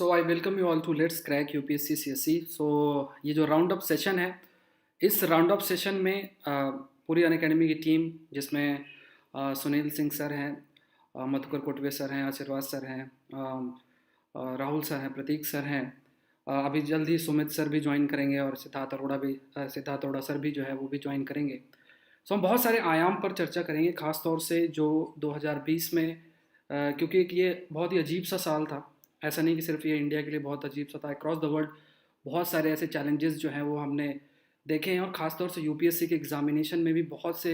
So I welcome you all to let's crack UPSC CSC. So ये जो round up session है, इस round up session में पूरी अनअकैडमी की टीम जिसमें सुनील सिंह सर हैं, मधुकर कोटवे सर हैं, आशीर्वाद सर हैं, राहुल सर हैं, प्रतीक सर हैं, अभी जल्द ही सुमित सर भी ज्वाइन करेंगे और सिद्धार्थ अरोड़ा सर भी जो है वो भी ज्वाइन करेंगे। सो हम बहुत सारे आयाम पर चर्चा करेंगे, ख़ास तौर से जो 2020 में क्योंकि एक ये बहुत ही अजीब सा साल था। ऐसा नहीं कि सिर्फ ये इंडिया के लिए बहुत अजीब सा था, अक्रॉस द वर्ल्ड बहुत सारे ऐसे चैलेंजेस जो हैं वो हमने देखे हैं, और ख़ास तौर से यूपीएससी के एग्ज़ामिनेशन में भी बहुत से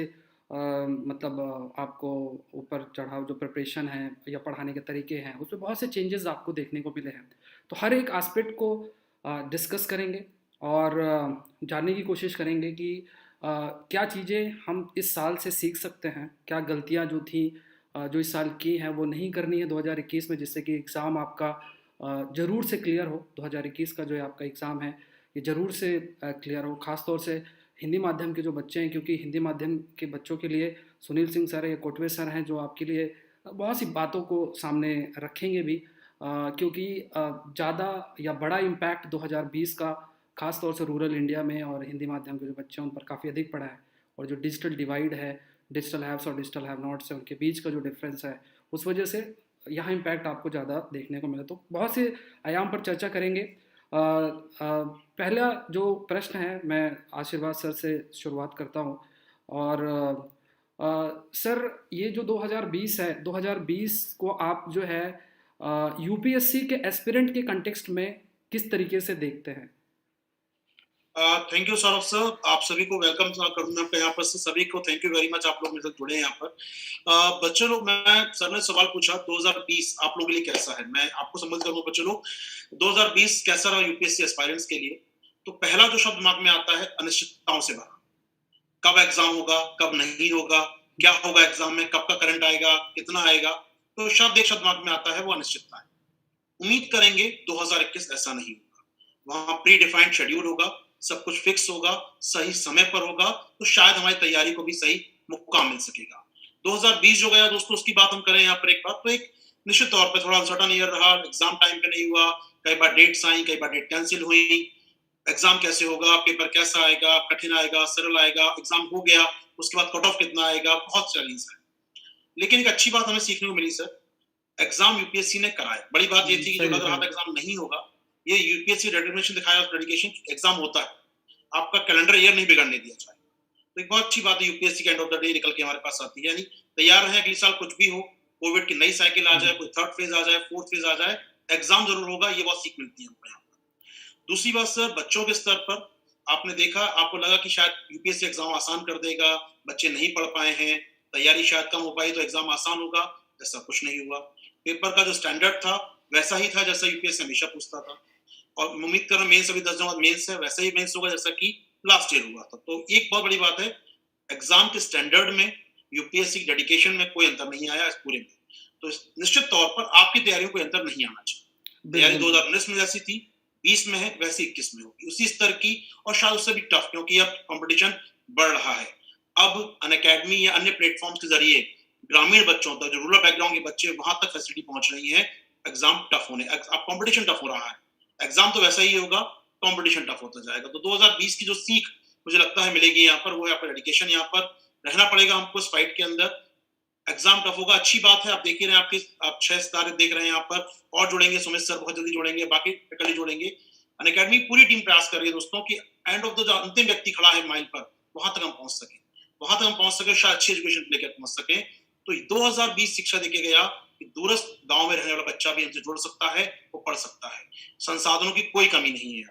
आपको ऊपर चढ़ाव जो प्रिपरेशन है या पढ़ाने के तरीके हैं उसमें बहुत से चेंजेस आपको देखने को मिले हैं। तो हर एक एस्पेक्ट को डिस्कस करेंगे और जानने की कोशिश करेंगे कि क्या चीज़ें हम इस साल से सीख सकते हैं, क्या गलतियां जो थी जो इस साल की हैं वो नहीं करनी है 2021 में, जिससे कि एग्ज़ाम आपका ज़रूर से क्लियर हो। 2021 का जो है आपका एग्ज़ाम है ये ज़रूर से क्लियर हो, ख़ास तौर से हिंदी माध्यम के जो बच्चे हैं, क्योंकि हिंदी माध्यम के बच्चों के लिए सुनील सिंह सर या कोटवे सर हैं जो आपके लिए बहुत सी बातों को सामने रखेंगे भी, क्योंकि ज़्यादा या बड़ा इम्पैक्ट 2020 का ख़ास तौर से रूरल इंडिया में और हिंदी माध्यम के जो बच्चे हैं उन पर काफ़ी अधिक पड़ा है। और जो डिजिटल डिवाइड है, डिजिटल हैव्स और डिजिटल हैव नॉट्स है, उनके बीच का जो डिफरेंस है, उस वजह से यहाँ इम्पैक्ट आपको ज़्यादा देखने को मिला। तो बहुत से आयाम पर चर्चा करेंगे। पहला जो प्रश्न है मैं आशीर्वाद सर से शुरुआत करता हूँ। और सर, ये जो 2020 है, 2020 को आप जो है यूपीएससी के एस्पिरेंट के कंटेक्स्ट में किस तरीके से देखते हैं? थैंक यू सौरभ सर, आप सभी को वेलकम करूंगा यहाँ पर। सभी को थैंक यू वेरी मच, आप लोग मेरे साथ जुड़े हैं यहाँ पर। बच्चों लोग, मैं सर ने सवाल पूछा 2020 आप लोगों के लिए कैसा है। मैं आपको संबोधित करूंगा बच्चों लोग, 2020 कैसा रहा यूपीएससी एस्पायरेंट्स के लिए। तो पहला जो शब्द दिमाग में आता है, अनिश्चितताओं से भरा। कब एग्जाम होगा, कब नहीं होगा, क्या होगा एग्जाम में, कब का करंट आएगा, कितना आएगा। तो शब्द एक शब्द दिमाग में आता है, वो अनिश्चितता है। उम्मीद करेंगे 2021 ऐसा नहीं होगा। वहां प्री डिफाइंड शेड्यूल होगा, सब कुछ फिक्स होगा, सही समय पर होगा, तो शायद हमारी तैयारी को भी सही मौका मिल सकेगा। 2020 जो गया दोस्तों, उसकी बात हम करें यहाँ पर एक बात, तो एक निश्चित तौर पर थोड़ा अनसर्टन ईयर रहा। एग्जाम टाइम पे नहीं हुआ, कई बार डेट्स आई, कई बार डेट कैंसिल हुई। एग्जाम कैसे होगा, पेपर कैसा आएगा, कठिन आएगा, सरल आएगा, एग्जाम हो गया, उसके बाद कट ऑफ कितना आएगा, बहुत चैलेंज है। लेकिन एक अच्छी बात हमें सीखने को मिली सर, एग्जाम यूपीएससी ने कराया। बड़ी बात ये थी कि जो सही है, लग रहा सही था है। एग्जाम नहीं होगा, ये यूपीएससी डेडिकेशन दिखाया, डेडिकेशन एग्जाम होता है, आपका कैलेंडर ईयर नहीं बिगड़ने दिया जाए। तो एक बहुत अच्छी बात है, यूपीएससी के एंड ऑफ द डे निकल के हमारे पास आती है। यानी तैयार रहे, अगले साल कुछ भी हो, कोविड की नई साइकिल आ जाए, कोई थर्ड फेज आ जाए, फोर्थ फेज आ जाए, एग्जाम जरूर होगा। ये बहुत सीख मिलती है हमको यहाँ पर। दूसरी बात सर, बच्चों के स्तर पर आपने देखा, आपको लगा कि शायद यूपीएससी एग्जाम आसान कर देगा, बच्चे नहीं पढ़ पाए हैं, तैयारी शायद कम हो पाई तो एग्जाम आसान होगा। ऐसा कुछ नहीं हुआ। पेपर का जो स्टैंडर्ड था वैसा ही था जैसा यूपीएससी हमेशा पूछता था। और उम्मीद कर रहा हूं मेंस अभी 10 दिन बाद मेंस है, वैसा ही मेंस होगा जैसा कि लास्ट ईयर हुआ था। तो एक बहुत बड़ी बात है, एग्जाम के स्टैंडर्ड में यूपीएससी की डेडिकेशन में कोई अंतर नहीं आया इस पूरे में। तो निश्चित तौर पर आपकी तैयारियों को अंतर नहीं आना चाहिए। तैयारी बिल्कुल। 2019 में जैसी थी, 20 में है, वैसे 21 में होगी, उसी स्तर की, और शायद उससे भी टफ, क्योंकि अब कंपटीशन बढ़ रहा है। अब अनअकैडमी या अन्य प्लेटफॉर्म्स के जरिए ग्रामीण बच्चों तक, जो रूरल बैकग्राउंड के बच्चे, वहां तक फैसिलिटी पहुंच रही है। एग्जाम टफ होने, अब कंपटीशन टफ हो रहा है। एग्जाम तो वैसा ही होगा, कंपटीशन टफ होता जाएगा। तो 2020 की जो सीख मुझे लगता है मिलेगी यहाँ पर, वो यहाँ पर डेडिकेशन, यहाँ पर रहना पड़ेगा हमको इस फाइट के अंदर। एग्जाम टफ होगा, अच्छी बात है। आप देख ही रहे हैं, आपके आप 6 सितारे देख रहे हैं यहाँ पर, और जुड़ेंगे, सुमित सर बहुत जल्दी जुड़ेंगे, बाकी फैकल्टी जुड़ेंगे। अनअकैडमी पूरी टीम प्रयास कर रही है दोस्तों कि एंड ऑफ द जो अंतिम व्यक्ति खड़ा है माइल पर, वहां तक हम पहुंच सके, वहां तक हम पहुंच सके, शायद अच्छी एजुकेशन लेकर पहुंच सके। तो 2020 शिक्षा देके गया कि दूरस्थ गांव में रहने वाला बच्चा भी हमसे जुड़ सकता है, वो पढ़ सकता है। संसाधनों की कोई कमी नहीं है,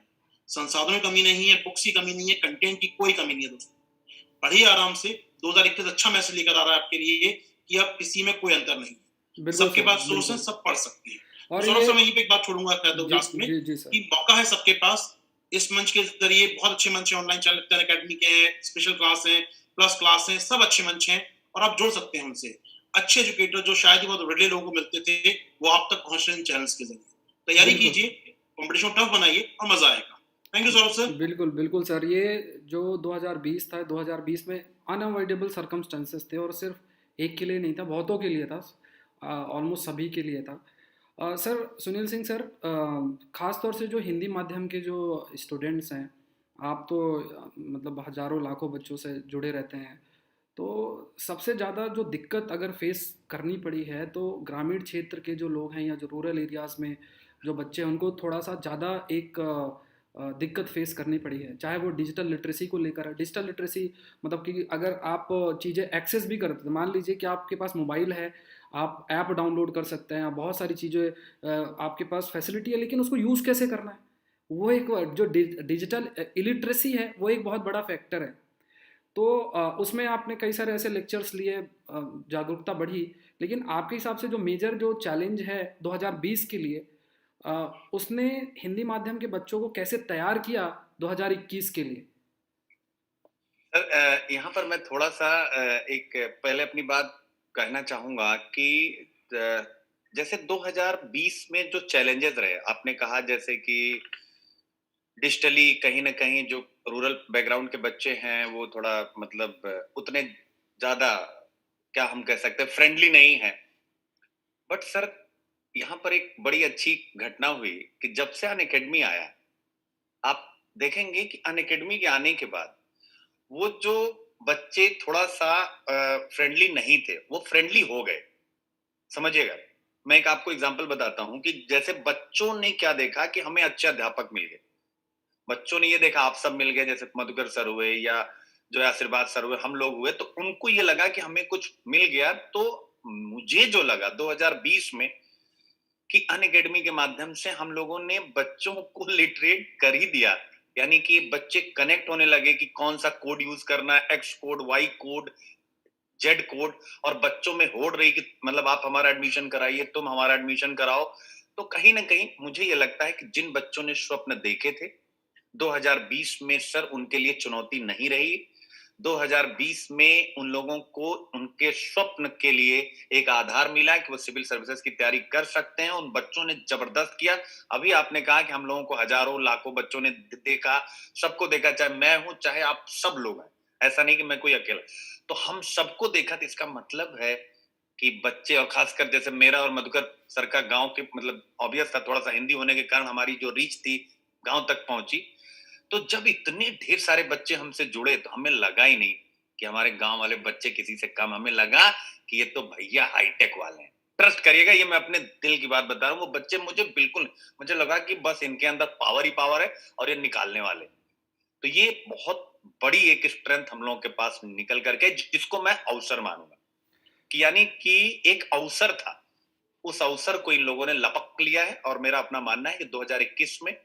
संसाधनों की कमी नहीं है, बुक्स की कमी नहीं है, कंटेंट की कोई कमी नहीं है दोस्तों। पढ़िए आराम से। 2021 अच्छा मैसेज लेकर आ रहा है आपके लिए कि अब किसी में कोई अंतर नहीं है, बिल्कुल सबके सर, पास सोर्स है, बिल्कुल। सब पढ़ सकते हैं। तो और सौरभ ये सर, मैं यहीं पे एक बात छोड़ूंगा कह दो जी लास्ट में, जी जी सर। कि मौका है सबके पास। इस मंच के जरिए बहुत अच्छे मंच है, ऑनलाइन चैनल अकेडमी के हैं, स्पेशल क्लास हैं, प्लस क्लास हैं, सब अच्छे मंच हैं, और आप जुड़ सकते हैं उनसे। अच्छे एजुकेटर जो शायद ही बहुत रेडली लोगों को मिलते थे, वो आप तक पहुंच रहे हैं चैनल्स के जरिए। तैयारी बिल्कुल। कीजिए, कंपटीशन टफ बनाइए, और मजा आएगा। Thank you Saurabh sir. बिल्कुल, बिल्कुल सर। ये जो 2020 था, 2020 में अनअवॉइडेबल सर्कमस्टेंसेस थे, और सिर्फ एक के लिए नहीं था, बहुतों के लिए था, ऑलमोस्ट सभी के लिए था। सर सुनील सिंह सर, ख़ास तौर से जो हिंदी माध्यम के जो स्टूडेंट्स हैं, आप तो मतलब हज़ारों लाखों बच्चों से जुड़े रहते हैं। तो सबसे ज़्यादा जो दिक्कत अगर फेस करनी पड़ी है तो ग्रामीण क्षेत्र के जो लोग हैं या जो रूरल एरियाज़ में जो बच्चे हैं उनको थोड़ा सा ज़्यादा एक दिक्कत फेस करनी पड़ी है, चाहे वो डिजिटल लिटरेसी को लेकर है। डिजिटल लिटरेसी मतलब कि अगर आप चीज़ें एक्सेस भी करते हैं, मान लीजिए कि आपके पास मोबाइल है, आप ऐप डाउनलोड कर सकते हैं, बहुत सारी चीज़ें आपके पास फैसिलिटी है, लेकिन उसको यूज़ कैसे करना है, वो एक जो डिजिटल इलिटरेसी है वो एक बहुत बड़ा फैक्टर है। तो उसमें आपने कई सारे ऐसे लेक्चर्स लिए, जागरूकता बढ़ी, लेकिन आपके हिसाब से जो मेजर जो चैलेंज है 2020 के लिए, अ, उसने हिंदी माध्यम के बच्चों को कैसे तैयार किया 2021 के लिए? सर, यहाँ पर मैं थोड़ा-सा एक पहले अपनी बात कहना चाहूँगा कि अ, जैसे 2020 में जो चैलेंजेज़ रहे, आपने कहा जैसे कि डिजिटली कहीं न कहीं जो रूरल बैकग्राउंड के बच्चे हैं, वो थोड़ा मतलब उतने ज़्यादा क्या हम कह सकते हैं फ्रेंडली नहीं हैं। बट सर, यहाँ पर एक बड़ी अच्छी घटना हुई कि जब से अनअकैडमी आया, आप देखेंगे कि अनअकैडमी के आने के बाद वो जो बच्चे थोड़ा-सा फ्रेंडली नहीं थे, वो फ्रेंडली हो गए। समझिएगा, मैं एक आपको एग्ज़ाम्पल बताता हूँ कि जैसे बच्चों ने क्या देखा कि हमें अच्छे अध्यापक मिल गए। बच्चों ने ये देखा आप सब मिल गए, जैसे मधुकर सर हुए या जो है आशीर्वाद सर हुए, हम लोग हुए, तो उनको ये लगा कि हमें कुछ मिल गया। तो मुझे जो लगा 2020 में कि अनअकैडमी के माध्यम से हम लोगों ने बच्चों को लिटरेट कर ही दिया। यानी कि बच्चे कनेक्ट होने लगे कि कौन सा कोड यूज करना है, X code, Y code, Z code. और बच्चों में होड़ रही कि मतलब आप हमारा एडमिशन कराइए, तुम हमारा एडमिशन कराओ। तो कहीं ना कहीं मुझे ये लगता है कि जिन बच्चों ने स्वप्न देखे थे 2020 में, सर उनके लिए चुनौती नहीं रही। 2020 में उन लोगों को उनके स्वप्न के लिए एक आधार मिला कि वो सिविल सर्विसेज की तैयारी कर सकते हैं। उन बच्चों ने जबरदस्त किया। अभी आपने कहा कि हम लोगों को हजारों लाखों बच्चों ने देखा, सबको देखा, चाहे मैं हूं चाहे आप सब लोग हैं, ऐसा नहीं कि मैं कोई अकेला। तो हम सबको देखा, तो इसका मतलब है कि बच्चे, और खासकर जैसे मेरा और मधुकर सर का गांव के मतलब ऑब्वियस था, थोड़ा सा हिंदी होने के कारण हमारी जो रीच थी गांव तक पहुंची। तो जब इतने ढेर सारे बच्चे हमसे जुड़े तो हमें लगा ही नहीं कि हमारे गांव वाले बच्चे किसी से कम। हमें लगा कि ये तो भैया हाईटेक वाले हैं। ट्रस्ट करिएगा, ये मैं अपने दिल की बात बता रहा हूँ। वो बच्चे मुझे बिल्कुल, मुझे लगा कि बस इनके अंदर पावर ही पावर है और ये निकालने वाले। तो ये बहुत बड़ी एक स्ट्रेंथ हम लोगों के पास निकल करके, जिसको मैं अवसर मानूंगा कि यानी कि एक अवसर था, उस अवसर को इन लोगों ने लपक लिया है। और मेरा अपना मानना है कि 2021 में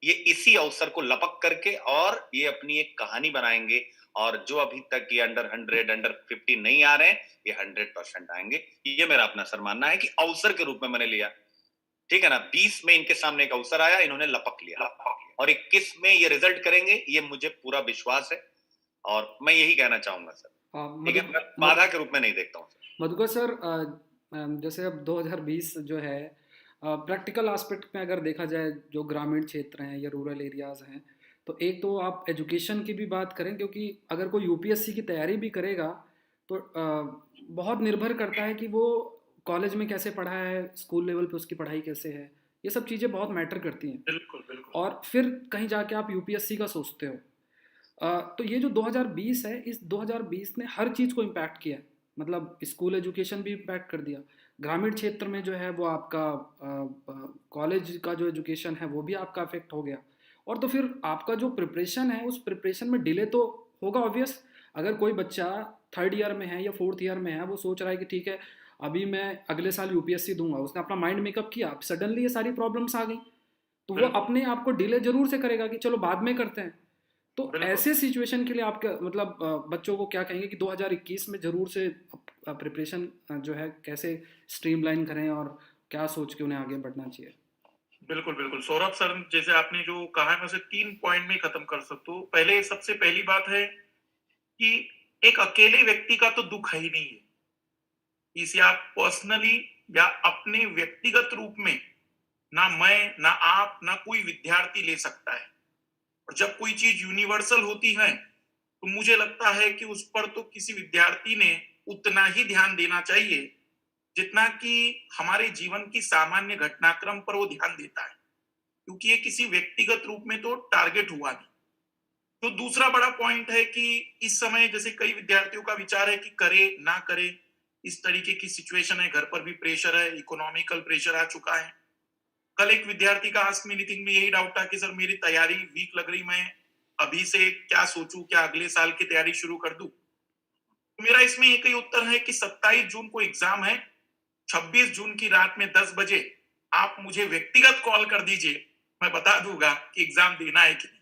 ये इसी अवसर को लपक करके और ये अपनी एक कहानी बनाएंगे। और जो अभी तक ये अंडर 100 अंडर 50 नहीं आ रहे हैं, ये 100% आएंगे। ये मेरा अपना सर मानना है कि अवसर के रूप में मैंने लिया। ठीक है ना, 20 में इनके सामने एक अवसर आया, इन्होंने लपक लिया, और 21 में ये रिजल्ट करेंगे, ये मुझे पूरा विश्वास है। और मैं यही कहना चाहूंगा सर। ठीक मधु है, मैं मधु बाधा के रूप में नहीं देखता हूँ सर। मधुकर सर, जैसे अब 2020 जो है, प्रैक्टिकल एस्पेक्ट में अगर देखा जाए, जो ग्रामीण क्षेत्र हैं या रूरल एरियाज़ हैं, तो एक तो आप एजुकेशन की भी बात करें, क्योंकि अगर कोई यूपीएससी की तैयारी भी करेगा तो बहुत निर्भर करता है कि वो कॉलेज में कैसे पढ़ा है, स्कूल लेवल पे उसकी पढ़ाई कैसे है। ये सब चीज़ें बहुत मैटर करती हैं। बिल्कुल, बिल्कुल। और फिर कहीं जाके आप यूपीएससी का सोचते हो। तो ये जो 2020 है, इस 2020 ने हर चीज़ को इम्पैक्ट किया है। मतलब स्कूल एजुकेशन भी इम्पैक्ट कर दिया, ग्रामीण क्षेत्र में जो है वो आपका कॉलेज का जो एजुकेशन है वो भी आपका अफेक्ट हो गया। और तो फिर आपका जो प्रिपरेशन है, उस प्रिपरेशन में डिले तो होगा ऑब्वियस। अगर कोई बच्चा थर्ड ईयर में है या फोर्थ ईयर में है, वो सोच रहा है कि ठीक है अभी मैं अगले साल यूपीएससी दूंगा, उसने अपना माइंड मेकअप किया, अब सडनली ये सारी प्रॉब्लम्स आ गई, तो वो बिल्कुल, अपने आप को डिले जरूर से करेगा कि चलो बाद में करते हैं। तो बिल्कुल। ऐसे सिचुएशन के लिए आप क्या मतलब बच्चों को क्या कहेंगे कि 2021 में ज़रूर से प्रिपरेशन जो है कैसे स्ट्रीमलाइन करें और क्या सोच के उन्हें आगे बढ़ना चाहिए? बिल्कुल, बिल्कुल। सौरभ सर, जैसे आपने जो कहा है, मैं उसे 3 पॉइंट में खत्म कर सकता हूँ। पहले, सबसे पहली बात है कि एक अकेले व्यक्ति का तो दुःख है ही नहीं है। इसे आप पर्सनली या अपने व्यक्तिगत रूप में, ना मैं, ना आप, ना कोई विद्यार्थी ले सकता है। और जब कोई चीज यूनिवर्सल होती है, तो मुझे लगता है कि उस पर तो किसी विद्यार्थी ने उतना ही ध्यान देना चाहिए जितना कि हमारे जीवन की सामान्य घटनाक्रम पर वो ध्यान देता है, क्योंकि ये किसी व्यक्तिगत रूप में तो टारगेट हुआ नहीं। तो दूसरा बड़ा पॉइंट है कि इस समय जैसे कई विद्यार्थियों का विचार है कि करे ना करे, इस तरीके की सिचुएशन है, घर पर भी प्रेशर है, इकोनॉमिकल प्रेशर आ चुका है। कल एक विद्यार्थी का आस्क मी एनीथिंग में यही डाउट था कि सर मेरी तैयारी वीक लग रही, मैं अभी से क्या सोचूं, क्या अगले साल की तैयारी शुरू कर दूं? तो मेरा इसमें एक ही उत्तर है कि 27 जून को एग्जाम है। 26 जून की रात में 10 बजे आप मुझे व्यक्तिगत कॉल कर दीजिए, मैं बता दूंगा कि एग्जाम देना है कि नहीं।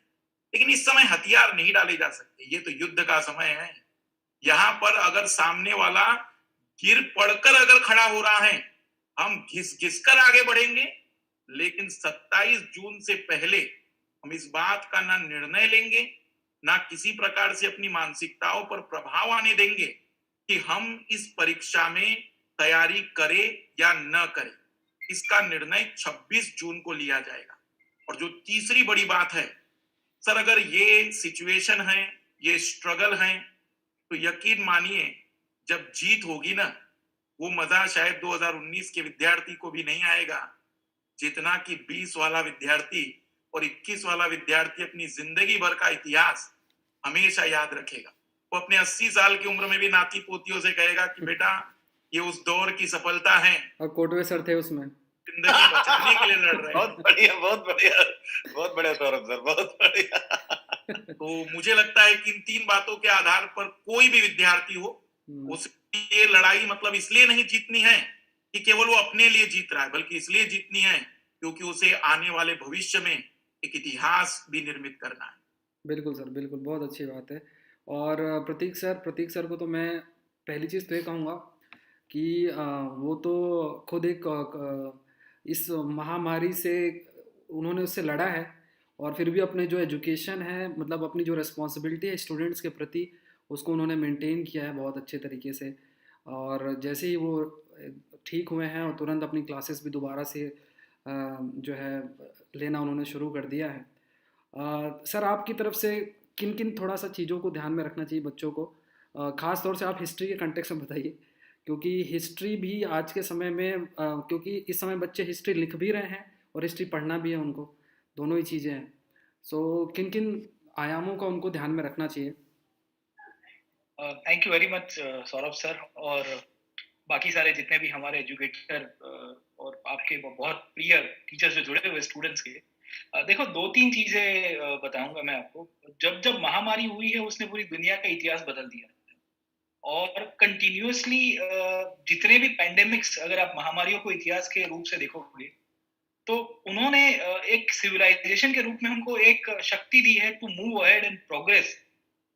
लेकिन इस समय हथियार नहीं डाले जा सकते, ये तो युद्ध का समय है। यहाँ पर अगर सामने वाला गिर पड़कर अगर खड़ा हो रहा है, हम घिस घिस कर आगे बढ़ेंगे, लेकिन 27 जून से पहले हम इस बात का ना निर्णय लेंगे, ना किसी प्रकार से अपनी मानसिकताओं पर प्रभाव आने देंगे कि हम इस परीक्षा में तैयारी करें या न करें। इसका निर्णय 26 जून को लिया जाएगा। और जो तीसरी बड़ी बात है, सर अगर ये सिचुएशन है, ये स्ट्रगल है, तो यकीन मानिए जब जीत होगी ना, वो मजा शायद 2019 के विद्यार्थी को भी नहीं आएगा, जितना कि 20 वाला विद्यार्थी और 21 वाला विद्यार्थी अपनी जिंदगी भर का इतिहास हमेशा याद रखेगा। वो अपने 80 साल की उम्र में भी नाती पोतियों से कहेगा कि बेटा ये उस दौर की सफलता है, और कोटवे सर थे उसमें। जिंदगी बचाने के लिए लड़ रहे हैं। बहुत बढ़िया, बहुत बढ़िया, बहुत बढ़िया सौरभ सर, बहुत बढ़िया। तो मुझे लगता है कि इन तीन बातों के आधार पर कोई भी विद्यार्थी हो, उसकी ये लड़ाई मतलब इसलिए नहीं जीतनी है कि केवल वो अपने लिए जीत रहा है, बल्कि इसलिए जीतनी है क्योंकि उसे आने वाले भविष्य में एक इतिहास भी निर्मित करना है। बिल्कुल सर, बिल्कुल, बहुत अच्छी बात है। और प्रतीक सर को तो मैं पहली चीज़ तो ये कहूँगा कि वो तो खुद एक इस महामारी से उन्होंने उससे लड़ा है, और फिर भी अपने जो एजुकेशन है, मतलब अपनी जो रिस्पॉन्सिबिलिटी है स्टूडेंट्स के प्रति, उसको उन्होंने मेंटेन किया है बहुत अच्छे तरीके से। और जैसे ही वो ठीक हुए हैं और तुरंत अपनी क्लासेस भी दोबारा से जो है लेना उन्होंने शुरू कर दिया है। सर आपकी तरफ से किन किन थोड़ा सा चीज़ों को ध्यान में रखना चाहिए बच्चों को, ख़ास तौर से आप हिस्ट्री के कंटेक्स्ट में बताइए, क्योंकि हिस्ट्री भी आज के समय में क्योंकि इस समय बच्चे हिस्ट्री लिख भी रहे हैं और हिस्ट्री पढ़ना भी है उनको, दोनों ही चीज़ें हैं। सो किन किन आयामों का उनको ध्यान में रखना चाहिए? Thank you very much Saurabh sir, और बाकी सारे जितने भी हमारे एजुकेटर और आपके बहुत प्रिय टीचर्स जो जुड़े हुए स्टूडेंट्स के। देखो, दो तीन चीजें बताऊंगा मैं आपको। जब जब महामारी हुई है उसने पूरी दुनिया का इतिहास बदल दिया, और कंटिन्यूअसली जितने भी पैंडेमिक्स, अगर आप महामारियों को इतिहास के रूप से देखोगे, तो उन्होंने एक सिविलाइजेशन के रूप में हमको एक शक्ति दी है to move ahead and progress,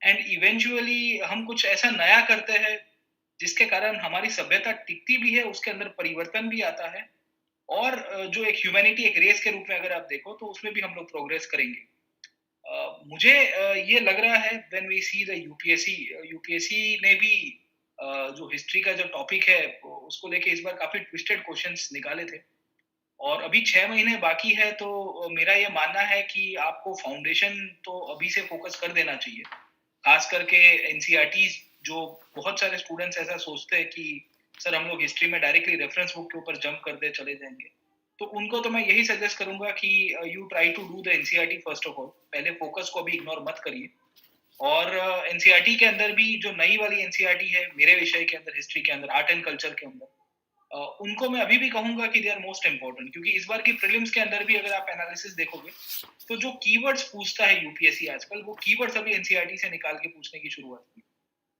and eventually हम कुछ ऐसा नया करते हैं जिसके कारण हमारी सभ्यता टिकती भी है, उसके अंदर परिवर्तन भी आता है, और जो एक ह्यूमैनिटी, एक रेस के रूप में अगर आप देखो तो उसमें भी हम लोग प्रोग्रेस करेंगे। मुझे ये लग रहा है when we see the UPSC ने भी जो हिस्ट्री का जो टॉपिक है उसको लेके इस बार काफी ट्विस्टेड क्वेश्चंस निकाले थे, और अभी 6 महीने बाकी है। तो मेरा ये मानना है कि आपको फाउंडेशन तो अभी से फोकस कर देना चाहिए, खास करके एनसीईआरटी। जो बहुत सारे स्टूडेंट्स ऐसा सोचते हैं कि सर हम लोग हिस्ट्री में डायरेक्टली रेफरेंस बुक के ऊपर जंप कर दे चले जाएंगे, तो उनको तो मैं यही सजेस्ट करूंगा कि you try to do the NCERT first of all. पहले फोकस को अभी इग्नोर मत करिए। और एनसीईआरटी के अंदर भी जो नई वाली एनसीईआरटी है मेरे विषय के अंदर, हिस्ट्री के अंदर, आर्ट एंड कल्चर के अंदर, उनको मैं अभी भी कहूंगा कि दे आर मोस्ट इंपॉर्टेंट, क्योंकि इस बार की प्रीलिम्स के अंदर भी अगर आप एनालिसिस देखोगे तो जो कीवर्ड्स पूछता है यूपीएससी आजकल, वो कीवर्ड्स अभी एनसीईआरटी से निकाल के पूछने की शुरुआत की,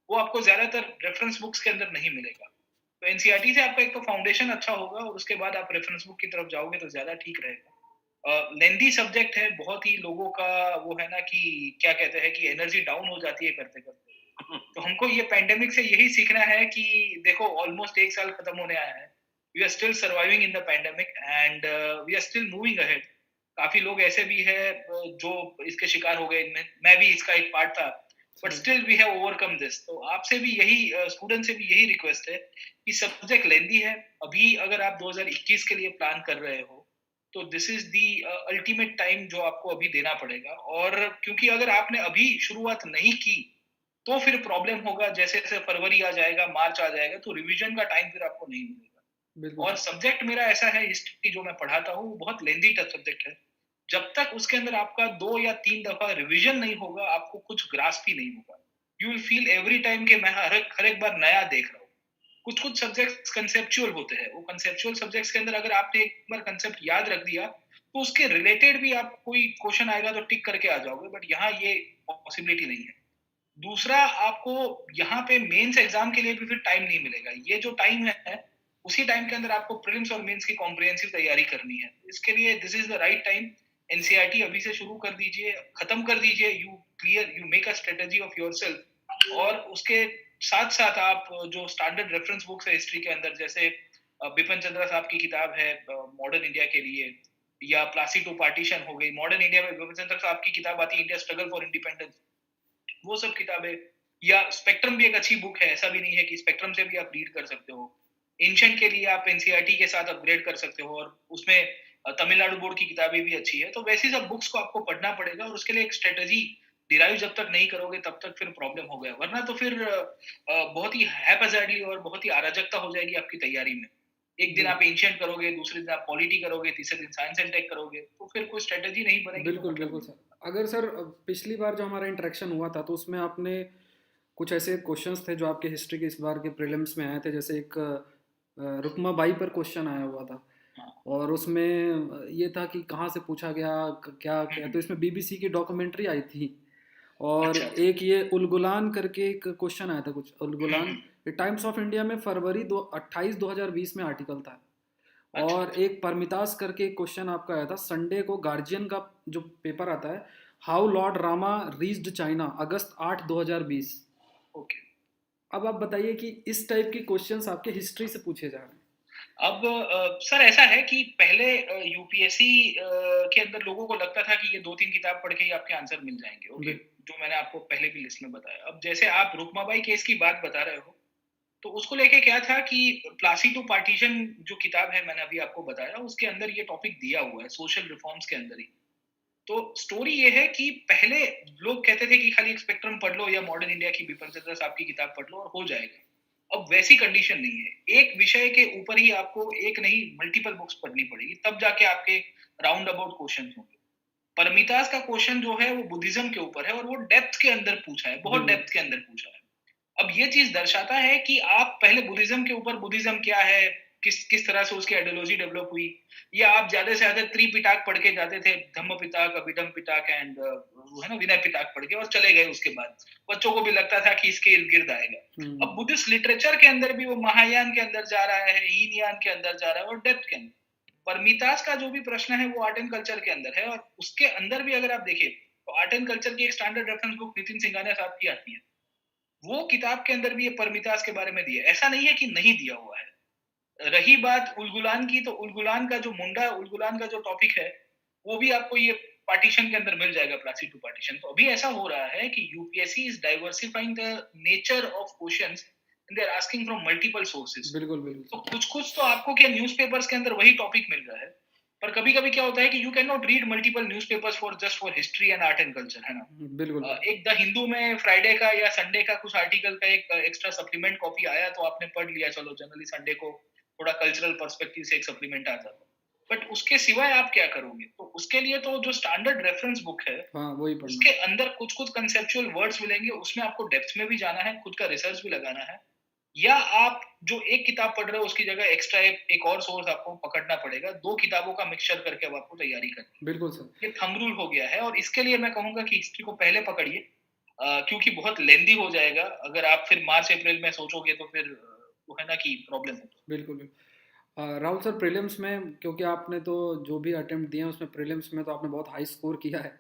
वो आपको ज्यादातर रेफरेंस बुक्स के अंदर नहीं मिलेगा। तो एनसीईआरटी से आपका एक तो फाउंडेशन अच्छा होगा, और उसके बाद आप रेफरेंस बुक की तरफ जाओगे तो ज्यादा ठीक रहेगा। लेंदी सब्जेक्ट है, बहुत ही लोगों का वो है ना कि क्या कहते हैं कि एनर्जी डाउन हो जाती है करते करते। तो हमको ये पैंडेमिक से यही सीखना है कि देखो ऑलमोस्ट 1 साल खत्म होने आया है, we are still surviving in the pandemic and we are still moving ahead. काफी लोग ऐसे भी है जो इसके शिकार हो गए, इनमें मैं भी इसका एक पार्ट था, but still we have overcome this. तो आपसे भी यही स्टूडेंट से भी यही रिक्वेस्ट है कि सब्जेक्ट लेंदी है। अभी अगर आप 2021 के लिए प्लान कर रहे हो तो this is the ultimate time जो आपको अभी देना पड़ेगा, और क्योंकि अगर आपने अभी शुरुआत नहीं की तो फिर प्रॉब्लम होगा, जैसे जैसे फरवरी आ जाएगा, मार्च आ जाएगा, तो रिवीजन का टाइम फिर आपको नहीं मिलेगा। बिल्कुल और सर। सब्जेक्ट मेरा ऐसा है हिस्ट्री जो मैं पढ़ाता हूँ, वो बहुत लेंदी टफ सब्जेक्ट है। जब तक उसके अंदर आपका 2 या 3 दफ़ा रिविज़न नहीं होगा, आपको कुछ ग्रास्प ही नहीं होगा। You will feel every time कि मैं हर एक बार नया देख रहा हूँ। कुछ-कुछ सब्जेक्ट्स कंसेप्चुअल होते हैं। वो कंसेप्चुअल सब्जेक्ट्स के अंदर अगर आपने एक बार कंसेप्ट याद रख दिया, तो उसके रिलेटेड भी आप कोई क्वेश्चन आएगा तो टिक करके आ जाओगे, बट यहाँ ये पॉसिबिलिटी नहीं है। दूसरा, आपको यहाँ पे मेंस एग्जाम के लिए भी फिर टाइम नहीं मिलेगा। ये जो टाइम है, उसी टाइम के अंदर आपको प्रीलिम्स और मेंस की कॉम्प्रिहेंसिव तैयारी करनी है। इसके लिए this is the right time. NCERT अभी से शुरू कर दीजिए, खत्म कर दीजिए। You make a strategy of yourself, और उसके साथ साथ आप जो स्टैंडर्ड रेफरेंस बुक्स है हिस्ट्री के अंदर, जैसे बिपिन चंद्रा साहब की किताब है मॉडर्न इंडिया के लिए, या प्लासी टू पार्टीशन हो गई। मॉडर्न इंडिया में बिपिन चंद्रा साहब की किताब आती है इंडिया स्ट्रगल फॉर इंडिपेंडेंस, वो सब किताबें। या स्पेक्ट्रम भी एक अच्छी बुक है, ऐसा भी नहीं है कि स्पेक्ट्रम से भी आप रीड कर सकते हो। एंशिएंट के लिए आप एनसीईआरटी के साथ अपग्रेड कर सकते हो, और उसमें तमिलनाडु बोर्ड की किताबें भी अच्छी है। तो वैसी सब बुक्स को आपको पढ़ना पड़ेगा, और उसके लिए एक स्ट्रेटजी डिराइव जब तक नहीं करोगे तब तक फिर प्रॉब्लम हो गया। वरना तो फिर बहुत ही हैपहैज़ार्डली और बहुत ही अराजकता हो जाएगी आपकी तैयारी में। एक दिन बिल आप एंशिएंट करोगे, दूसरे दिन आप पॉलिटी करोगे, तीसरे दिन साइंस एंड टेक करोगे, तो फिर कोई स्ट्रेटजी नहीं बनेगी तो बिल्कुल, मतलब बिल्कुल नहीं। सर। अगर सर पिछली बार जो हमारा इंटरेक्शन हुआ था, तो उसमें आपने कुछ ऐसे क्वेश्चंस थे जो आपके हिस्ट्री के इस बार के प्रीलिम्स में आए थे, जैसे एक रुक्मा बाई पर क्वेश्चन आया हुआ था, हाँ। और उसमें ये था कि कहाँ से पूछा गया, क्या क्या, हम्म। तो इसमें बीबीसी की डॉक्यूमेंट्री आई थी। और अच्छा, अच्छा। एक ये उलगुलान करके एक क्वेश्चन आया था, कुछ उलगुलान, हम्म। ये टाइम्स ऑफ इंडिया में फरवरी 28 2020 में आर्टिकल था। अच्छा, और अच्छा। एक परमितास करके एक क्वेश्चन आपका आया था संडे को, गार्जियन का जो पेपर आता है, how Lord Rama reached China, August 8 2020। Okay. अब आप बताइए कि इस टाइप के क्वेश्चंस आपके हिस्ट्री से पूछे जा रहे हैं। अब सर ऐसा है कि पहले यूपीएससी के अंदर लोगों को लगता था कि ये 2-3 किताब पढ़ के ही आपके आंसर मिल जाएंगे। ओके, बिल, जो मैंने आपको पहले भी लिस्ट में बताया। अब जैसे आप रुक्माबाई केस की बात बता रहे हो, तो उसको लेके क्या था कि प्लासी टू पार्टीशन जो किताब है, मैंने अभी आपको बताया, उसके अंदर ये टॉपिक दिया हुआ है सोशल रिफॉर्म्स के अंदर ही। तो स्टोरी ये है कि पहले लोग कहते थे कि खाली एक स्पेक्ट्रम पढ़ लो या मॉडर्न इंडिया की बिपिन चंद्र साहब की किताब पढ़ लो और हो जाएगा। अब वैसी कंडीशन नहीं है। एक विषय के ऊपर ही आपको एक नहीं मल्टीपल बुक्स पढ़नी पड़ेगी, तब जाके आपके राउंड अबाउट क्वेश्चन होंगे। परमितास का क्वेश्चन जो है वो बुद्धिज्म के ऊपर है, और वो डेप्थ के अंदर पूछा है, बहुत बिल्कुल, डेप्थ के अंदर पूछा है। अब ये चीज दर्शाता है कि आप पहले बुद्धिज्म के ऊपर, बुद्धिज्म क्या है, किस किस तरह से उसकी आइडियोलॉजी डेवलप हुई, या आप ज्यादा से ज्यादा त्रिपिटक पढ़ के जाते थे, धम्म पिटक, अभिधम पिटक एंड वो है ना विनय पिटक पढ़ के और चले गए। उसके बाद बच्चों को भी लगता था कि इसके इर्द गिर्द आएगा। अब बुद्धिस्ट लिटरेचर के अंदर भी वो महायान के अंदर जा रहा है, हीनयान के अंदर जा रहा है, और डेप्थ के अंदर। परमितास का जो भी प्रश्न है वो आर्ट एंड कल्चर के अंदर है, और उसके अंदर भी अगर आप देखें तो आर्ट एंड कल्चर की एक standard reference book Nitin Singhania साहब की आती है। वो किताब के अंदर भी ये परमितास के बारे में दिया है, ऐसा नहीं है कि नहीं दिया हुआ है। रही बात उलगुलान की, तो उलगुलान का जो मुंडा, उलगुलान का जो टॉपिक है, वो भी आपको ये पार्टीशन के अंदर मिल जाएगा, प्लासी टू पार्टीशन। तो अभी ऐसा हो रहा है कि UPSC is diversifying the nature of questions and they are asking from multiple sources. बिल्कुल, बिल्कुल तो सर। कुछ कुछ तो आपको क्या न्यूज़पेपर्स के अंदर वही टॉपिक मिल रहा है, पर कभी-कभी क्या होता है कि you can not read multiple newspapers for just for history and art and culture, है ना? बिल्कुल, बिल्कुल, एक द हिंदू में फ्राइडे का या संडे का कुछ आर्टिकल का एक एक्स्ट्रा सप्लीमेंट कॉपी आया तो आपने पढ़ लिया, चलो जनरली संडे को थोड़ा कल्चरल पर्सपेक्टिव से एक सप्लीमेंट आ जाता। बट उसके सिवाय आप क्या करोगे? तो उसके लिए तो जो स्टैंडर्ड रेफरेंस बुक है, हाँ वही पढ़ना उसके है। अंदर कुछ-कुछ कंसेप्चुअल वर्ड्स मिलेंगे, उसमें आपको डेप्थ में भी जाना है, खुद का रिसर्च भी लगाना है। या आप जो एक किताब पढ़ रहे हो उसकी जगह एक्स्ट्रा एक और सोर्स आपको पकड़ना पड़ेगा। 2 किताबों का मिक्सचर करके अब आपको तैयारी करनी बिल्कुल सर। है। ये थंब रूल हो गया है, और इसके लिए मैं कहूँगा कि हिस्ट्री को पहले पकड़िए, क्योंकि बहुत लेंदी हो जाएगा। अगर आप फिर मार्च अप्रैल में सोचोगे तो फिर वो है ना कि प्रॉब्लम होगा। बिल्कुल, बिल्कुल। राहुल सर, प्रीलिम्स में क्योंकि आपने तो जो भी अटेम्प्ट दिए हैं उसमें प्रीलिम्स में तो आपने बहुत हाई स्कोर किया है,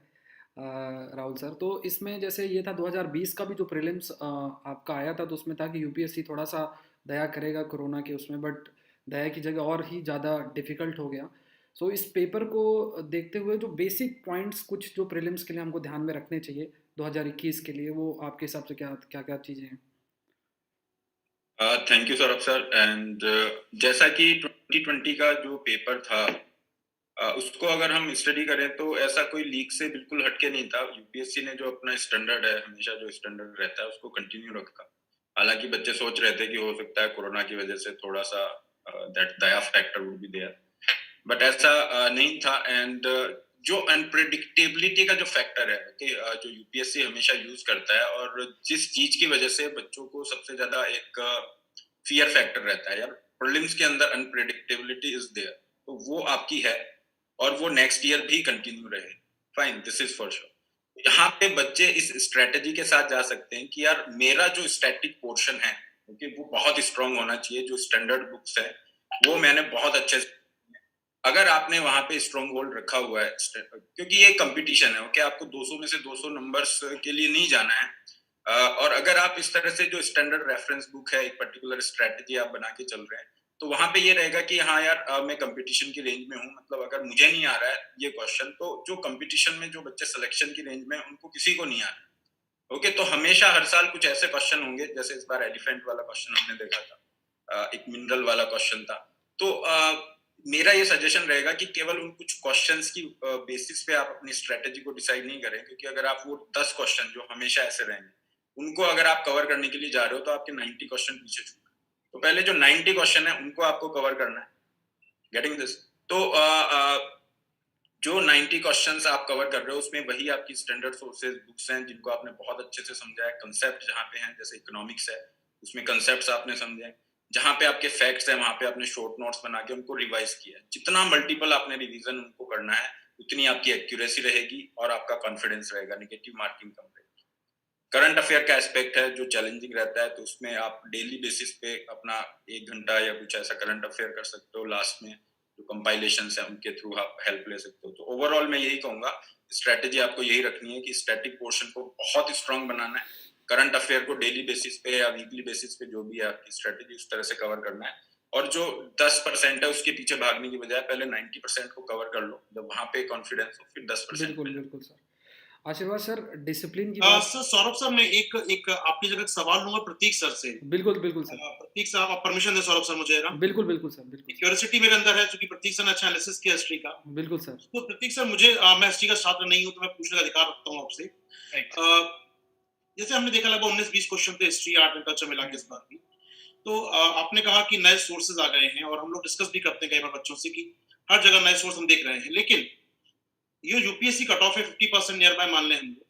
राहुल सर, तो इसमें जैसे ये था 2020 का भी जो प्रीलिम्स आपका आया था, तो उसमें था कि यूपीएससी थोड़ा सा दया करेगा कोरोना के उसमें, बट दया की जगह और ही ज़्यादा डिफ़िकल्ट हो गया। सो इस पेपर को देखते हुए जो बेसिक पॉइंट्स कुछ जो प्रीलिम्स के लिए हमको ध्यान में रखने चाहिए 2021 के लिए, वो आपके हिसाब से क्या क्या क्या चीज़ें हैं? Thank you Saurabh sir. And जैसा कि 2020 का जो पेपर था, उसको अगर हम स्टडी करें तो ऐसा कोई लीक से बिल्कुल हटके नहीं था। यूपीएससी ने जो अपना स्टैंडर्ड है, हमेशा जो स्टैंडर्ड रहता है, उसको कंटिन्यू रखा। हालांकि बच्चे सोच रहे थे कि हो सकता है कोरोना की वजह से थोड़ा सा दैट दया factor would be there, but ऐसा नहीं था। एंड जो अनप्रेडिक्टेबिलिटी का जो फैक्टर है कि जो यूपीएससी हमेशा यूज करता है, और जिस चीज की वजह से बच्चों को सबसे ज्यादा एक फियर फैक्टर रहता है, यार प्रीलिम्स के अंदर अनप्रेडिक्टेबिलिटी इज देयर, तो वो आपकी है और वो नेक्स्ट ईयर भी कंटिन्यू रहे, fine, this is for sure. यहाँ पे बच्चे इस स्ट्रेटेजी के साथ जा सकते हैं कि यार मेरा जो स्टैटिक पोर्शन है क्योंकि वो बहुत स्ट्रांग होना चाहिए, जो स्टैंडर्ड बुक्स है वो मैंने बहुत अच्छे से, अगर आपने वहां पे स्ट्रॉन्ग होल्ड रखा हुआ है, क्योंकि ये कंपटीशन है, ओके, आपको 200 में से 200 नंबर्स के लिए नहीं जाना है, और अगर आप इस तरह से जो स्टैंडर्ड रेफरेंस बुक है, एक पर्टिकुलर स्ट्रेटजी आप बना के चल रहे हैं, तो वहां पे ये रहेगा कि हाँ यार मैं कंपटीशन की रेंज में हूँ, मतलब अगर मुझे नहीं आ रहा है ये क्वेश्चन, तो जो कंपटीशन में जो बच्चे सिलेक्शन की रेंज में उनको किसी को नहीं आ रहा है, ओके, तो हमेशा हर साल कुछ ऐसे क्वेश्चन होंगे, जैसे इस बार एलिफेंट वाला क्वेश्चन हमने देखा था, एक मिनरल वाला क्वेश्चन था, तो मेरा ये सजेशन रहेगा कि केवल उन कुछ क्वेश्चंस की बेसिस पे आप अपनी स्ट्रेटेजी को डिसाइड नहीं करें, क्योंकि अगर आप वो 10 क्वेश्चन जो हमेशा ऐसे रहेंगे उनको अगर आप कवर करने के लिए जा रहे हो तो आपके 90 क्वेश्चन पीछे छूट गए, तो पहले जो 90 क्वेश्चन है उनको आपको कवर करना है, गेटिंग दिस, तो जो 90 क्वेश्चंस आप कवर कर रहे हो उसमें वही आपकी स्टैंडर्ड सोर्सेज बुक्स हैं जिनको आपने बहुत अच्छे से समझा है, कंसेप्ट जहाँ पे हैं, जैसे इकोनॉमिक्स है उसमें कंसेप्ट्स आपने समझे हैं, जहाँ पे आपके फैक्ट्स हैं वहां पे आपने शॉर्ट नोट्स बना के उनको रिवाइज किया है, जितना मल्टीपल आपने रिवीजन उनको करना है उतनी आपकी एक्यूरेसी रहेगी और आपका कॉन्फिडेंस रहेगा, नेगेटिव मार्किंग कम रहेगी। करंट अफेयर का एस्पेक्ट है जो चैलेंजिंग रहता है, तो उसमें आप डेली बेसिस पे अपना 1 घंटा या कुछ ऐसा करंट अफेयर कर सकते हो, लास्ट में जो कंपाइलेशन है उनके थ्रू आप हेल्प ले सकते हो। तो ओवरऑल मैं यही कहूंगा, स्ट्रेटेजी आपको यही रखनी है कि स्टैटिक पोर्शन को बहुत स्ट्रांग बनाना है, करंट अफेयर को डेली बेसिस पे या वीकली बेसिस पे जो भी है आपकी स्ट्रेटेजी उस तरह से कवर करना है, और जो 10% है उसके पीछे भागने की बजाय पहले 90% को कवर कर लो, जब वहां पे कॉन्फिडेंस हो फिर 10% बिल्कुल बिल्कुल सर। आशीर्वाद सर, डिसिप्लिन की सर बात। सौरभ सर, मैं एक आपकी जगह एक सवाल लूंगा प्रतीक सर से। बिल्कुल बिल्कुल सर। प्रतीक साहब, आप परमिशन दें सौरभ सर मुझे ना? बिल्कुल बिल्कुल सर, बिल्कुल। क्यूरियोसिटी मेरे अंदर है, क्योंकि प्रतीक सर ने अच्छा एनालिसिस किया हिस्ट्री का। बिल्कुल सर। तो प्रतीक सर, मुझे मैं हिस्ट्री का छात्र नहीं हूं तो मैं पूछने का अधिकार रखता हूं आपसे। जैसे हमने देखा लगभग 19-20 क्वेश्चन थे हिस्ट्री, आर्ट एंड कल्चर मिला के इस बार भी, तो आपने कहा कि नए सोर्सेज आ गए हैं, और हम लोग डिस्कस भी करते हैं कई बार बच्चों से कि हर जगह नए सोर्स हम देख रहे हैं, लेकिन ये यूपीएससी कट ऑफ है 50% नियर बाय मान लें हम लोग,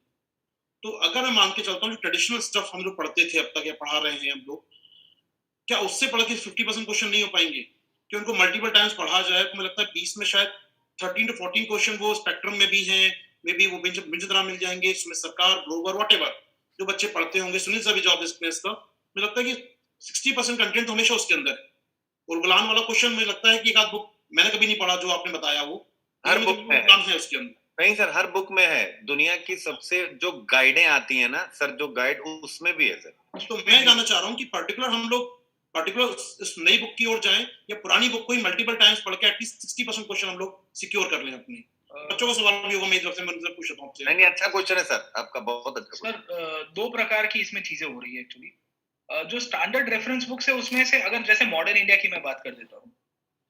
तो अगर मैं मान के चलता हूँ जो ट्रेडिशनल स्टफ हम लोग पढ़ते थे अब तक या पढ़ा रहे हैं हम लोग, क्या उससे पढ़ के 50% क्वेश्चन नहीं हो पाएंगे? कि उनको मल्टीपल टाइम्स पढ़ा जाए तो मुझे लगता है 20 में शायद 13 to 14 क्वेश्चन वो स्पेक्ट्रम में भी हैं, मे बी वो बिंजतरा मिल जाएंगे, सुमित सरकार, ग्रोवर, व्हाटएवर जो बच्चे पढ़ते होंगे, सुनील सर भी जॉब एक्सपीरियंस का, मुझे लगता है कि 60% कंटेंट तो हमेशा उसके अंदर है। और गुलाम वाला क्वेश्चन मुझे लगता है कि एक आध बुक मैंने कभी नहीं पढ़ा जो आपने बताया, वो हर बुक में है उसके अंदर। नहीं सर, हर बुक में है, दुनिया की सबसे जो गाइडें आती है ना सर, जो गाइड उसमें भी है सर। तो मैं जानना चाह रहा हूँ कि पर्टिकुलर इस नई बुक की ओर जाएं या पुरानी बुक को ही मल्टीपल टाइम्स पढ़ के एटलीस्ट 60% क्वेश्चन हम लोग सिक्योर कर लें अपने बच्चों का। सवाल भी होगा मेरी तरफ से, मैं पूछ रहा हूं आपसे। नहीं, अच्छा क्वेश्चन है सर आपका, बहुत अच्छा सर। दो प्रकार की इसमें चीजें हो रही है एक्चुअली। जो स्टैंडर्ड रेफरेंस बुक्स है उसमें से अगर जैसे मॉडर्न इंडिया की मैं बात कर देता हूँ,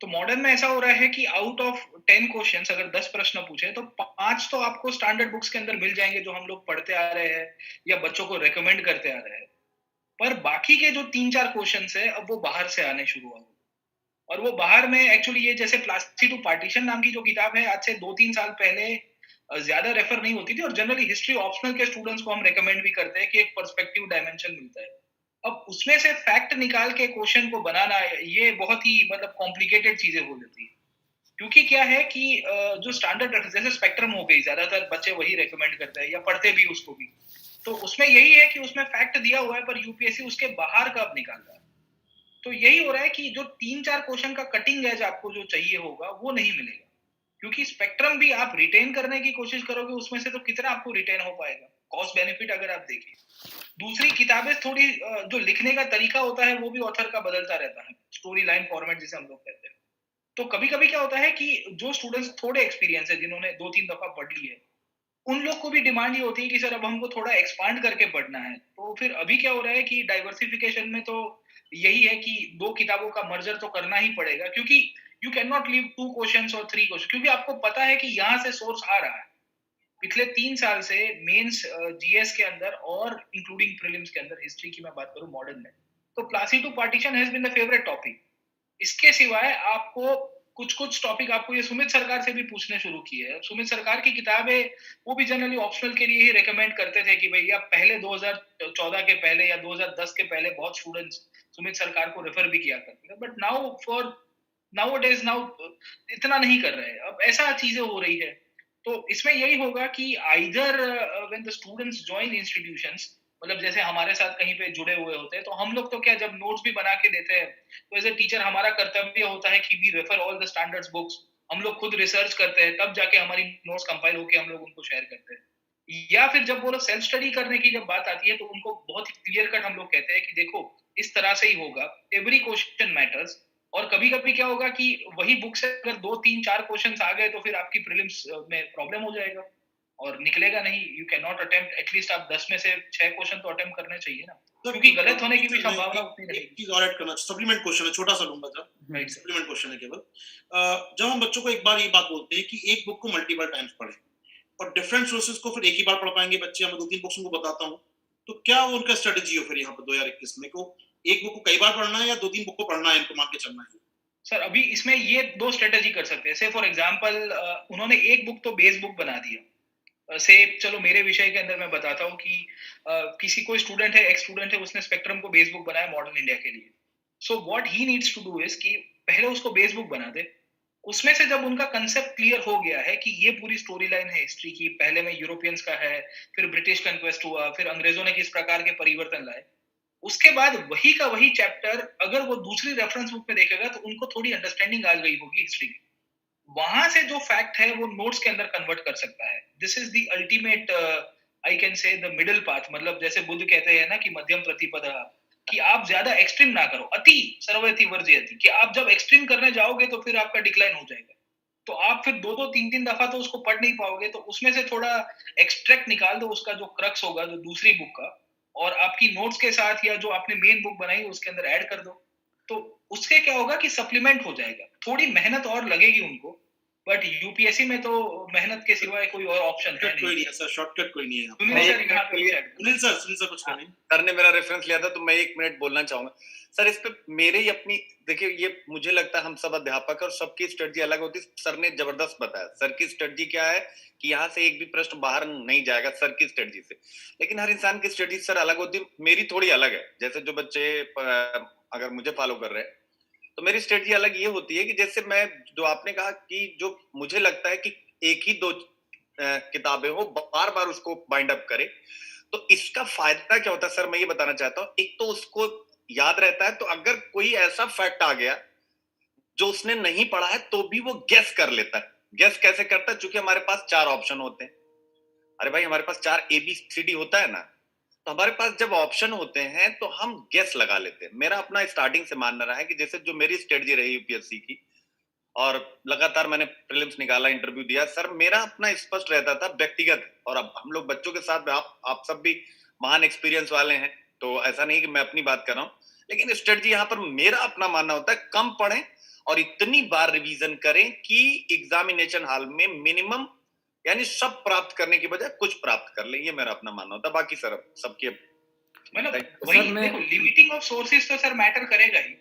तो मॉडर्न में ऐसा हो रहा है कि आउट ऑफ 10 क्वेश्चंस अगर 10 प्रश्न पूछे तो 5 तो आपको स्टैंडर्ड बुक्स के अंदर मिल जाएंगे जो हम लोग पढ़ते आ रहे हैं या बच्चों को रेकमेंड करते आ रहे हैं, पर बाकी के जो 3-4 क्वेश्चंस है अब वो बाहर से आने शुरू हुए, और वो बाहर में एक्चुअली ये जैसे प्लास्टिक टू पार्टीशन नाम की जो किताब है आज से 2-3 साल पहले ज्यादा रेफर नहीं होती थी, और जनरली हिस्ट्री ऑप्शनल के स्टूडेंट्स को हम रेकमेंड भी करते हैं कि एक पर्सपेक्टिव डायमेंशन मिलता है। अब उसमें से फैक्ट निकाल के क्वेश्चन को बनाना ये बहुत ही मतलब कॉम्प्लिकेटेड चीजें हो जाती है, क्योंकि क्या है कि जो स्टैंडर्ड जैसे स्पेक्ट्रम हो गई, ज्यादातर बच्चे वही रेकमेंड करते हैं या पढ़ते भी उसको भी, तो उसमें यही है कि उसमें फैक्ट दिया हुआ है पर यूपीएससी उसके बाहर का अब निकाल रहा है। तो यही हो रहा है कि जो 3-4 क्वेश्चन का कटिंग एज आपको जो चाहिए होगा वो नहीं मिलेगा, क्योंकि स्पेक्ट्रम भी आप रिटेन करने की कोशिश करोगे उसमें से तो कितना आपको रिटेन हो पाएगा, कॉस्ट बेनिफिट अगर आप देखें। दूसरी किताबें थोड़ी जो लिखने का तरीका होता है वो भी ऑथर का बदलता रहता है, स्टोरी लाइन फॉर्मेट जिसे हम लोग कहते हैं। तो कभी कभी क्या होता है कि जो स्टूडेंट्स थोड़े एक्सपीरियंस है, जिन्होंने 2-3 दफा पढ़ ली है, उन लोग को भी डिमांड ये होती है कि सर अब हमको थोड़ा एक्सपांड करके पढ़ना है। तो फिर अभी क्या हो रहा है कि डाइवर्सिफिकेशन में तो यही है कि 2 किताबों का मर्जर तो करना ही पड़ेगा, क्योंकि you can not leave 2 questions और 3 क्वेश्चन, क्योंकि आपको पता है कि यहाँ से सोर्स आ रहा है। पिछले 3 साल से मेंस जीएस के अंदर और इंक्लूडिंग प्रीलिम्स के अंदर, हिस्ट्री की मैं बात करूं मॉडर्न में, तो Plassey to partition has been the favourite topic. इसके सिवाय आपको कुछ टॉपिक आपको ये सुमित सरकार से भी पूछने शुरू किए हैं। सुमित सरकार की किताबें वो भी जनरली ऑप्शनल के लिए ही रिकमेंड करते थे कि भैया पहले 2014 के पहले या 2010 के पहले बहुत स्टूडेंट्स सुमित सरकार को रेफर भी किया करते थे, बट नाउ इतना नहीं कर रहे हैं। अब ऐसा चीजें हो रही है, तो इसमें यही होगा कि either when the students join institutions, मतलब जैसे हमारे साथ कहीं पे जुड़े हुए होते हैं, तो हम लोग तो क्या जब नोट्स भी बना के देते हैं, तो एज ए टीचर हमारा कर्तव्य होता है कि we refer all the standards books, हम लोग खुद रिसर्च करते हैं, तब जाके हमारी नोट्स कंपाइल होके हम लोग उनको शेयर करते हैं। या फिर जब वो लोग सेल्फ स्टडी करने की जब बात आती है, तो उनको बहुत ही क्लियर कट हम लोग कहते हैं कि देखो इस तरह से ही होगा, एवरी क्वेश्चन मैटर्स। और कभी कभी क्या होगा कि वही बुक से अगर 2 3 4 क्वेश्चंस आ गए, तो फिर आपकी प्रीलिम्स में प्रॉब्लम हो जाएगा और निकलेगा नहीं। You can not attempt, at least आप 10 में से 6 क्वेश्चन तो अटेम्प्ट करने चाहिए ना, क्योंकि गलत होने की भी संभावना उतनी एक रहेगी। चीज और ऐड करना, सप्लीमेंट क्वेश्चन है, छोटा सा लूंगा था, राइट। सप्लीमेंट क्वेश्चन है केवल। जब हम बच्चों को एक बार ये बात बोलते हैं कि एक बुक को मल्टीपल टाइम्स पढ़ें और डिफरेंट सोर्सेज को फिर एक ही बार पढ़ पाएंगे बच्चे, मैं 2 3 बुक्स उनको बताता हूँ, तो क्या उनका स्ट्रेटेजी हो फिर यहाँ पर 2021 में को एक बुक को कई बार पढ़ना है या 2 3 बुक को पढ़ना है, इनको मान के चलना है? सर अभी इसमें ये 2 स्ट्रेटेजी कर सकते हैं। से फॉर एग्जांपल उन्होंने एक बुक तो बेस बुक बना दिया। से चलो मेरे विषय के अंदर मैं बताता हूँ कि किसी कोई स्टूडेंट है, एक्स स्टूडेंट है, उसने स्पेक्ट्रम को बेस बुक बनाया मॉडर्न इंडिया के लिए। So what he needs to do is कि पहले उसको बेस बुक बना दे। उसमें से जब उनका कंसेप्ट क्लियर हो गया है कि ये पूरी स्टोरी लाइन है हिस्ट्री की, पहले में यूरोपियंस का है, फिर ब्रिटिश कन्क्वेस्ट हुआ, फिर अंग्रेजों ने किस प्रकार के परिवर्तन लाए, उसके बाद वही का वही चैप्टर अगर वो दूसरी रेफरेंस बुक में देखेगा, तो उनको थोड़ी अंडरस्टैंडिंग आ गई होगी हिस्ट्री की। वहां से जो फैक्ट है वो नोट्स के अंदर कन्वर्ट कर सकता है। This is the ultimate, I can say the middle path. मतलब जैसे बुद्ध कहते हैं ना कि मध्यम प्रतिपदा, कि आप ज्यादा एक्सट्रीम ना करो, अति सर्वयति वर्जयति, कि आप जब एक्सट्रीम करने जाओगे तो फिर आपका डिक्लाइन हो जाएगा। तो आप फिर 2 2 3 3 दफा तो उसको पढ़ नहीं पाओगे, तो उसमें से थोड़ा एक्सट्रैक्ट निकाल दो उसका जो क्रक्स होगा जो दूसरी बुक का, और आपकी नोट्स के साथ या जो आपने मेन बुक बनाई उसके अंदर ऐड कर दो। तो उसके क्या होगा कि सप्लीमेंट हो जाएगा। थोड़ी मेहनत और लगेगी उनको, बट यूपीएससी में तो मेहनत के सिवाय कोई और ऑप्शन है कोई नहीं नहीं। है सर, शॉर्टकट कोई नहीं है। सुनील सर यहाँ पे कुछ add करो। सुनील सर कुछ करें। सर ने मेरा रेफरेंस लिया था तो मैं 1 मिनट बोलना चाहूंगा सर इस पे। मेरे ही अपनी देखिए, ये मुझे लगता है हम सब अध्यापक है और सबकी स्ट्रेटजी अलग होती है। सर ने जबरदस्त बताया सर की स्ट्रेटजी क्या है कि यहाँ से एक भी प्रश्न बाहर नहीं जाएगा सर की स्ट्रेटजी से। लेकिन हर इंसान की स्ट्रेटजी सर अलग होती है, मेरी थोड़ी अलग है। जैसे जो बच्चे अगर मुझे फॉलो कर रहे हैं तो मेरी स्ट्रेटजी अलग ये होती है कि जैसे मैं, जो आपने कहा कि जो मुझे लगता है कि एक ही 2 किताबें हो, बार बार उसको बाइंड अप करे, तो इसका फायदा क्या होता है सर मैं ये बताना चाहता हूँ। एक तो उसको याद रहता है, तो अगर कोई ऐसा फैक्ट आ गया जो उसने नहीं पढ़ा है तो भी वो गेस कर लेता है। गेस कैसे करता है? क्योंकि हमारे पास 4 ऑप्शन होते हैं। अरे भाई हमारे पास 4 ABCD होता है ना, तो हमारे पास जब ऑप्शन होते हैं तो हम गेस लगा लेते हैं। मेरा अपना स्टार्टिंग से मानना रहा है कि जैसे जो मेरी स्ट्रेटजी रही यूपीएससी की, और लगातार मैंने प्रीलिम्स निकाला, इंटरव्यू दिया, सर मेरा अपना स्पष्ट रहता था व्यक्तिगत। और अब हम लोग बच्चों के साथ, आप सब भी महान एक्सपीरियंस वाले हैं, तो ऐसा नहीं कि मैं अपनी बात कर रहा हूँ, लेकिन स्ट्रेटजी यहाँ पर मेरा अपना मानना होता है कम पढ़ें और इतनी बार रिवीजन करें कि एग्जामिनेशन हॉल में मिनिमम, यानी सब प्राप्त करने की बजाय कुछ प्राप्त कर ले। ये मेरा अपना मानना होता है। बाकी सर सबके मतलब सर, वही मैं- देखो, लिमिटिंग ऑफ सोर्सेज तो सर मैटर करेगा ही,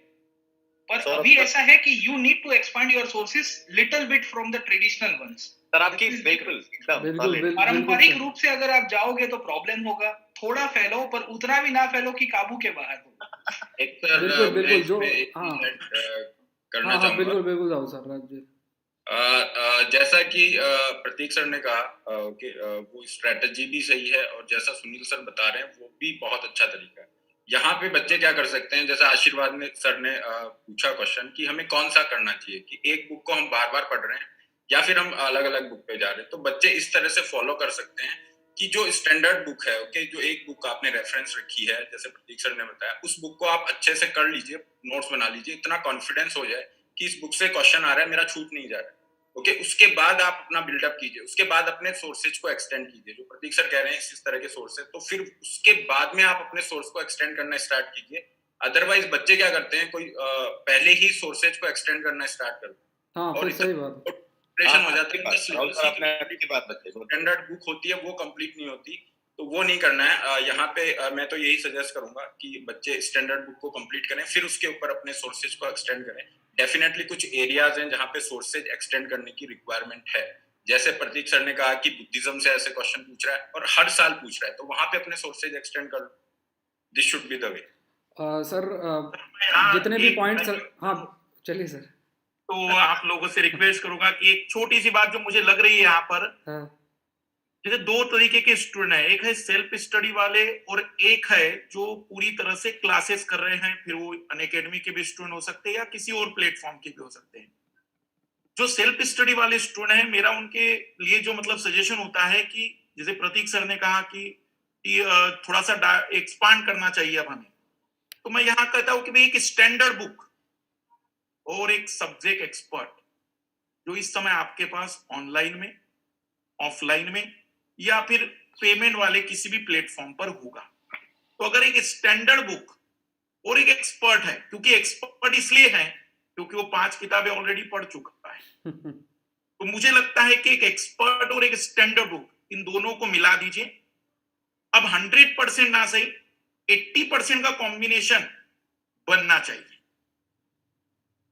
पर सौरभ अभी सर- ऐसा है कि you need to expand your sources little bit from the traditional ones. Sir आपकी बिल्कुल एकदम बिल्कुल, solid। बिल्कुल। पारंपरिक सर। रूप से अगर आप जाओगे तो प्रॉब्लम होगा। थोड़ा फैलो, पर उतना भी ना फैलो कि काबू के बाहर हो। एक सर बिल्कुल, मैं बिल्कुल, जो- इसमें एक हाँ। चीज ऐड करना हाँ हाँ, चाहूंगा। बिल्कुल बिल्कुल जाओ सर, राज। जैसा कि प्रतीक सर ने कहा कि वो स्ट्रेटजी भी सही है, और जैसा सुनील सर बता रहे हैं वो भी बहुत अच्छा तरीका है। यहाँ पे बच्चे क्या कर सकते हैं, जैसा आशीर्वाद ने सर ने पूछा क्वेश्चन कि हमें कौन सा करना चाहिए, कि एक बुक को हम बार बार पढ़ रहे हैं या फिर हम अलग अलग बुक पे जा रहे हैं। तो बच्चे इस तरह से फॉलो कर सकते हैं कि जो स्टैंडर्ड बुक है, ओके, जो एक बुक आपने रेफरेंस रखी है, जैसे प्रतीक सर ने बताया, उस बुक को आप अच्छे से कर लीजिए, नोट्स बना लीजिए, इतना कॉन्फिडेंस हो जाए कि इस बुक से क्वेश्चन आ रहा है, मेरा छूट नहीं जा रहा है। ओके, उसके बाद आप अपना बिल्डअप कीजिए, उसके बाद अपने सोर्सेज को एक्सटेंड कीजिए, जो प्रतीक सर कह रहे हैं इस तरह के सोर्सेज, तो फिर उसके बाद में आप अपने सोर्स को एक्सटेंड करना स्टार्ट कीजिए। अदरवाइज बच्चे क्या करते हैं, कोई पहले ही सोर्सेज को एक्सटेंड करना स्टार्ट करते हैं, हाँ, और फिर सही बात। प्रेशर हो जाता है। राहुल सर आपने अच्छी बात बताई। स्टैंडर्ड बुक होती है वो कंप्लीट नहीं होती, तो वो नहीं करना है। यहाँ पे मैं तो यही सजेस्ट करूंगा कि बच्चे स्टैंडर्ड बुक को कंप्लीट करें, फिर उसके ऊपर अपने सोर्सेज को एक्सटेंड करें। डेफिनेटली कुछ एरियाज हैं जहाँ पे सोर्सेज एक्सटेंड करने की रिक्वायरमेंट है। जैसे प्रतीक सर ने कहा कि बुद्धिज्म से ऐसे क्वेश्चन पूछ रहा है और हर साल पूछ रहा है, तो वहां पे अपने सोर्सेज एक्सटेंड कर। This should be the way. Sir यहाँ जितने भी एक पॉइंट सर, मैं- हाँ चलिए सर। तो आप लोगों से रिक्वेस्ट करूंगा कि एक छोटी सी बात जो मुझे लग रही है यहाँ पर, हाँ जैसे दो तरीके के स्टूडेंट है, एक है सेल्फ स्टडी वाले और एक है जो पूरी तरह से क्लासेस कर रहे हैं, फिर वो अनअकैडमी के भी स्टूडेंट हो सकते हैं या किसी और प्लेटफॉर्म के भी हो सकते हैं। जो सेल्फ स्टडी वाले स्टूडेंट हैं, मेरा उनके लिए जो मतलब सजेशन होता है कि जैसे प्रतीक सर ने कहा कि थोड़ा सा एक्सपांड करना चाहिए अब हमें, तो मैं यहाँ कहता हूँ कि भाई एक स्टैंडर्ड बुक और एक सब्जेक्ट एक्सपर्ट जो इस समय आपके पास ऑनलाइन में, ऑफलाइन में या फिर पेमेंट वाले किसी भी प्लेटफॉर्म पर होगा, तो अगर एक स्टैंडर्ड बुक और एक एक्सपर्ट है, क्योंकि एक्सपर्ट इसलिए है क्योंकि वो 5 किताबें ऑलरेडी पढ़ चुका है, तो मुझे लगता है कि एक एक्सपर्ट और एक स्टैंडर्ड बुक, इन दोनों को मिला दीजिए। अब 100% ना सही 80% का कॉम्बिनेशन बनना चाहिए।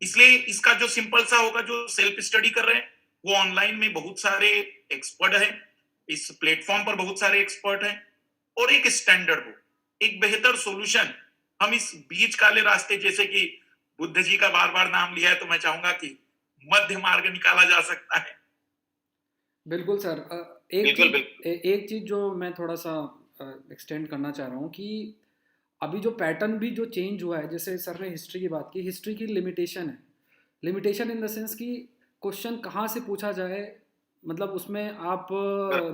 इसलिए इसका जो सिंपल सा होगा, जो सेल्फ स्टडी कर रहे हैं वो ऑनलाइन में बहुत सारे एक्सपर्ट हैं, इस प्लेटफॉर्म पर बहुत सारे एक्सपर्ट हैं, और एक स्टैंडर्ड बुक, एक बेहतर सॉल्यूशन। हम इस बीच काले रास्ते, जैसे कि बुद्ध जी का बार बार नाम लिया है, तो मैं चाहूंगा कि मध्य मार्ग निकाला जा सकता है। बिल्कुल सर। बिल्कुल बिल्कुल। एक चीज़ जो मैं थोड़ा सा एक्सटेंड करना चाह रहा हूँ कि अभी जो पैटर्न भी जो चेंज हुआ है, जैसे सर ने हिस्ट्री की बात की, हिस्ट्री की लिमिटेशन है। लिमिटेशन इन द सेंस कि क्वेश्चन कहाँ से पूछा जाए, मतलब उसमें आप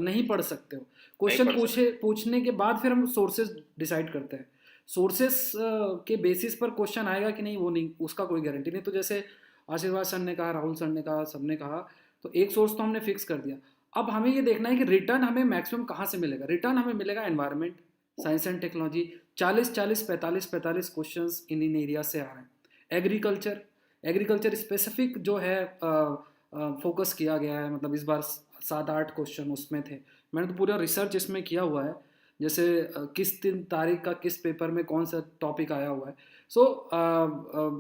नहीं पढ़ सकते हो। क्वेश्चन पूछने के बाद फिर हम सोर्सेज डिसाइड करते हैं। सोर्सेस के बेसिस पर क्वेश्चन आएगा कि नहीं, वो नहीं, उसका कोई गारंटी नहीं। तो जैसे आशीर्वाद सर ने कहा, राहुल सर ने कहा, सबने कहा, तो एक सोर्स तो हमने फिक्स कर दिया। अब हमें ये देखना है कि रिटर्न हमें मैक्सिमम कहाँ से मिलेगा। रिटर्न हमें मिलेगा environment, science and technology, 45 questions in area से आ रहे हैं। एग्रीकल्चर स्पेसिफिक जो है फोकस किया गया है, मतलब इस बार 7-8 क्वेश्चन उसमें थे। मैंने तो पूरा रिसर्च इसमें किया हुआ है, जैसे किस दिन तारीख का किस पेपर में कौन सा टॉपिक आया हुआ है। सो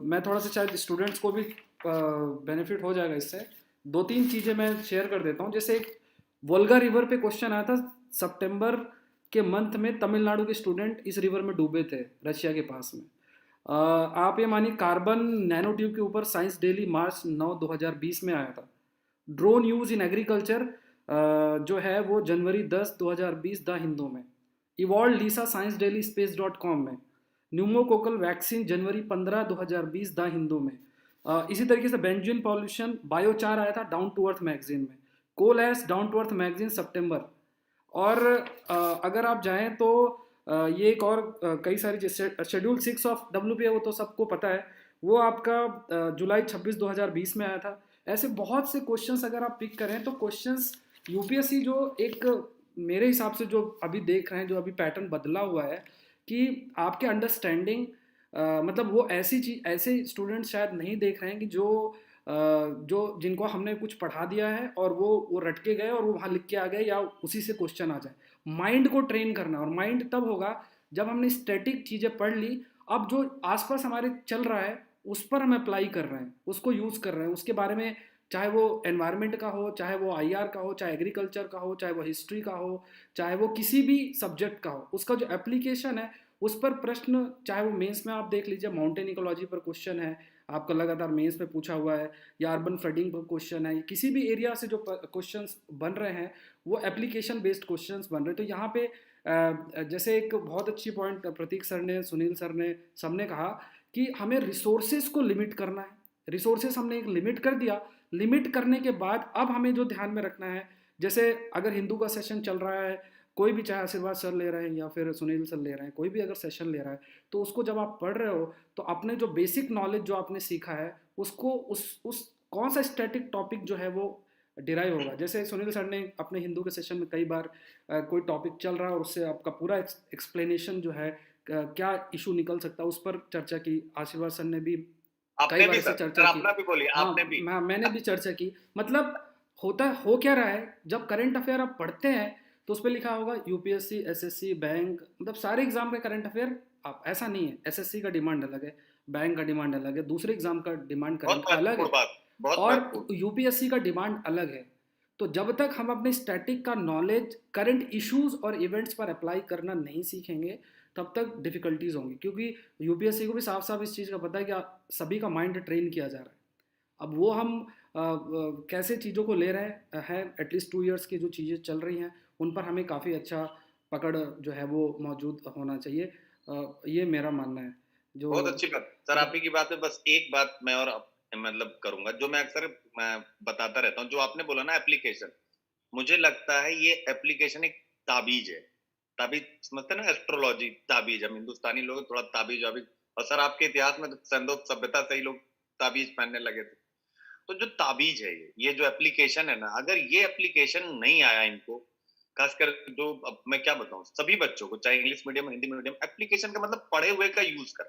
मैं थोड़ा सा शायद स्टूडेंट्स को भी बेनिफिट हो जाएगा इससे। 2-3 चीज़ें मैं शेयर कर देता हूँ। जैसे एक वोल्गा रिवर पे क्वेश्चन आया था सितंबर के मंथ में, तमिलनाडु के स्टूडेंट इस रिवर में डूबे थे, रशिया के पास में। आप ये मानिए, कार्बन नैनो ट्यूब के ऊपर साइंस डेली मार्च 9 2020 में आया था। ड्रोन यूज इन एग्रीकल्चर जो है वो जनवरी 10 2020 द हिंदू में। इवॉल्व लीसा साइंस डेली space.com में। Pneumococcal vaccine January 15 2020 the Hindu में। इसी तरीके से बेंजीन पॉल्यूशन बायोचार आया था डाउन टू अर्थ मैगजीन में। कोल एस डाउन टू अर्थ मैगजीन सितंबर। और अगर आप जाएं तो ये एक और कई सारी, जैसे शेड्यूल 6 ऑफ WPA, वो तो सबको पता है, वो आपका जुलाई 26 2020 में आया था। ऐसे बहुत से क्वेश्चंस अगर आप पिक करें तो क्वेश्चंस यूपीएससी जो एक, मेरे हिसाब से जो अभी देख रहे हैं, जो अभी पैटर्न बदला हुआ है कि आपके अंडरस्टैंडिंग, मतलब वो ऐसे स्टूडेंट्स शायद नहीं देख रहे हैं कि जो जिनको हमने कुछ पढ़ा दिया है और वो रट के गए और वो वहाँ लिख के आ गए या उसी से क्वेश्चन आ जाए। माइंड को ट्रेन करना, और माइंड तब होगा जब हमने स्टैटिक चीज़ें पढ़ ली, अब जो आसपास हमारे चल रहा है उस पर हम अप्लाई कर रहे हैं, उसको यूज़ कर रहे हैं, उसके बारे में, चाहे वो एनवायरनमेंट का हो, चाहे वो IR का हो, चाहे एग्रीकल्चर का हो, चाहे वो हिस्ट्री का हो, चाहे वो किसी भी सब्जेक्ट का हो, उसका जो एप्लीकेशन है उस पर प्रश्न, चाहे वो मेंस में आप देख लीजिए, माउंटेन इकोलॉजी पर क्वेश्चन है आपका लगातार मेंस में पूछा हुआ है, या अर्बन फ्लडिंग पर क्वेश्चन है, किसी भी एरिया से जो क्वेश्चंस बन रहे हैं वो एप्लीकेशन बेस्ड क्वेश्चंस बन रहे हैं। तो यहाँ पे जैसे एक बहुत अच्छी पॉइंट प्रतीक सर ने, सुनील सर ने, सबने कहा कि हमें रिसोर्सेज को लिमिट करना है। रिसोर्सेज हमने एक लिमिट कर दिया। लिमिट करने के बाद अब हमें जो ध्यान में रखना है, जैसे अगर हिंदू का सेशन चल रहा है, कोई भी, चाहे आशीर्वाद सर ले रहे हैं या फिर सुनील सर ले रहे हैं, कोई भी अगर सेशन ले रहा है, तो उसको जब आप पढ़ रहे हो तो अपने जो बेसिक नॉलेज जो आपने सीखा है उसको उस कौन सा स्टैटिक टॉपिक जो है वो डिराइव होगा। जैसे सुनील सर ने अपने हिंदू के सेशन में कई बार कोई टॉपिक चल रहा है और उससे आपका पूरा एक्सप्लेनेशन जो है, क्या इशू निकल सकता है, उस पर चर्चा की। आशीर्वाद सर ने भी कई बार से चर्चा की। मैंने भी चर्चा की। मतलब हो क्या रहा है, जब करंट अफेयर आप पढ़ते हैं तो उस पे लिखा होगा यूपीएससी, एसएससी, बैंक, मतलब सारे एग्जाम के करंट अफेयर। आप ऐसा नहीं है, एसएससी का डिमांड अलग है, बैंक का डिमांड अलग है, दूसरे एग्जाम का डिमांड बहुत करंट का अलग महत्वपूर्ण है, बात, बहुत और महत्वपूर्ण। यूपीएससी का डिमांड अलग है। तो जब तक हम अपने स्टैटिक का नॉलेज करंट इश्यूज और इवेंट्स पर अप्लाई करना नहीं सीखेंगे, तब तक डिफिकल्टीज होंगी, क्योंकि यूपीएससी को भी साफ साफ इस चीज़ का पता है कि सभी का माइंड ट्रेन किया जा रहा है। अब वो हम कैसे चीज़ों को ले रहे हैं, एटलीस्ट 2 इयर्स की जो चीज़ें चल रही हैं उन पर हमें काफ़ी अच्छा पकड़ जो है वो मौजूद होना चाहिए। ये मेरा मानना है। जो बहुत अच्छी बात सर, आप ही की बात में बस एक बात मैं और मतलब करूंगा, जो मैं अक्सर मैं बताता रहता हूँ, जो आपने बोला ना एप्लीकेशन, मुझे लगता है ये एप्लीकेशन एक ताबीज है। ताबीज समझते हैं ना, एस्ट्रोलॉजी ताबीज, हम हिंदुस्तानी लोग थोड़ा ताबीज वाबीज, और सर आपके इतिहास में तो संदो सभ्यता से ही लोग ताबीज पहनने लगे थे। तो जो ताबीज है, ये जो एप्लीकेशन है ना, अगर ये एप्लीकेशन नहीं आया इनको, खासकर जो, अब मैं क्या बताऊं, सभी बच्चों को, चाहे English medium Hindi medium, application का मतलब पढ़े हुए का यूज कर,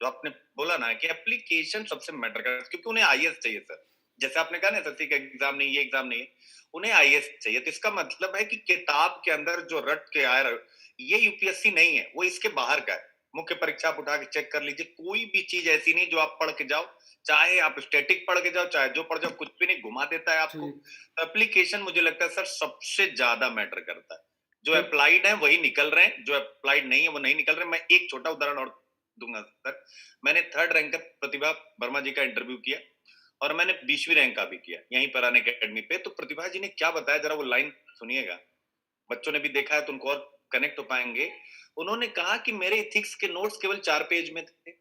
जो आपने बोला ना कि एप्लीकेशन सबसे मैटर करता है, क्योंकि उन्हें आईएएस चाहिए सर। जैसे आपने कहा ना एसएससी का एग्जाम नहीं, ये एग्जाम नहीं है, उन्हें आईएएस चाहिए। तो इसका मतलब है कि किताब के अंदर जो रट के आ रहा है, ये यूपीएससी नहीं है, वो इसके बाहर का है। मुख्य परीक्षा आप उठा के चेक कर लीजिए, कोई भी चीज ऐसी नहीं जो आप पढ़ के जाओ, चाहे आप स्टैटिक पढ़ के जाओ, चाहे जो पढ़ जाओ, कुछ भी नहीं, घुमा देता है आपको। ठीक। एप्लीकेशन मुझे लगता है सर सबसे ज्यादा मैटर करता है। जो ठीक। अप्लाइड है वही निकल रहे हैं, जो अप्लाइड नहीं है वो नहीं निकल रहे। मैं एक छोटा उदाहरण और दूंगा सर। मैंने 3rd रैंक प्रतिभा वर्मा जी का इंटरव्यू किया, और मैंने 20वीं रैंक का भी किया यहीं पर अन अकेडमी पे। तो प्रतिभा जी ने क्या बताया, जरा वो लाइन सुनिएगा, बच्चों ने भी देखा है तो उनको और कनेक्ट हो पाएंगे। उन्होंने कहा कि मेरे इथिक्स के नोट्स केवल 4 पेज में थे।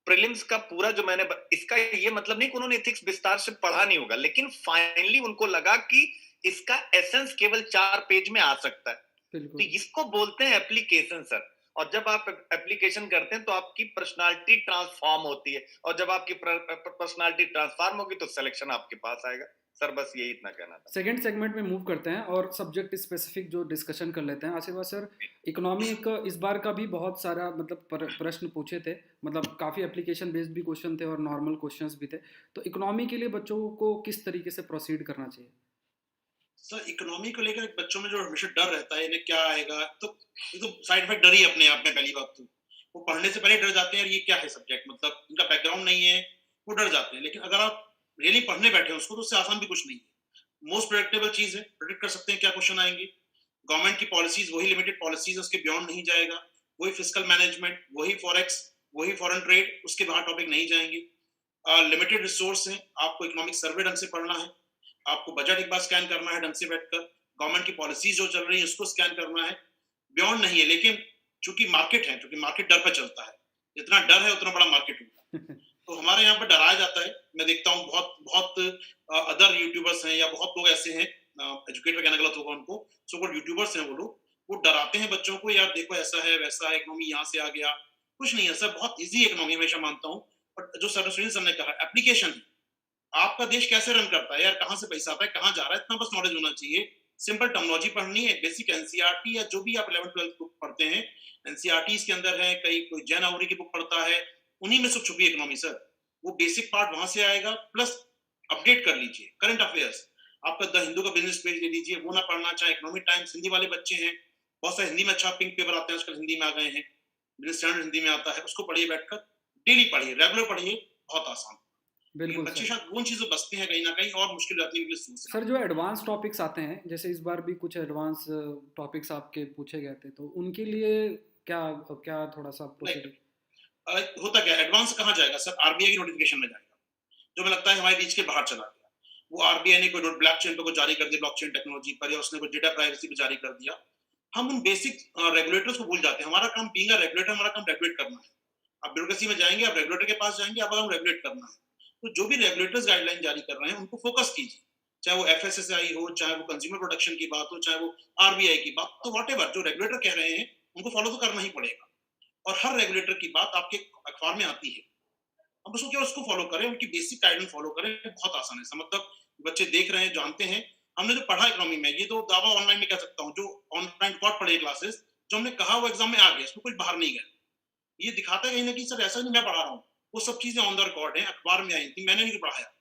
प्रीलिम्स का पूरा जो मैंने इसका ये मतलब नहीं कि उन्होंने इथिक्स विस्तार से पढ़ा नहीं होगा, लेकिन फाइनली उनको लगा कि इसका एसेंस केवल 4 पेज में आ सकता है। तो बिल्कुल। इसको बोलते हैं एप्लीकेशन सर। और जब आप एप्लीकेशन करते हैं तो आपकी पर्सनालिटी ट्रांसफॉर्म होती है, और जब आपकी पर्सनालिटी ट्रांसफॉर्म होगी तो सिलेक्शन आपके पास आएगा। सर बस यही इतना कहना था। सेकेंड सेगमेंट में मूव करते हैं और सब्जेक्ट स्पेसिफिक जो डिस्कशन कर लेते हैं। आशीर्वाद सर, इकोनॉमिक इस बार का भी बहुत सारा मतलब प्रश्न पूछे थे, मतलब काफ़ी एप्लीकेशन बेस्ड भी क्वेश्चन थे और नॉर्मल क्वेश्चंस भी थे। तो इकोनॉमी के लिए बच्चों को किस तरीके से प्रोसीड करना चाहिए? सर इकोनॉमी को लेकर बच्चों में जो हमेशा डर रहता है, इन्हें क्या आएगा, तो ये तो साइड इफेक्ट डर ही अपने आप में। पहली बात तो वो पढ़ने से पहले डर जाते हैं, ये क्या है सब्जेक्ट, मतलब इनका बैकग्राउंड नहीं है, वो डर जाते हैं। लेकिन अगर आप रियली पढ़ने बैठे हो उसको, तो उससे आसान भी कुछ नहीं है। मोस्ट प्रेडिक्टेबल चीज है, प्रेडिक्ट कर सकते हैं क्या क्वेश्चन आएंगे। गवर्नमेंट की पॉलिसीज वही लिमिटेड पॉलिसीज, उसके बियॉन्ड नहीं जाएगा। वही फिस्कल मैनेजमेंट, वही फॉरेक्स, वही फॉरेन ट्रेड, उसके बाहर टॉपिक नहीं जाएंगे। लिमिटेड रिसोर्स है, आपको इकोनॉमिक सर्वे ढंग से पढ़ना है, आपको बजट एक बार स्कैन करना है ढंग से बैठकर, गवर्नमेंट की पॉलिसीज जो चल रही है उसको स्कैन करना है। बियॉन्ड नहीं है, लेकिन चूंकि मार्केट है, चूंकि मार्केट डर पर चलता है, जितना डर है उतना बड़ा मार्केट होगा। तो हमारे यहाँ पर डराया जाता है। मैं देखता हूँ बहुत बहुत अदर यूट्यूबर्स हैं या बहुत लोग ऐसे हैं, एजुकेटर कहना गलत होगा उनको, सो कॉल्ड यूट्यूबर्स हैं वो लोग, वो डराते हैं बच्चों को, यार देखो ऐसा है वैसा है, इकोनॉमी यहाँ से आ गया। कुछ नहीं है सर, बहुत इजी इकोनॉमी हमेशा मानता हूँ। बट जो सुनील सर ने कहा, एप्लीकेशन, आपका देश कैसे रन करता है यार, कहाँ से पैसा आता है, कहाँ जा रहा है, इतना बस नॉलेज होना चाहिए। सिंपल टर्मिनोलॉजी पढ़नी है, बेसिक एनसीईआरटी या जो भी आप 11th-12th बुक पढ़ते हैं, एनसीईआरटी के अंदर है, कई कोई जैन अवरी की बुक पढ़ता है, उन्हीं में सब छुपी इकोनॉमी सर। वो बेसिक पार्ट वहां से आएगा, प्लस अपडेट कर लीजिए करंट अफेयर्स। आपका द हिंदू का बिजनेस पेज ले लीजिए, वो ना पढ़ना चाहे, इकोनॉमिक टाइम्स, हिंदी वाले बच्चे हैं, बहुत सारे हिंदी में अच्छा पिंक पेपर आते हैं आजकल, हिंदी में आ गए हैं, बिजनेस स्टैंडर्ड हिंदी में आता है, उसको पढ़िए बैठकर, डेली पढ़िए, रेगुलर पढ़िए, बहुत आसान। लेकिन बिल्कुल बच्चे सर। शायद उन चीजों बचते हैं कहीं ना कहीं, और मुश्किल हो जाती है इंग्लिश से। सर जो एडवांस टॉपिक्स आते हैं, जैसे इस बार भी कुछ एडवांस टॉपिक्स आपके पूछे गए थे, तो उनके लिए क्या क्या थोड़ा सा प्रोसीजर होता क्या, एडवांस कहाँ जाएगा सर, आरबीआई की नोटिफिकेशन में जाएगा, जो मैं लगता है हमारे रीच के बाहर चला गया। वो आरबीआई ने कोई ब्लॉकचेन पे को जारी कर दिया, ब्लॉकचेन टेक्नोलॉजी पर, या उसने कोई डेटा प्राइवेसी पे जारी कर दिया। हम उन बेसिक रेगुलेटर्स को भूल जाते हैं। हमारा काम बीइंग अ रेगुलेटर, हमारा काम रेगुलेट करना है। आप ब्यूरोक्रेसी में जाएंगे, आप रेगुलेटर के पास जाएंगे, आपका काम रेगुलेट करना है। तो जो भी रेगुलेटर्स गाइडलाइन जारी कर रहे हैं उनको फोकस कीजिए, चाहे वो एफएसएसआई हो, चाहे वो कंज्यूमर प्रोटेक्शन की बात हो, चाहे वो आरबीआई की बात, तो व्हाटएवर जो रेगुलेटर कह रहे हैं उनको फॉलो तो करना ही पड़ेगा। और हर रेगुलेटर की बात आपके अखबार में आती है, अब उसको क्या, उसको फॉलो करें, उनकी बेसिक गाइडेंस फॉलो करें, बहुत आसान है। मतलब बच्चे देख रहे हैं, जानते हैं। हमने जो पढ़ा इकोनॉमी में, ये तो दावा ऑनलाइन में कह सकता हूँ, जो ऑनलाइन रिकॉर्ड पढ़े क्लासेस, जो हमने कहा वो एग्जाम में आ गया, इसमें कुछ बाहर नहीं गया। ये दिखाता है कहीं ना कहीं सर ऐसा नहीं मैं पढ़ा रहा हूँ, वो सब चीजें ऑन द रिकॉर्ड है, अखबार में आई थी, मैंने नहीं पढ़ाया।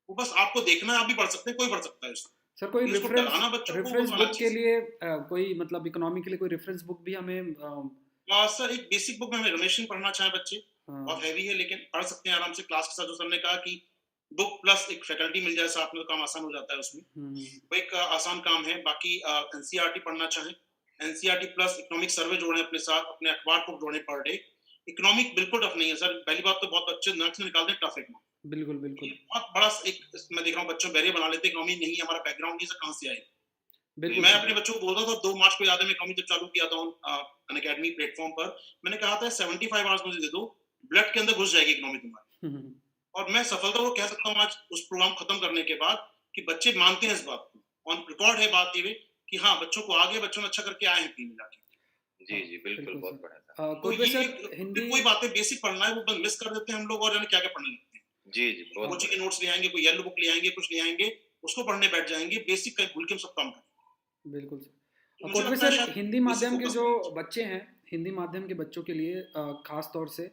वो बस आपको देखना है, आप भी पढ़ सकते हैं, कोई पढ़ सकता है उसको। सर कोई कि उसको रेफरेंस डराना बच्चों को वो रेफरेंस अलग बुक के चीज है। लिए कोई मतलब इकोनॉमी के लिए कोई रेफरेंस बुक भी हमें सर एक बेसिक बुक में हमें रमेशन पढ़ना चाहे बच्चे, बहुत हाँ, हैवी है लेकिन पढ़ सकते हैं आराम से क्लास के साथ। जो सर ने कहा कि बुक प्लस एक फैकल्टी मिल जाए साथ में तो काम आसान हो जाता है उसमें। हम्म, वो एक आसान काम है। बाकी एनसीईआरटी पढ़ना चाहें, एनसीईआरटी प्लस इकोनॉमिक सर्वे जोड़ें अपने साथ, अपने अखबार को जोड़ें पर डे। इकोनॉमिक बिल्कुल टफ नहीं है सर। पहली बात तो बहुत अच्छे नर्क से निकाल दें टफ इकोनॉमिक। बिल्कुल ये बिल्कुल बहुत बड़ा एक मैं देख रहा हूँ बच्चों बैरियर बना लेते हैं, इकोनॉमी नहीं हमारा बैकग्राउंड नहीं, सर कहाँ से आएगा। बिल्कुल मैं सर। अपने बच्चों को बोलता था 2 मार्च को याद है मैं इकोनॉमी जब चालू किया था अन अकेडमी प्लेटफॉर्म पर, मैंने कहा था 75 आवर्स मुझे दे दो, ब्लड के अंदर घुस जाएगी इकोनॉमी तुम्हारी। हम्म, और मैं सफलता को कह सकता हूँ आज उस प्रोग्राम खत्म करने के बाद कि बच्चे मानते हैं इस बात को। ऑन रिकॉर्ड है बात ये कि हाँ बच्चों को आगे बच्चों ने अच्छा करके आए हैं टीम मिला के। जी, जी, बिल्कुल, बिल्कुल बहुत सर। बढ़िया था। तो कोटवे ये सर एक हिंदी कोई बातें बेसिक पढ़ना है वो बस मिस कर देते हैं हम लोग और जाने क्या-क्या पढ़ने लगते हैं। जी, जी, बहुत कोचिंग के बढ़िया। नोट्स ले आएँगे, कोई येलो बुक ले आएँगे, कुछ ले आएँगे, उसको पढ़ने बैठ जाएँगे, बेसिक कहीं भूल के हम सब काम करेंगे। बिल्कुल सर। तो मुझे कोटवे लगता है सर शायद हिंदी बेसिक माध्यम के फोकस जो करना चाहिए। बच्चे हैं, हिंदी माध्यम के बच्चों के लिए खास तौर से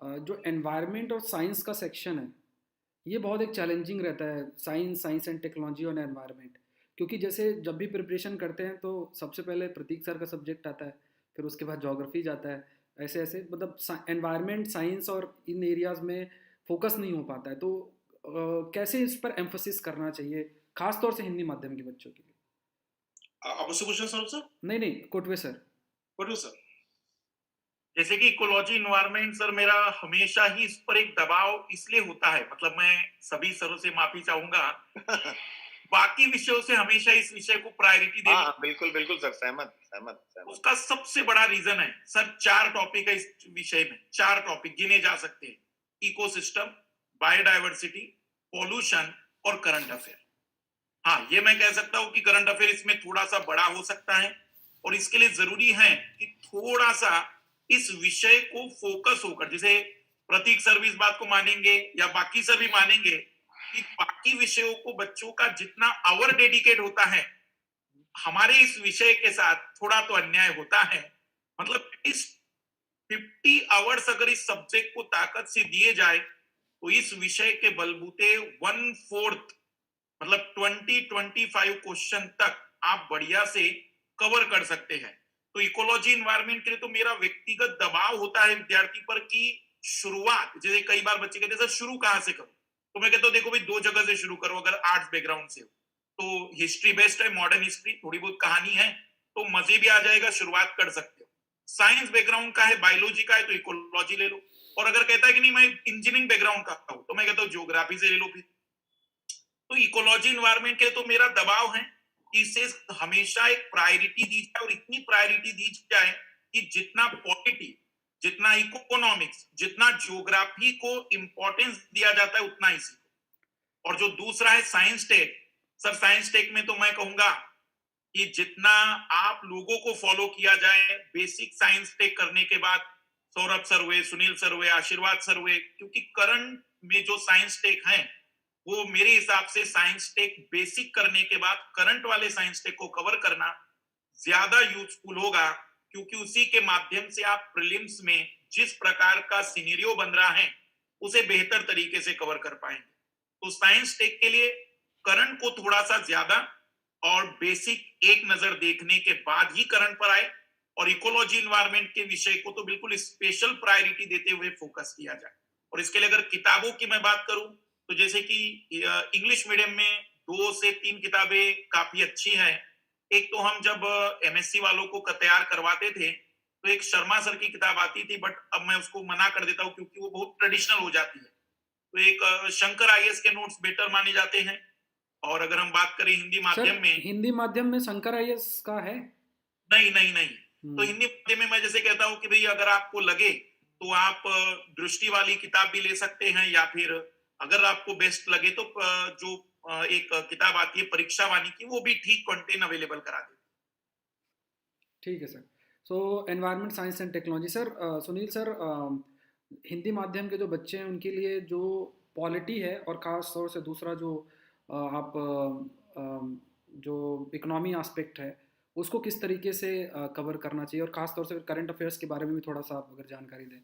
जो एनवायरनमेंट और साइंस का सेक्शन है, ये बहुत एक चैलेंजिंग रहता है। साइंस साइंस एंड टेक्नोलॉजी और एनवायरनमेंट, क्योंकि जैसे जब भी प्रिपरेशन करते हैं तो सबसे पहले प्रतीक सर का सब्जेक्ट आता है, फिर उसके बाद ज्योग्राफी जाता है, ऐसे ऐसे मतलब एनवायरनमेंट साइंस और इन एरियाज में फोकस नहीं हो पाता है। तो कैसे इस पर एम्फोसिस करना चाहिए खास तौर से हिंदी माध्यम के बच्चों के लिए? आप मुझसे पूछ रहे हैं सर? नहीं नहीं, Kotwe sir. What is sir? जैसे कि इकोलॉजी इन्वायरमेंट सर, मेरा हमेशा ही इस पर एक दबाव इसलिए होता है, मतलब मैं सभी सरों से माफी चाहूंगा, बाकी विषयों से हमेशा इस विषय को प्रायोरिटी देने हाँ, बिल्कुल, बिल्कुल सर, सहमत, सहमत, सहमत। उसका सबसे बड़ा रीजन है सर, 4 टॉपिक है इस विषय में, 4 टॉपिक गिने जा सकते हैं: इकोसिस्टम, बायोडायवर्सिटी, पॉल्यूशन और करंट अफेयर। हाँ, ये मैं कह सकता हूं कि करंट अफेयर इसमें थोड़ा सा बड़ा हो सकता है, और इसके लिए जरूरी है कि थोड़ा सा इस विषय को फोकस होकर, जैसे प्रतीक सर भी इस बात को मानेंगे या बाकी सर भी मानेंगे कि बाकी विषयों को बच्चों का जितना आवर डेडिकेट होता है, हमारे इस विषय के साथ थोड़ा तो अन्याय होता है। मतलब इस 50 आवर्स अगर इस सब्जेक्ट को ताकत से दिए जाए तो इस विषय के बलबूते 1/4 मतलब 20-25 क्वेश्चन तक आप बढ़िया से कवर कर सकते हैं। तो इकोलॉजी इन्वायरमेंट के लिए तो मेरा व्यक्तिगत दबाव होता है विद्यार्थी पर कि शुरुआत, जैसे कई बार बच्चे कहते हैं सर शुरू कहाँ से करूं, तो मैं कहता हूं देखो भाई 2 जगह से शुरू करो। अगर आर्ट्स बैकग्राउंड से हो तो हिस्ट्री बेस्ड है, मॉडर्न हिस्ट्री, थोड़ी बहुत कहानी है तो मजे भी आ जाएगा, शुरुआत कर सकते हो। साइंस बैकग्राउंड का है, बायोलॉजी का है तो इकोलॉजी ले लो। और अगर कहता है कि नहीं मैं इंजीनियरिंग बैकग्राउंड का हूं तो मैं कहता हूँ ज्योग्राफी से ले लो फिर। तो इकोलॉजी इन्वायरमेंट के लिए तो मेरा दबाव है कि इसे हमेशा एक प्रायोरिटी दी जाए, और इतनी प्रायोरिटी दी जाए कि जितना पॉलिटी, जितना इकोनॉमिक्स, जितना ज्योग्राफी को इंपॉर्टेंस दिया जाता है उतना इसी को। और जो दूसरा है science tech, sir science tech में तो मैं कहूंगा कि जितना आप लोगों को फॉलो किया जाए बेसिक साइंस टेक करने के बाद, सौरभ सर हुए, सुनील सर हुए, आशीर्वाद सर हुए, क्योंकि करंट में जो साइंस टेक है वो मेरे हिसाब से साइंस टेक बेसिक करने के बाद करंट वाले साइंस टेक को कवर करना ज्यादा यूजफुल होगा, क्योंकि उसी के माध्यम से आप प्रीलिम्स में जिस प्रकार का सिनेरियो बन रहा है उसे बेहतर तरीके से कवर कर पाएंगे। तो साइंस टेक के लिए करंट को थोड़ा सा ज्यादा और बेसिक एक नजर देखने के बाद ही करंट पर आए, और इकोलॉजी इन्वायरमेंट के विषय को तो बिल्कुल स्पेशल प्रायोरिटी देते हुए फोकस किया जाए। और इसके लिए अगर किताबों की मैं बात करूं तो जैसे कि इंग्लिश मीडियम में 2 से 3 किताबें काफी अच्छी हैं। एक तो हम जब एमएससी वालों को तैयार करवाते थे तो एक शर्मा सर की किताब आती थी, बट अब मैं उसको मना कर देता हूँ क्योंकि वो बहुत ट्रेडिशनल हो जाती है। तो एक शंकर आईएएस के नोट्स बेटर माने जाते हैं। और अगर हम बात करें हिंदी सर माध्यम में, हिंदी माध्यम में शंकर आईएएस का है? नहीं नहीं नहीं, तो हिंदी माध्यम में मैं जैसे कहता हूँ कि भाई अगर आपको लगे तो आप दृष्टि वाली किताब भी ले सकते हैं, या फिर अगर आपको बेस्ट लगे तो जो एक किताब आती है परीक्षा वाणी की, वो भी ठीक कंटेंट अवेलेबल करा दे। ठीक है sir. So environment science and technology sir, Sunil sir, Hindi माध्यम के जो बच्चे हैं उनके लिए जो पॉलिटी है और ख़ास तौर से दूसरा जो आप जो इकोनॉमी एस्पेक्ट है उसको किस तरीके से कवर करना चाहिए, और ख़ास तौर से करंट अफेयर्स के बारे में भी थोड़ा सा आप अगर जानकारी दें।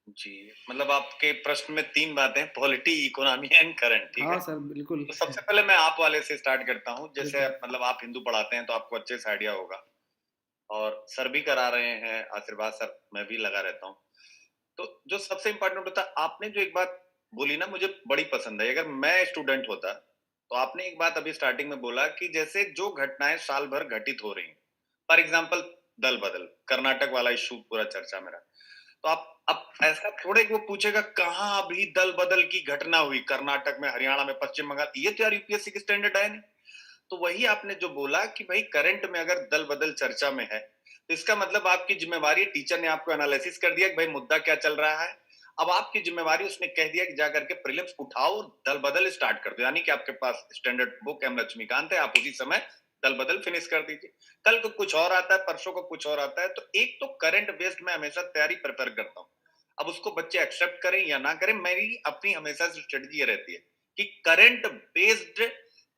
जी, मतलब आपके प्रश्न में 3 बातें हैं, पॉलिटी, इकोनॉमी एंड करंट, ठीक हाँ है? सर, बिल्कुल। तो सबसे पहले मैं आप वाले से स्टार्ट करता हूँ। जैसे बिल्कुल। मतलब आप हिंदू पढ़ाते हैं तो आपको अच्छे से आइडिया होगा और सर भी करा रहे हैं, आशीर्वाद सर मैं भी लगा रहता हूँ। तो जो सबसे इम्पोर्टेंट होता है, आपने जो एक बात बोली ना मुझे बड़ी पसंद आई। अगर मैं स्टूडेंट होता, तो आपने एक बात अभी स्टार्टिंग में बोला कि जैसे जो घटनाएँ साल भर घटित हो रही हैं, फॉर एग्ज़ाम्पल दल-बदल, कर्नाटक वाला इश्यू पूरा चर्चा में रहा। तो आप अब ऐसा थोड़े कि वो पूछेगा कहाँ अभी दल-बदल की घटना हुई कर्नाटक में, हरियाणा में, पश्चिम बंगाल, ये तो यार यूपीएससी की स्टैंडर्ड है नहीं। तो वही आपने जो बोला कि भाई करंट में अगर दल-बदल चर्चा में है, तो इसका मतलब आपकी ज़िम्मेवारी है, टीचर ने आपको एनालिसिस कर दिया कि भाई मुद्दा क्या चल रहा है। अब आपकी ज़िम्मेवारी उसने कह दिया कि जा करके प्रीलिम्स उठाओ और दल-बदल स्टार्ट कर दो। यानी कि आपके पास स्टैंडर्ड बुक एम लक्ष्मीकांत है, आप उसी समय दल-बदल फिनिश कर दीजिए। कल को कुछ और आता है, परसों को कुछ और आता है, तो एक तो करंट बेस्ड मैं हमेशा तैयारी प्रेफर करता हूँ। अब उसको बच्चे एक्सेप्ट करें या ना करें, मेरी अपनी हमेशा से स्ट्रेटजी ये रहती है कि करंट बेस्ड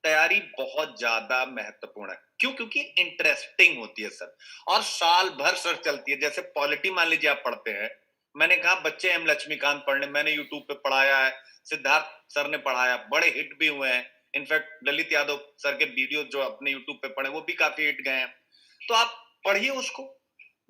तैयारी बहुत ज्यादा महत्वपूर्ण है। क्यों? क्योंकि इंटरेस्टिंग होती है सर, और साल भर सर चलती है। जैसे पॉलिटी मान लीजिए आप पढ़ते हैं, मैंने कहा बच्चे एम लक्ष्मीकांत पढ़ने, मैंने यूट्यूब पे पढ़ाया है, सिद्धार्थ सर ने पढ़ाया, बड़े हिट भी हुए हैं। इनफैक्ट ललित यादव सर के वीडियो जो अपने यूट्यूब पे पढ़े वो भी काफी हिट गए हैं। तो आप पढ़िए उसको।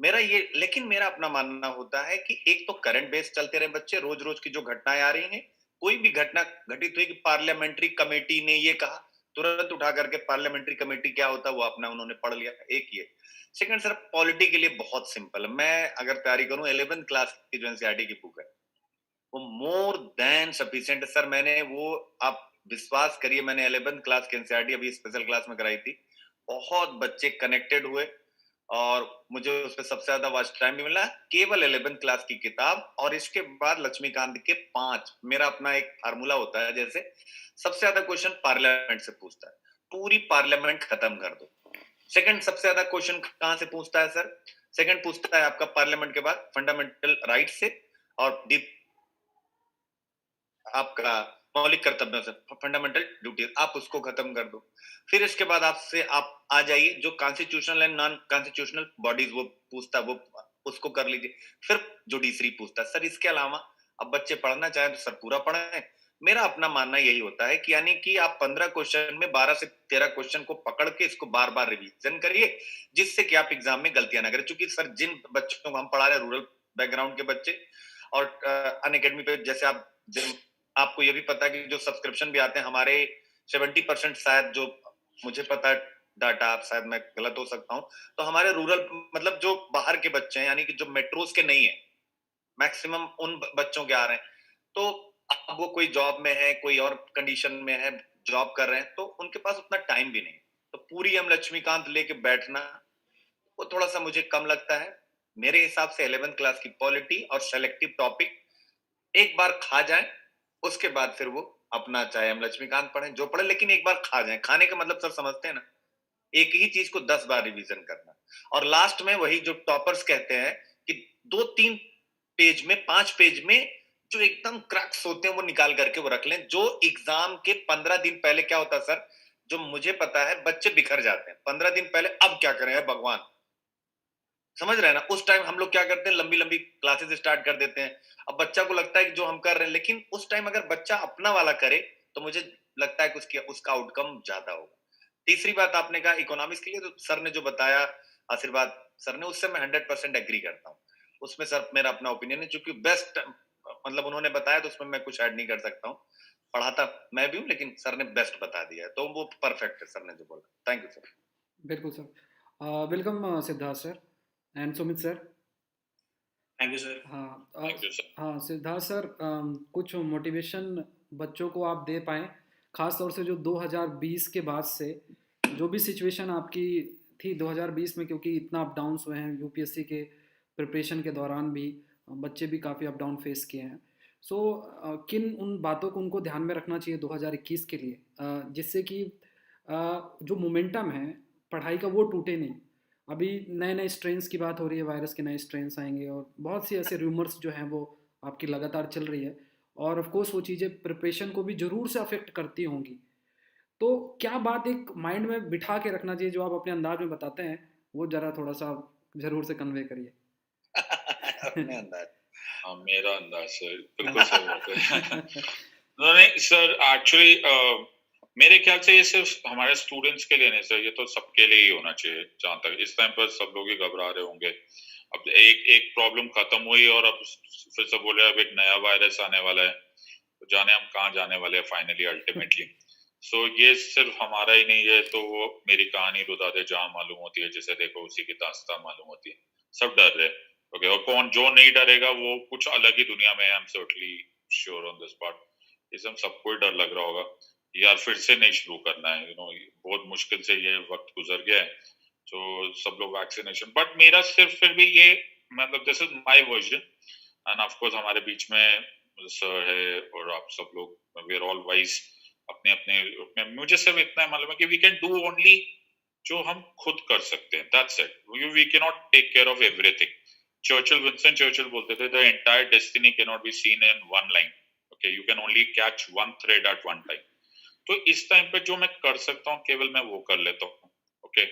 मेरा ये, लेकिन मेरा अपना मानना होता है कि एक तो करंट बेस चलते रहे बच्चे, रोज रोज की जो घटनाएं आ रही हैं, कोई भी घटना घटित हुई कि पार्लियामेंट्री कमेटी ने ये कहा, तुरंत उठा करके पार्लियामेंट्री कमेटी क्या होता है वो अपना उन्होंने पढ़ लिया, एक ये। सेकंड सर, पॉलिटी के लिए बहुत सिंपल है। मैं अगर तैयारी करूं, 11th क्लास की जो एनसीईआरटी की बुक है वो मोर देन सफिशिएंट है सर। मैंने वो, आप विश्वास करिए, मैंने 11th क्लास की एनसीईआरटी अभी स्पेशल क्लास में कराई थी, बहुत बच्चे कनेक्टेड हुए और मुझे उसपे सबसे ज्यादा वॉच टाइम भी मिला, केवल 11th क्लास की किताब। और इसके बाद लक्ष्मीकांत के 5, मेरा अपना एक फार्मूला होता है, जैसे सबसे ज्यादा क्वेश्चन पार्लियामेंट से पूछता है, पूरी पार्लियामेंट खत्म कर दो। सेकंड सबसे ज्यादा क्वेश्चन कहां से पूछता है सर? सेकंड पूछता है आपका पार्लियामेंट के बाद फंडामेंटल राइट से और डीप आपका मौलिक कर्तव्यों से, फंडामेंटल ड्यूटीज, आप उसको खत्म कर दो। फिर इसके बाद आपसे आप आ जाइए जो constitutional and non constitutional bodies वो पूछता है, वो उसको कर लीजिए। फिर जुडिशरी पूछता है। सर इसके अलावा अब बच्चे पढ़ना चाहें तो सर पूरा पढ़ें। मेरा अपना मानना यही होता है कि यानी कि आप 15 क्वेश्चन में 12 से 13 क्वेश्चन को पकड़ के इसको बार बार रिवीजन करिए, जिससे कि आप एग्जाम में गलतियां ना करें। चूंकि सर जिन बच्चों को हम पढ़ा रहे हैं, रूरल बैकग्राउंड के बच्चे, और अन अकेडमी पे जैसे आप आपको ये भी पता है कि जो सब्सक्रिप्शन भी आते हैं हमारे 70% शायद, जो मुझे पता है डाटा, आप शायद मैं गलत हो सकता हूँ, तो हमारे रूरल मतलब जो बाहर के बच्चे हैं, यानी कि जो मेट्रोस के नहीं है, मैक्सिमम उन बच्चों के आ रहे हैं। तो अब वो कोई जॉब में है, कोई और कंडीशन में है, जॉब कर रहे हैं, तो उनके पास उतना टाइम भी नहीं। तो पूरी हम लक्ष्मीकांत लेके बैठना वो थोड़ा सा मुझे कम लगता है। मेरे हिसाब से 11th क्लास की पॉलिटी और सेलेक्टिव टॉपिक एक बार खा जाए, उसके बाद फिर वो अपना चाहे हम लक्ष्मीकांत पढ़े, जो पढ़े, लेकिन एक बार खा जाए। खाने का मतलब सर समझते हैं ना, एक ही चीज को 10 बार रिवीजन करना। और लास्ट में वही जो टॉपर्स कहते हैं कि 2-3 पेज में, 5 पेज में जो एकदम क्रक्स होते हैं वो निकाल करके वो रख लें। जो एग्जाम के 15 दिन पहले क्या होता है सर, जो मुझे पता है, बच्चे बिखर जाते हैं 15 दिन पहले, अब क्या करें भगवान, समझ रहे हैं ना? उस टाइम हम लोग क्या करते हैं, लंबी लंबी क्लासेस स्टार्ट कर देते हैं। अब बच्चा को लगता है कि जो हम कर रहे हैं, लेकिन उस टाइम अगर बच्चा अपना वाला करे तो मुझे लगता है कि उसका आउटकम ज्यादा होगा। तीसरी बात आपने कहा इकोनॉमिक्स के लिए, तो सर ने जो बताया, आशीर्वाद सर ने, उससे मैं 100% एग्री करता हूँ। उसमें सर मेरा अपना ओपिनियन है, क्योंकि बेस्ट मतलब उन्होंने बताया, तो उसमें मैं कुछ ऐड नहीं कर सकता हूँ। पढ़ाता मैं भी हूँ, लेकिन सर ने बेस्ट बता दिया है, तो वो परफेक्ट है सर ने जो बोला। Thank you sir. बिल्कुल sir. Welcome Siddharth sir and Sumit sir. Thank you sir. हाँ थैंक यू सर। हाँ सिद्धार्थ सर, कुछ मोटिवेशन बच्चों को आप दे पाएँ, खास तौर से जो 2020 के बाद से जो भी सिचुएशन आपकी थी 2020 में, क्योंकि इतना अप डाउन्स हुए हैं यूपीएससी के प्रिपरेशन के दौरान भी, बच्चे भी काफ़ी अप डाउन फेस किए हैं। सो किन उन बातों को उनको ध्यान में रखना चाहिए 2021 के लिए, जिससे कि जो मोमेंटम है पढ़ाई का वो टूटे नहीं। अभी नए नए स्ट्रेन्स की बात हो रही है, वायरस के नए स्ट्रेन्स आएंगे और बहुत सी ऐसे रूमर्स जो हैं वो आपकी लगातार चल रही है, और ऑफ कोर्स वो चीज़ें प्रिपरेशन को भी ज़रूर से अफेक्ट करती होंगी। तो क्या बात एक माइंड में बिठा के रखना चाहिए जो आप अपने अंदाज में बताते हैं, वो ज़रा थोड़ा सा ज़रूर से कन्वे करिए। अपने अंदाज। हाँ, मेरा अंदाज सर बिल्कुल सही बात है। नहीं सर, एक्चुअली मेरे ख्याल से ये सिर्फ हमारे स्टूडेंट्स के लिए नहीं सर, ये तो सबके लिए ही होना चाहिए। जहाँ तक इस टाइम पर सब लोग ही घबरा रहे होंगे। अब एक एक प्रॉब्लम खत्म हुई और अब फिर से बोले अब एक नया वायरस आने वाला है, तो जाने हम कहाँ जाने वाले हैं फाइनली अल्टीमेटली। सो ये सिर्फ हमारा ही नहीं है, तो वो मेरी कहानी रुदा दे जहाँ मालूम होती है, जिसे देखो उसी की दास्तां मालूम होती है। सब डर रहे हैं। ओके, और कौन जो नहीं डरेगा वो कुछ अलग ही दुनिया में है। I am totally sure on this part. इसे हम सबको ही डर लग रहा होगा यार, फिर से नहीं शुरू करना है। बहुत मुश्किल से ये वक्त गुजर गया है, तो सब लोग वैक्सीनेशन। बट मेरा सिर्फ फिर भी ये, मतलब this is my version, end of course हमारे बीच में सर है और आप सब लोग, वी आर ऑल वाइज अपने अपने। मुझे सिर्फ इतना मालूम है कि वी कैन डू ओनली जो हम खुद कर सकते हैं, that's it. We can not take care of everything. Winston Churchill बोलते थे, the entire destiny can not be seen in one line. Okay, you can only catch one thread at one time. तो इस time पे जो मैं कर सकता हूँ केवल मैं वो कर लेता हूँ। ओके,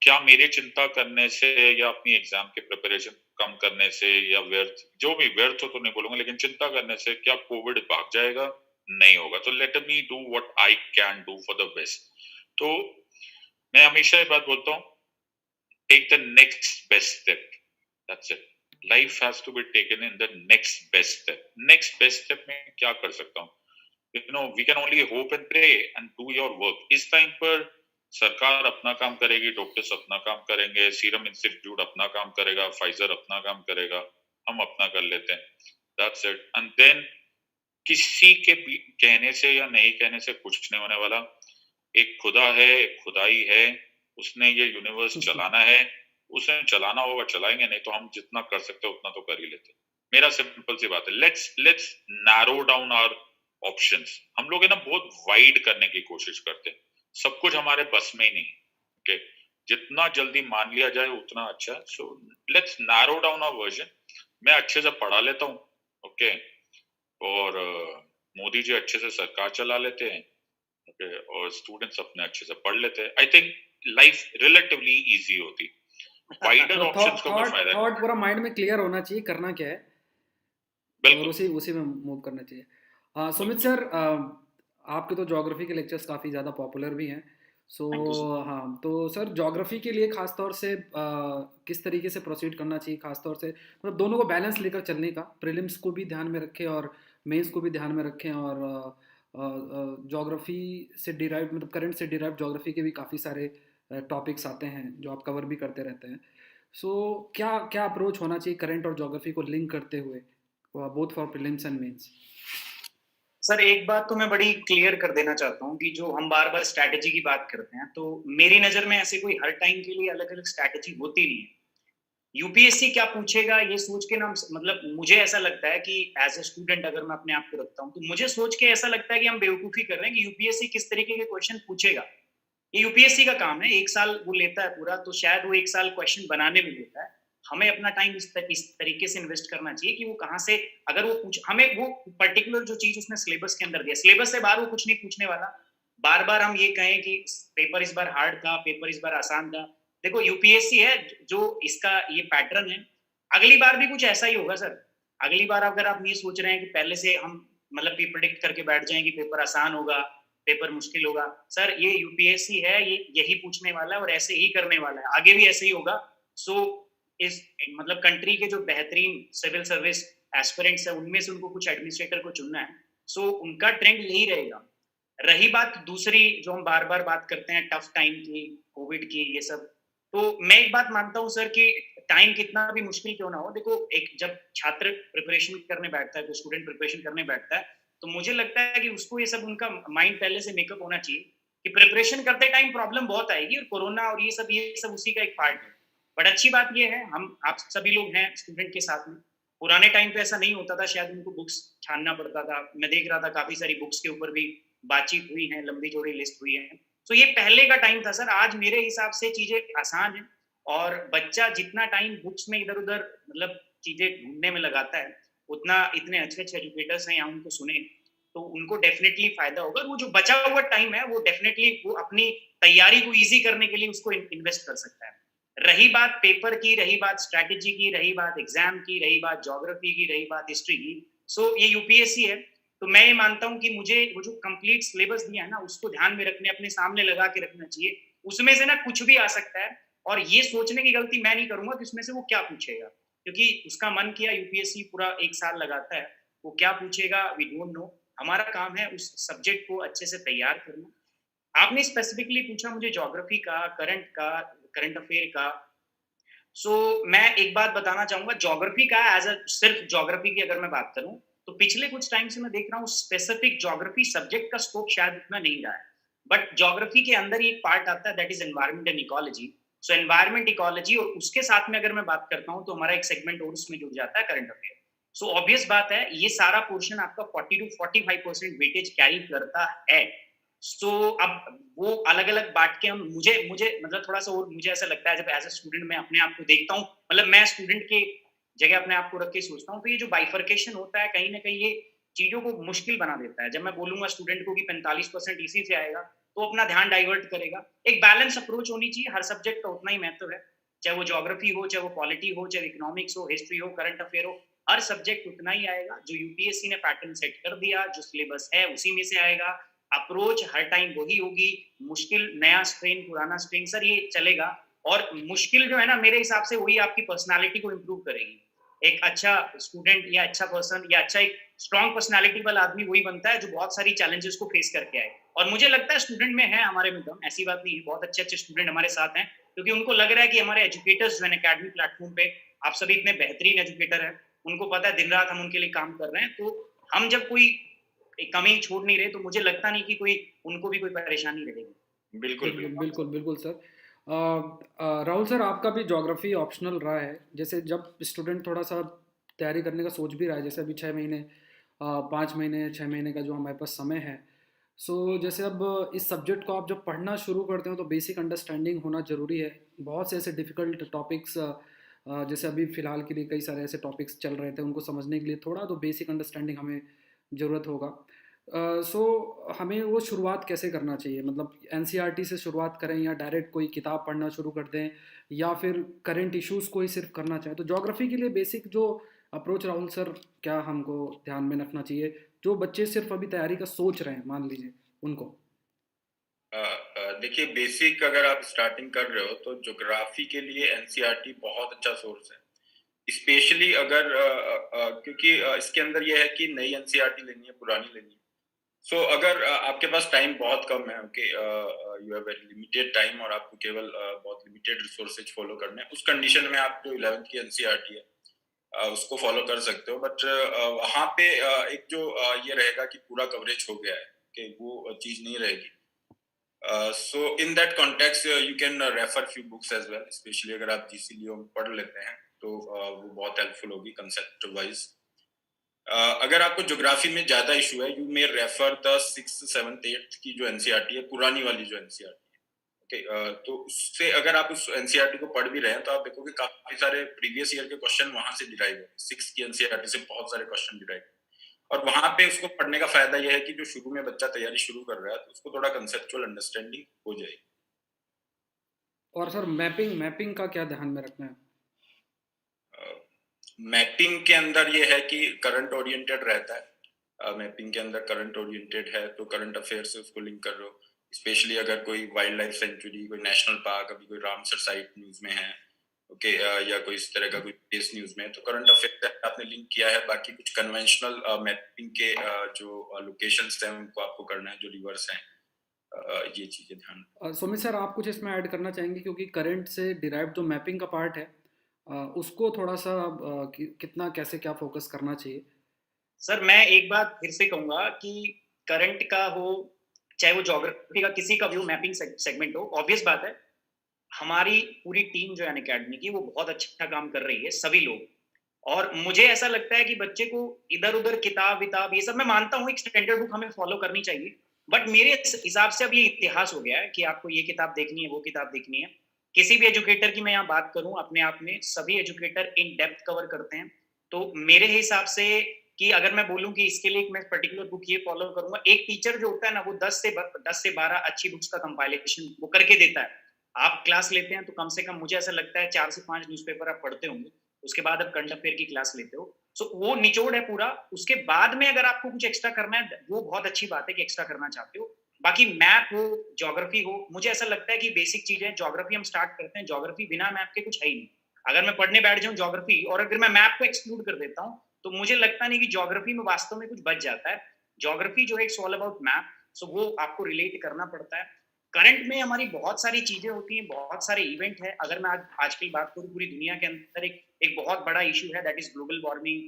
क्या मेरे चिंता करने से या अपनी एग्जाम के प्रिपरेशन कम करने से या व्यर्थ, जो भी व्यर्थ हो तो नहीं बोलूंगा, लेकिन चिंता करने से क्या कोविड भाग जाएगा? नहीं होगा। तो let me do what I can do for the best. तो मैं हमेशा ये बात बोलता हूँ, take the next best step, that's it. Life has to be taken in the next best step. Next best step में क्या कर सकता हूँ? We can only hope and pray and do your work. इस टाइम पर सरकार अपना काम करेगी, डॉक्टर्स अपना काम करेंगे, सीरम इंस्टीट्यूट अपना काम करेगा, फाइजर अपना काम करेगा, हम अपना कर लेते हैं, दैट्स इट। एंड देन किसी के कहने से या नहीं कहने से कुछ नहीं होने वाला। एक खुदा है, एक खुदाई है, उसने ये यूनिवर्स चलाना है, उसे चलाना होगा, चलाएंगे, नहीं तो हम जितना कर सकते हैं उतना तो कर ही लेते। मेरा सिंपल सी बात है, let's narrow down our options. हम लोग है ना बहुत वाइड करने की कोशिश करते हैं, सब कुछ हमारे बस में ही नहीं। ओके, जितना जल्दी मान लिया जाए उतना अच्छा। So let's narrow down our version. मैं अच्छे से पढ़ा लेता हूँ, ओके, और मोदी जी अच्छे से सरकार चला लेते हैं, ओके, और स्टूडेंट्स अपने अच्छे से पढ़ लेते हैं। I think life relatively easy होती। वाइडर तो ऑप्शंस का कोई फायदा थॉट नहीं। पूरा माइंड में क्लियर होना चाहिए, करना क्या है और बिल्कुल। उसी में मूव करना चाहिए। सुमित सर, आपके तो ज्योग्राफी के लेक्चर्स काफ़ी ज़्यादा पॉपुलर भी हैं। सो Thank you, sir. हाँ, तो सर ज्योग्राफी के लिए खास तौर से किस तरीके से प्रोसीड करना चाहिए, खास तौर से मतलब दोनों को बैलेंस लेकर चलने का, प्रीलिम्स को भी ध्यान में रखें और मेंस को भी ध्यान में रखें, और ज्योग्राफी से डिराइव मतलब करंट से डिराइव ज्योग्राफी के भी काफ़ी सारे टॉपिक्स आते हैं जो आप कवर भी करते रहते हैं। सो क्या क्या अप्रोच होना चाहिए करंट और ज्योग्राफी को लिंक करते हुए, both for prelims and mains? Sir एक बात तो मैं बड़ी क्लियर कर देना चाहता हूँ कि जो हम बार बार स्ट्रैटेजी की बात करते हैं, तो मेरी नजर में ऐसे कोई हर टाइम के लिए अलग अलग स्ट्रैटेजी होती नहीं है। यूपीएससी क्या पूछेगा ये सोच के ना, मतलब मुझे ऐसा लगता है कि एज ए स्टूडेंट अगर मैं अपने आप को रखता हूँ तो मुझे सोच के ऐसा लगता है कि हम बेवकूफी कर रहे हैं कि यूपीएससी किस तरीके के क्वेश्चन पूछेगा। ये यूपीएससी का काम है, एक साल वो लेता है पूरा, तो शायद वो एक साल क्वेश्चन बनाने में लेता है। हमें अपना टाइम इस तरीके से इन्वेस्ट करना चाहिए कि वो कहाँ से, अगर वो पूछ, हमें वो पर्टिकुलर जो चीज उसने सिलेबस के अंदर दिया, सिलेबस से बाहर वो कुछ नहीं पूछने वाला। बार बार हम ये कहें कि पेपर इस बार हार्ड था, पेपर इस बार आसान था, देखो यूपीएससी है जो इसका ये पैटर्न है, अगली बार भी कुछ ऐसा ही होगा सर। अगली बार अगर आप ये सोच रहे हैं कि पहले से हम मतलब प्रिडिक्ट करके बैठ जाएं कि पेपर आसान होगा, पेपर मुश्किल होगा, सर ये यूपीएससी है, ये यही पूछने वाला है और ऐसे ही करने वाला है, आगे भी ऐसे ही होगा। सो इस मतलब कंट्री के जो बेहतरीन सिविल सर्विस एस्पिरेंट्स है उनमें से उनको कुछ एडमिनिस्ट्रेटर को चुनना है, सो उनका ट्रेंड यही रहेगा। रही बात दूसरी जो हम बार बार बात करते हैं टफ टाइम की, कोविड की, ये सब, तो मैं एक बात मानता हूँ सर कि टाइम कितना भी मुश्किल क्यों ना हो, देखो एक जब छात्र प्रिपरेशन करने बैठता है, तो स्टूडेंट प्रिपरेशन करने बैठता है, तो मुझे लगता है कि उसको ये सब उनका माइंड पहले से मेकअप होना चाहिए कि प्रिपरेशन करते टाइम प्रॉब्लम बहुत आएगी और कोरोना और ये सब उसी का एक पार्ट है। बट अच्छी बात ये है, हम आप सभी लोग हैं स्टूडेंट के साथ में, पुराने टाइम पे ऐसा नहीं होता था, शायद उनको बुक्स छानना पड़ता था। मैं देख रहा था काफी सारी बुक्स के ऊपर भी बातचीत हुई है, लंबी चौड़ी लिस्ट हुई है। तो ये पहले का टाइम था सर, आज मेरे हिसाब से चीजें आसान है और बच्चा जितना टाइम बुक्स में इधर उधर मतलब चीजें ढूंढने में लगाता है, उतना इतने अच्छे अच्छे एजुकेटर्स हैं यहाँ, उनको सुने तो उनको डेफिनेटली फायदा होगा। वो जो बचा हुआ टाइम है वो डेफिनेटली वो अपनी तैयारी को इजी करने के लिए उसको इन्वेस्ट कर सकता है। रही बात पेपर की, रही बात स्ट्रैटेजी की, रही बात एग्जाम की, रही बात ज्योग्राफी की, रही बात हिस्ट्री की, सो ये यूपीएससी है। तो मैं ये मानता हूँ कि मुझे वो जो कंप्लीट सिलेबस दिया है ना, उसको ध्यान में रखने, अपने सामने लगा के रखना चाहिए। उसमें से ना कुछ भी आ सकता है, और ये सोचने की गलती मैं नहीं करूंगा कि उसमें से वो क्या पूछेगा, क्योंकि उसका मन किया, यूपीएससी पूरा 1 साल लगाता है, वो क्या पूछेगा वी डोंट नो। हमारा काम है उस सब्जेक्ट को अच्छे से तैयार करना। आपने स्पेसिफिकली पूछा मुझे ज्योग्राफी का, करंट अफेयर का। मैं एक बात बताना चाहूंगा, ज्योग्राफी का एज अ, सिर्फ ज्योग्राफी की अगर मैं बात करूं, तो पिछले कुछ टाइम से मैं देख रहा हूँ स्पेसिफिक ज्योग्राफी सब्जेक्ट का स्कोप शायद उतना नहीं रहा है, बट ज्योग्राफी के अंदर ही एक पार्ट आता है that is environment and ecology. So environment ecology, और उसके साथ में अगर मैं बात करता हूँ तो हमारा एक सेगमेंट और उसमें जुड़ जाता है करंट अफेयर। सो ऑब्वियस बात है, ये सारा पोर्शन आपका 40 to 45% वेटेज कैरी करता है। सो अब वो अलग अलग बांट के हम, मुझे मुझे मतलब थोड़ा सा, और मुझे ऐसा लगता है जब एज अ स्टूडेंट मैं अपने आप को देखता हूँ, मतलब मैं स्टूडेंट के जगह अपने आप को रख के सोचता हूँ, तो ये जो बाइफर्केशन होता है कहीं ना कहीं ये चीजों को मुश्किल बना देता है। जब मैं बोलूंगा स्टूडेंट को कि 45% इसी से आएगा, तो अपना ध्यान डाइवर्ट करेगा। एक बैलेंस अप्रोच होनी चाहिए, हर सब्जेक्ट का उतना ही महत्व है, चाहे वो ज्योग्राफी हो, चाहे वो पॉलिटी हो, चाहे इकोनॉमिक्स हो, हिस्ट्री हो, करंट अफेयर हो, हर सब्जेक्ट उतना ही आएगा। जो यूपीएससी ने पैटर्न सेट कर दिया, जो सिलेबस है उसी में से आएगा। अप्रोच हर टाइम वही होगी, मुश्किल नया स्ट्रेन पुराना स्ट्रेन, सर ये चलेगा। और मुश्किल जो है ना, मेरे हिसाब से वही आपकी पर्सनालिटी को इम्प्रूव करेगी। एक अच्छा स्टूडेंट या अच्छा पर्सन या अच्छा एक स्ट्रॉन्ग पर्सनालिटी वाला आदमी वही बनता है जो बहुत सारी चैलेंजेस को फेस करके आए। और मुझे लगता है स्टूडेंट में है हमारे में दम, ऐसी बात नहीं है, बहुत अच्छे अच्छे स्टूडेंट हमारे साथ हैं, क्योंकि उनको लग रहा है कि हमारे एजुकेटर्स जो है एकेडमिक प्लेटफॉर्म पे, आप सभी इतने बेहतरीन एजुकेटर हैं, उनको पता है दिन रात हम उनके लिए काम कर रहे हैं। तो हम जब कोई कमी छोड़ नहीं रहे, तो मुझे लगता नहीं कि कोई उनको भी कोई परेशानी रहेगी। बिल्कुल बिल्कुल बिल्कुल बिल्कुल बिल्कुल सर। राहुल सर, आपका भी ज्योग्राफी ऑप्शनल रहा है। जैसे जब स्टूडेंट थोड़ा सा तैयारी करने का सोच भी रहा है, जैसे अभी 6 महीने, 5 महीने, 6 महीने का जो हमारे पास समय है, सो जैसे अब इस सब्जेक्ट को आप जब पढ़ना शुरू करते हो तो बेसिक अंडरस्टैंडिंग होना ज़रूरी है। बहुत से ऐसे डिफ़िकल्ट टॉपिक्स, जैसे अभी फ़िलहाल के लिए कई सारे ऐसे टॉपिक्स चल रहे थे, उनको समझने के लिए थोड़ा तो बेसिक अंडरस्टैंडिंग हमें ज़रूरत होगा। हमें वो शुरुआत कैसे करना चाहिए? मतलब एनसीईआरटी से शुरुआत करें, या डायरेक्ट कोई किताब पढ़ना शुरू कर दें, या फिर करंट इश्यूज़ को ही सिर्फ करना चाहें? तो ज्योग्राफी के लिए बेसिक जो अप्रोच, राहुल सर, क्या हमको ध्यान में रखना चाहिए, जो बच्चे सिर्फ अभी तैयारी का सोच रहे हैं, मान लीजिए उनको? देखिए, बेसिक अगर आप स्टार्टिंग कर रहे हो तो ज्योग्राफी के लिए एनसीईआरटी बहुत अच्छा सोर्स है। स्पेशली अगर क्योंकि इसके अंदर ये है कि नई एनसीईआरटी लेनी है, पुरानी लेनी है। अगर आपके पास टाइम बहुत कम है, okay, you have very limited time और आपको केवल बहुत लिमिटेड रिसोर्सेज फॉलो करने हैं, उस कंडीशन में आप जो 11th की एनसीईआरटी है उसको फॉलो कर सकते हो। बट वहाँ पे एक जो ये रहेगा कि पूरा कवरेज हो गया है, कि वो चीज नहीं रहेगी। In that context, you can refer few books as well, especially अगर आप जीसी लियो पढ़ लेते हैं तो वो बहुत हेल्पफुल होगी कंसेप्ट वाइज। अगर आपको ज्योग्राफी में ज्यादा इशू है, you may refer the 6th 7th 8th की जो एनसीईआरटी है, पुरानी वाली जो एनसीईआरटी है, ओके। तो उससे अगर आप उस एनसीईआरटी को पढ़ भी रहे हैं तो आप देखोगे काफी सारे प्रीवियस ईयर के क्वेश्चन वहां से डिराइव है। 6th की एनसीईआरटी से बहुत सारे क्वेश्चन डिराइव। और वहां पे उसको पढ़ने का फायदा यह है कि जो शुरू में बच्चा तैयारी शुरू कर रहा है तो उसको थोड़ा कंसेप्चुअल अंडरस्टैंडिंग हो जाएगी। और सर मैपिंग मैपिंग का क्या ध्यान में रखना है? मैपिंग के अंदर ये है कि करंट ओरिएंटेड रहता है। मैपिंग के अंदर करंट ओरिएंटेड है तो करंट अफेयर से उसको लिंक कर रहे हो। स्पेशली अगर कोई वाइल्ड लाइफ सेंचुरी, कोई नेशनल पार्क, अभी कोई रामसर साइट न्यूज में है, ओके, या कोई इस तरह का कोई केस न्यूज में, तो करंट अफेयर आपने लिंक किया है। बाकी कुछ कन्वेंशनल मैपिंग के जो लोकेशंस हैं उनको आपको करना है, जो रिवर्स हैं, ये चीजें ध्यान। सुमित सर, आप कुछ इसमें ऐड करना चाहेंगे? क्योंकि करंट से डिराइव जो मैपिंग का पार्ट है, उसको थोड़ा सा कितना कैसे क्या फोकस करना चाहिए? सर मैं एक बात फिर से कहूंगा कि करंट का हो, चाहे वो ज्योग्राफी का, किसी का भी हो, मैपिंग सेगमेंट हो, ऑब्वियस बात है हमारी पूरी टीम जो है अकेडमी की वो बहुत अच्छा काम कर रही है, सभी लोग। और मुझे ऐसा लगता है कि बच्चे को इधर उधर किताब विताब ये सब, मैं मानता हूँ एक स्टैंडर्ड बुक हमें फॉलो करनी चाहिए, बट मेरे हिसाब से अब ये इतिहास हो गया है कि आपको ये किताब देखनी है, वो किताब देखनी है। किसी भी एजुकेटर की मैं यहाँ बात करूँ, अपने आप में सभी एजुकेटर इन डेप्थ कवर करते हैं। तो मेरे हिसाब से कि अगर मैं बोलूँ कि इसके लिए मैं पर्टिकुलर बुक ये फॉलो करूंगा, एक टीचर जो होता है ना, वो 10 से 12 अच्छी बुक्स का कंपाइलेशन वो करके देता है। आप क्लास लेते हैं तो कम से कम मुझे ऐसा लगता है 4 से 5 न्यूज़पेपर आप पढ़ते होंगे, उसके बाद आप करंट अफेयर की क्लास लेते हो। सो वो निचोड़ है पूरा। उसके बाद में अगर आपको कुछ एक्स्ट्रा करना है, वो बहुत अच्छी बात है कि एक्स्ट्रा करना चाहते हो। बाकी मैप हो, ज्योग्राफी हो, मुझे ऐसा लगता है कि बेसिक चीजें, ज्योग्राफी हम स्टार्ट करते हैं, ज्योग्राफी बिना मैप के कुछ है ही नहीं। अगर मैं पढ़ने बैठ जाऊं ज्योग्राफी और अगर मैं मैप को एक्सक्लूड कर देता हूं, तो मुझे लगता नहीं कि ज्योग्राफी में वास्तव में कुछ बच जाता है। ज्योग्राफी जो है इट्स ऑल अबाउट मैप, सो वो आपको रिलेट करना पड़ता है। करंट में हमारी बहुत सारी चीजें होती हैं, बहुत सारे इवेंट है। अगर मैं आज की बात करूं, पूरी दुनिया के अंदर एक बहुत बड़ा इशू है, that is global warming,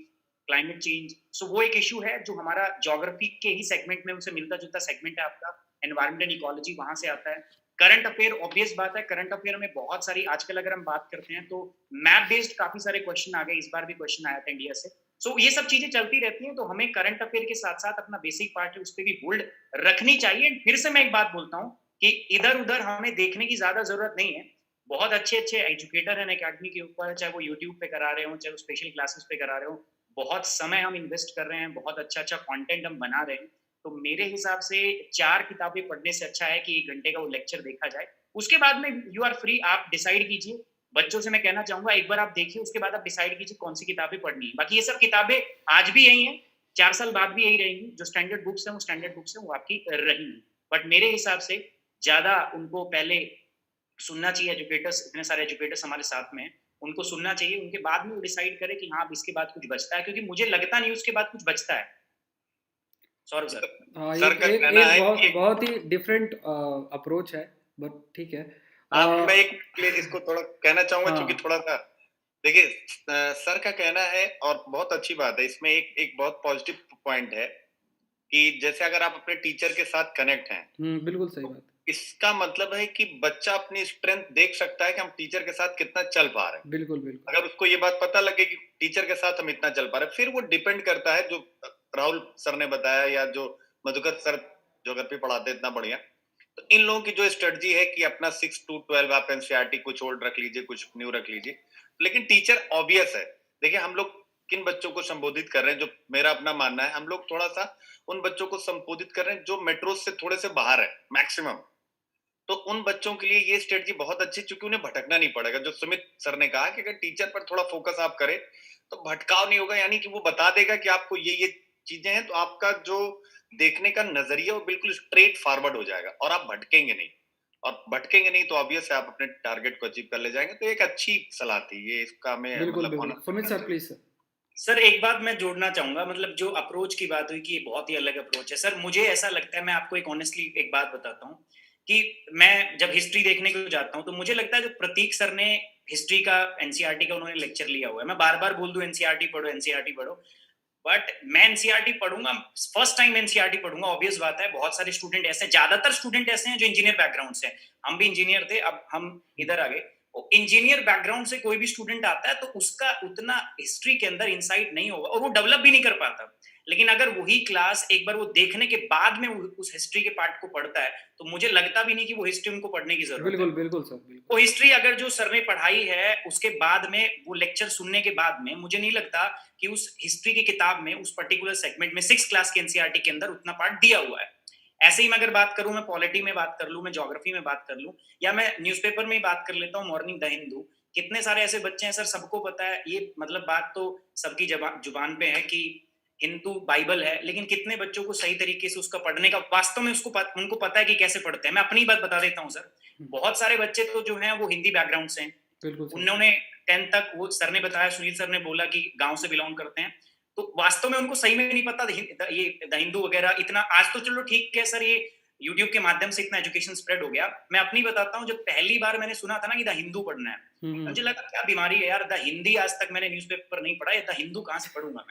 climate change. So वो एक इशू है जो हमारा ज्योग्राफी के ही सेगमेंट में, उनसे मिलता जुलता सेगमेंट है आपका। एनवायरमेंट एंड इकोलॉजी वहां से आता है। करंट अफेयर ऑब्वियस बात है, करंट अफेयर में बहुत सारी आजकल अगर हम बात करते हैं तो मैप बेस्ड काफी सारे क्वेश्चन आ गए। इस बार भी क्वेश्चन आया था इंडिया से। सो ये सब चीजें चलती रहती हैं, तो हमें करंट अफेयर के साथ साथ अपना बेसिक पार्ट है उस पर भी होल्ड रखनी चाहिए। फिर से मैं एक बात बोलता हूँ कि इधर उधर हमें देखने की ज्यादा जरूरत नहीं है। बहुत अच्छे अच्छे एजुकेटर हैं एकेडमी के ऊपर, चाहे वो यूट्यूब पे करा रहे हो, चाहे वो स्पेशल क्लासेस पे करा रहे हो। बहुत समय हम इन्वेस्ट कर रहे हैं, बहुत अच्छा अच्छा कंटेंट हम बना रहे हैं। तो मेरे हिसाब से 4 किताबें पढ़ने से अच्छा है कि 1 घंटे का वो लेक्चर देखा जाए। उसके बाद में यू आर फ्री, आप डिसाइड कीजिए। बच्चों से मैं कहना चाहूंगा, एक बार आप देखिए, उसके बाद आप डिसाइड कीजिए कौन सी किताबें पढ़नी है। बाकी ये सब किताबें आज भी यही हैं, 4 साल बाद भी यही रहेंगी। जो स्टैंडर्ड बुक्स हैं वो स्टैंडर्ड बुक्स हैं, वो आपकी रहेंगी। बट मेरे हिसाब से ज्यादा उनको पहले सुनना चाहिए। एजुकेटर्स, इतने सारे एजुकेटर्स हमारे साथ में हैं, उनको सुनना चाहिए। उनके बाद में वो डिसाइड करे कि हाँ, अब इसके बाद कुछ बचता है, क्योंकि मुझे लगता नहीं उसके बाद कुछ बचता है। सौरभ सर। हाँ, सर एक का एक कहना एक है बहुत कि बहुत ही डिफरेंट अप्रोच है, बट ठीक है। आप, मैं अ, एक इसको थोड़ा कहना चाहूंगा, क्योंकि हाँ। थोड़ा सा देखिए, सर का कहना है और बहुत अच्छी बात है। इसमें एक एक बहुत पॉजिटिव पॉइंट है कि जैसे अगर आप अपने टीचर के साथ कनेक्ट हैं, बिल्कुल सही तो बात। इसका मतलब है कि बच्चा अपनी स्ट्रेंथ देख सकता है कि हम टीचर के साथ कितना चल पा रहे हैं। बिल्कुल, बिल्कुल। अगर उसको ये बात पता लगे कि टीचर के साथ हम इतना चल पा रहे हैं, फिर वो डिपेंड करता है, जो राहुल सर ने बताया या जो मधुकर सर ज्योग्राफी पढ़ाते हैं इतना बढ़िया, तो इन लोगों की जो स्ट्रेटजी है कि अपना 6 to 12 आप एनसीईआरटी कुछ ओल्ड रख लीजिए, कुछ न्यू रख लीजिए। लेकिन टीचर ऑब्वियस है, देखिए हम लोग किन बच्चों को संबोधित कर रहे हैं, जो मेरा अपना मानना है, हम लोग थोड़ा सा उन बच्चों को संबोधित कर रहे हैं जो मेट्रो से थोड़े से बाहर है मैक्सिमम। तो उन बच्चों के लिए ये स्ट्रेटजी बहुत अच्छी, क्योंकि उन्हें भटकना नहीं पड़ेगा। जो सुमित सर ने कहा कि अगर टीचर पर थोड़ा फोकस आप करें तो भटकाव नहीं होगा, यानी कि वो बता देगा कि आपको ये चीजें हैं, तो आपका जो देखने का नजरिया वो बिल्कुल स्ट्रेट फॉरवर्ड हो जाएगा और आप भटकेंगे नहीं। और भटकेंगे नहीं तो ऑब्वियस है आप अपने टारगेट को अचीव कर ले जाएंगे। तो एक अच्छी सलाह थी ये, इसका मैं बिल्कुल, मतलब बिल्कुल। ऑनर सुमित करना सर, चाहिए। Please sir. सर एक बात मैं जोड़ना चाहूंगा, मतलब जो अप्रोच की बात हुई कि ये बहुत ही अलग अप्रोच है। सर मुझे ऐसा लगता है, मैं आपको एक ऑनेस्टली एक बात बताता हूँ कि मैं जब हिस्ट्री देखने को जाता हूँ तो मुझे लगता है जो प्रतीक सर ने हिस्ट्री का, एनसीईआरटी का उन्होंने लेक्चर लिया हुआ है। मैं बार बार बोल दूं एनसीईआरटी पढ़ो, एनसीईआरटी पढ़ो, बट मैं एनसीईआरटी पढ़ूंगा, फर्स्ट टाइम एनसीईआरटी पढ़ूंगा। ऑब्वियस बात है, बहुत सारे स्टूडेंट ऐसे, ज्यादातर स्टूडेंट ऐसे हैं जो इंजीनियर बैकग्राउंड से हैं। हम भी इंजीनियर थे, अब हम इधर आ गए। इंजीनियर बैकग्राउंड से कोई भी स्टूडेंट आता है तो उसका उतना हिस्ट्री के अंदर इंसाइट नहीं होगा और वो डेवलप भी नहीं कर पाता। लेकिन अगर वही क्लास एक बार वो देखने के बाद में उस हिस्ट्री के पार्ट को पढ़ता है, तो मुझे लगता भी नहीं कि वो हिस्ट्री उनको पढ़ने की जरूरत है। बिल्कुल, बिल्कुल सर, वो बिल्कुल। हिस्ट्री अगर जो सर ने पढ़ाई है उसके बाद में, वो लेक्चर सुनने के बाद में, मुझे नहीं लगता कि उस हिस्ट्री की किताब में, उस पर्टिकुलर सेगमेंट में 6 क्लास के एनसीईआरटी के अंदर उतना पार्ट दिया हुआ है। ऐसे ही मैं अगर बात करूं, मैं पॉलिटी में बात कर लूं, मैं ज्योग्राफी में बात कर लूं, या मैं न्यूज़पेपर में ही बात कर लेता हूं, मॉर्निंग द हिंदू। कितने सारे ऐसे बच्चे हैं सर, सबको पता है ये, मतलब बात तो सबकी जुबान पे है कि हिंदू बाइबल है, लेकिन कितने बच्चों को सही तरीके से उसका पढ़ने का वास्तव में उनको पता है कि कैसे पढ़ते हैं। मैं अपनी बात बता देता हूँ सर, बहुत सारे बच्चे तो जो हैं वो हिंदी बैकग्राउंड से हैं, बिल्कुल सर। उन्होंने 10th तक, वो सर ने बताया, सुनील सर ने बोला कि गांव से बिलोंग करते हैं, तो वास्तव में उनको सही में नहीं पता ये द हिंदू वगैरह इतना। आज तो चलो ठीक है सर, ये यूट्यूब के माध्यम से इतना एजुकेशन स्प्रेड हो गया। मैं अपनी बताता हूँ, जब पहली बार मैंने सुना था ना कि द हिंदू पढ़ना है, मुझे लगा क्या बीमारी है यार, द हिंदी आज तक मैंने न्यूज़पेपर नहीं पढ़ा, द हिंदू कहाँ से पढ़ूंगा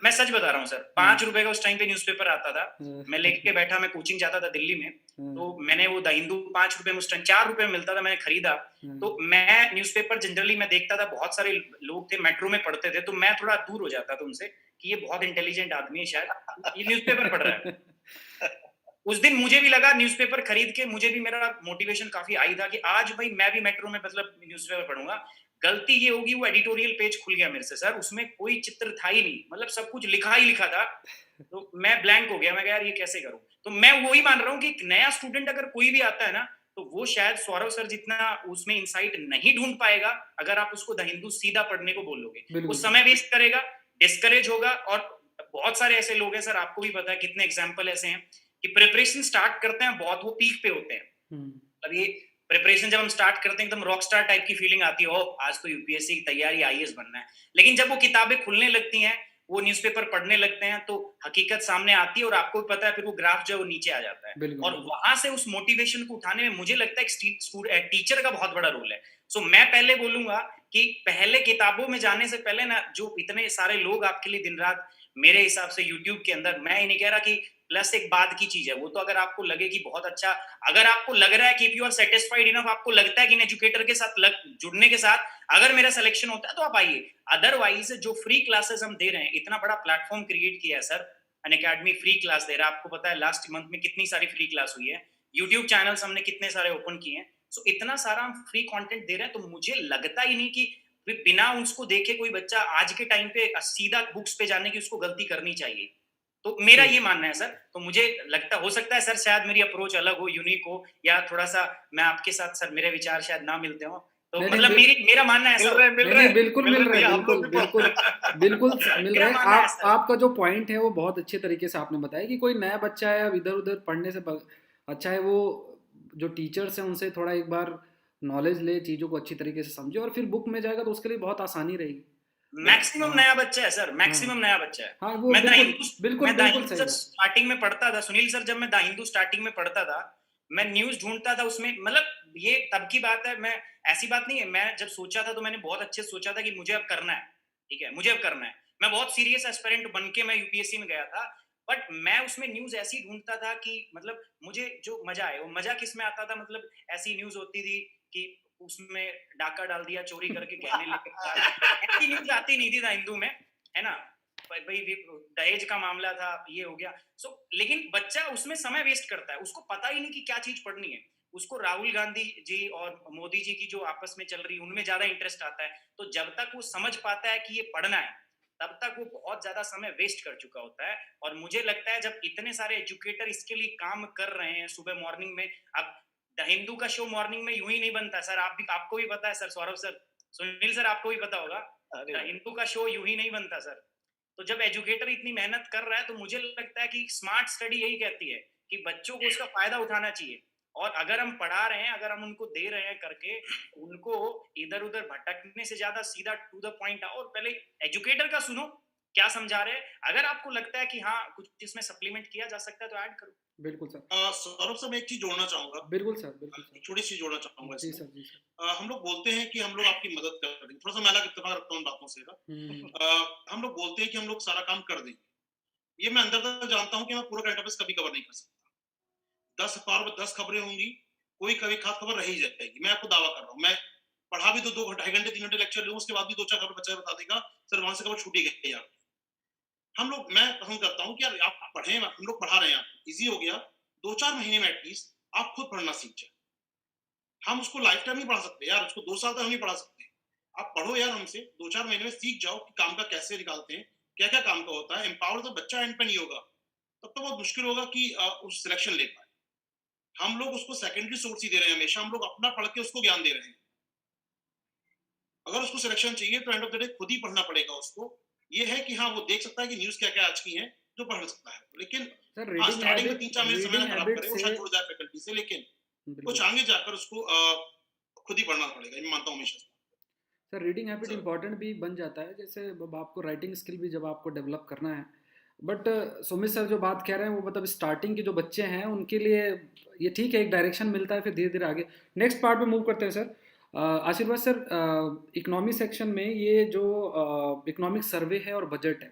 मैं सच बता रहा हूँ सर। 5 रुपए का उस टाइम पे न्यूज़पेपर आता था, मैं लेके बैठा, मैं कोचिंग जाता था दिल्ली में, तो मैंने वो द हिंदू 5 रुपए में, उस टाइम 4 रुपए में मिलता था, मैंने खरीदा। तो मैं न्यूज़पेपर जनरली मैं देखता था, बहुत सारे लोग थे मेट्रो में पढ़ते थे, तो मैं थोड़ा दूर हो जाता था उनसे कि ये बहुत इंटेलिजेंट आदमी है शायद, ये न्यूज़पेपर पढ़ रहा है। उस दिन मुझे भी लगा, न्यूज़पेपर खरीद के मुझे भी, मेरा मोटिवेशन काफी आई था कि आज भाई मैं भी मेट्रो में मतलब न्यूज़पेपर पढ़ूंगा। गलती ये होगी, वो एडिटोरियल पेज खुल गया मेरे से सर, उसमें कोई चित्र था ही नहीं, मतलब सब कुछ लिखा ही लिखा था, तो मैं ब्लैंक हो गया। मैं यार ये कैसे करूं। तो मैं वही मान रहा हूँ कि एक नया स्टूडेंट अगर कोई भी आता है ना, तो वो शायद सौरव सर जितना उसमें इंसाइट नहीं ढूंढ पाएगा अगर आप उसको द हिंदू सीधा पढ़ने को बोलोगे। वो बिल्कुल समय वेस्ट करेगा, डिस्करेज होगा। और बहुत सारे ऐसे लोग हैं सर, आपको भी पता है कितने एग्जाम्पल ऐसे हैं कि प्रिपरेशन स्टार्ट करते हैं, बहुत वो पीक पे होते हैं। अब ये प्रिपरेशन जब हम स्टार्ट करते हैं एकदम रॉक स्टार टाइप की फीलिंग आती है, ओह आज तो यूपीएससी की तैयारी, आईएएस बनना है। लेकिन जब वो किताबें खुलने लगती हैं, वो न्यूज़पेपर पढ़ने लगते हैं, तो हकीकत सामने आती है और आपको भी पता है फिर वो ग्राफ जो है वो नीचे आ जाता है। बिल्कुल और वहां से उस मोटिवेशन को उठाने में मुझे लगता है टीचर का बहुत बड़ा रोल है। सो मैं पहले बोलूंगा कि पहले किताबों में जाने से पहले ना, जो इतने सारे लोग आपके लिए दिन रात मेरे हिसाब से यूट्यूब के अंदर, मैं ये नहीं कह रहा कि प्लस एक बाद की चीज है वो, तो अगर आपको लगे कि बहुत अच्छा, अगर आपको लग रहा है कि if you are satisfied enough, आपको लगता है कि इन एजुकेटर के साथ जुड़ने के साथ अगर मेरा सिलेक्शन होता है तो आप आइए। अदरवाइज जो फ्री क्लासेस हम दे रहे हैं, इतना बड़ा प्लेटफॉर्म क्रिएट किया है सर, अनअकैडमी फ्री क्लास दे रहा है। आपको पता है लास्ट मंथ में कितनी सारी फ्री क्लास हुई है, यूट्यूब चैनल्स हमने कितने सारे ओपन किए हैं। सो इतना सारा हम फ्री कंटेंट दे रहे हैं, तो मुझे लगता ही नहीं कि बिना उसको देखे कोई बच्चा आज के टाइम पे सीधा बुक्स पे जाने की उसको गलती करनी चाहिए। तो मेरा ये मानना है सर। तो मुझे लगता हो सकता है सर शायद मेरी अप्रोच अलग हो, यूनिक हो, या थोड़ा सा मैं आपके साथ सर मेरे विचार शायद ना मिलते हो, तो नहीं, मतलब मेरा मानना है सर। नहीं, बिल्कुल मिल रहे हैं, बिल्कुल बिल्कुल बिल्कुल मिल रहे मेरा हैं। मानना है आप सर। आपका जो पॉइंट है वो बहुत अच्छे तरीके से आपने बताया कि कोई नया बच्चा है, अब इधर उधर पढ़ने से अच्छा है वो जो टीचर्स हैं उनसे थोड़ा एक बार नॉलेज ले, चीज़ों को अच्छी तरीके से समझे और फिर बुक में जाएगा तो उसके लिए बहुत आसानी रहेगी। मैक्सिमम हाँ नया बच्चा है सर, हाँ मैक्सिमम नया बच्चा है। हाँ, वो मैं द बिल्कुल हिंदू बिल्कुल मैं द बिल्कुल हिंदू सही जब बात। स्टार्टिंग में पढ़ता था सुनील सर, जब मैं द हिंदू स्टार्टिंग में पढ़ता था, मैं न्यूज ढूंढता था उसमें, मतलब ये तब की बात है, मैं ऐसी बात नहीं है, मैं जब सोचा था तो मैंने बहुत अच्छे से सोचा था कि मुझे अब करना है, ठीक है, मुझे अब करना है। मैं बहुत सीरियस एस्पिरेंट बन के मैं यूपीएससी में गया था, बट मैं उसमें न्यूज ऐसी ढूंढता था कि मतलब मुझे जो मजा आए, वो मजा किस में आता था, मतलब ऐसी न्यूज होती थी कि उसमें डाका डाल दिया, चोरी करके गहने लेके ऐसी न्यूज आती नहीं थी द हिंदू में, है ना। भाई दहेज का मामला था, ये हो गया। सो लेकिन बच्चा उसमें समय वेस्ट करता है, उसको पता ही नहीं कि क्या चीज पढ़नी है। उसको राहुल गांधी जी और मोदी जी की जो आपस में चल रही, उनमें ज्यादा इंटरेस्ट आता है। तो जब तक वो समझ पाता है कि ये पढ़ना है, तब तक वो बहुत ज्यादा समय वेस्ट कर चुका होता है। और मुझे लगता है जब इतने सारे एजुकेटर इसके लिए काम कर रहे हैं सुबह मॉर्निंग में, अब द हिंदू का शो मॉर्निंग में यूं ही नहीं बनता सर, आपको भी पता है sir, Saurabh sir, Sunil sir, आपको भी पता होगा, द हिंदू का शो यूं ही नहीं बनता सर। तो जब एजुकेटर इतनी मेहनत कर रहा है, तो मुझे लगता है कि स्मार्ट स्टडी यही कहती है कि बच्चों को उसका फायदा उठाना चाहिए। और अगर हम पढ़ा रहे हैं, अगर हम उनको दे रहे हैं करके, उनको इधर उधर भटकने से ज्यादा सीधा टू द पॉइंट आओ और पहले एजुकेटर का सुनो क्या समझा रहे हैं। अगर आपको लगता है कि हाँ कुछ इसमें सप्लीमेंट किया जा सकता है तो ऐड करो। बिल्कुल सर, सौरभ सर, मैं एक चीज जोड़ना चाहूंगा, बिल्कुल सर, बिल्कुल एक सर। छोटी सी जोड़ना चाहूंगा जी इसमें। सर, जी सर। हम लोग बोलते हैं कि हम लोग आपकी मदद कर देंगे, थोड़ा सा मैं अलग इत्तेफाक रखता हूँ बातों से। हम लोग बोलते हैं कि हम लोग सारा काम कर देंगे, ये मैं अंदर तक जानता हूँ कि मैं पूरा करंट अफेयर्स कभी कवर नहीं कर सकता। 10 अखबार में 10 खबरें होंगी, कोई कभी खास खबर रह ही जाएगी, मैं आपको दावा कर रहा हूँ। मैं पढ़ा भी तो 2 घंटे 3 घंटे लेक्चर लूँ, उसके बाद भी 2-4 खबर बच्चा बता देगा सर वहां से खबर छूटी गई यार। मैं पसंद करता हूँ कि यार आप पढ़ें, हम लोग पढ़ा रहे हैं, आपको इजी हो गया, 2-4 महीने में एटलीस्ट आप खुद पढ़ना सीख जाए। हम उसको लाइफ टाइम नहीं पढ़ा सकते यार, उसको 2 साल तक हम नहीं पढ़ा सकते। आप पढ़ो यार हमसे, 2-4 महीने में सीख जाओ कि काम का कैसे निकालते हैं, क्या क्या काम का होता है। एम्पावर तो बच्चा एंड पे नहीं होगा, तब तो बहुत मुश्किल होगा कि उस सिलेक्शन ले पाए। हम लोग उसको सेकेंडरी सोर्स ही दे रहे हैं हमेशा, हम लोग अपना पढ़ के उसको ज्ञान दे रहे हैं। अगर उसको सिलेक्शन चाहिए तो एंड ऑफ द डे खुद ही पढ़ना पड़ेगा उसको। ये है कि हाँ वो देख सकता है कि न्यूज क्या क्या आज की है, जो पढ़ सकता है, लेकिन सर हाँ रीडिंग स्टार्टिंग में हैबिट 3-4 महीने समय रीडिंग ना खराब हैबिट करे, वो से शायद जुड़ जाए फैकल्टी से, लेकिन कुछ आगे जाकर उसको खुद ही पढ़ना पड़ेगा, मैं मानता हूँ हमेशा। Sir reading habit sir important भी बन जाता है, जैसे अब आपको राइटिंग स्किल भी जब आपको डेवलप करना है। बट सुमित सर जो बात कह रहे हैं वो मतलब स्टार्टिंग के जो बच्चे हैं उनके लिए ये ठीक है, एक डायरेक्शन मिलता है, फिर धीरे धीरे आगे नेक्स्ट पार्ट में मूव करते हैं सर। आशीर्वाद सर, इकोनॉमी सेक्शन में ये जो इकोनॉमिक सर्वे है और बजट है,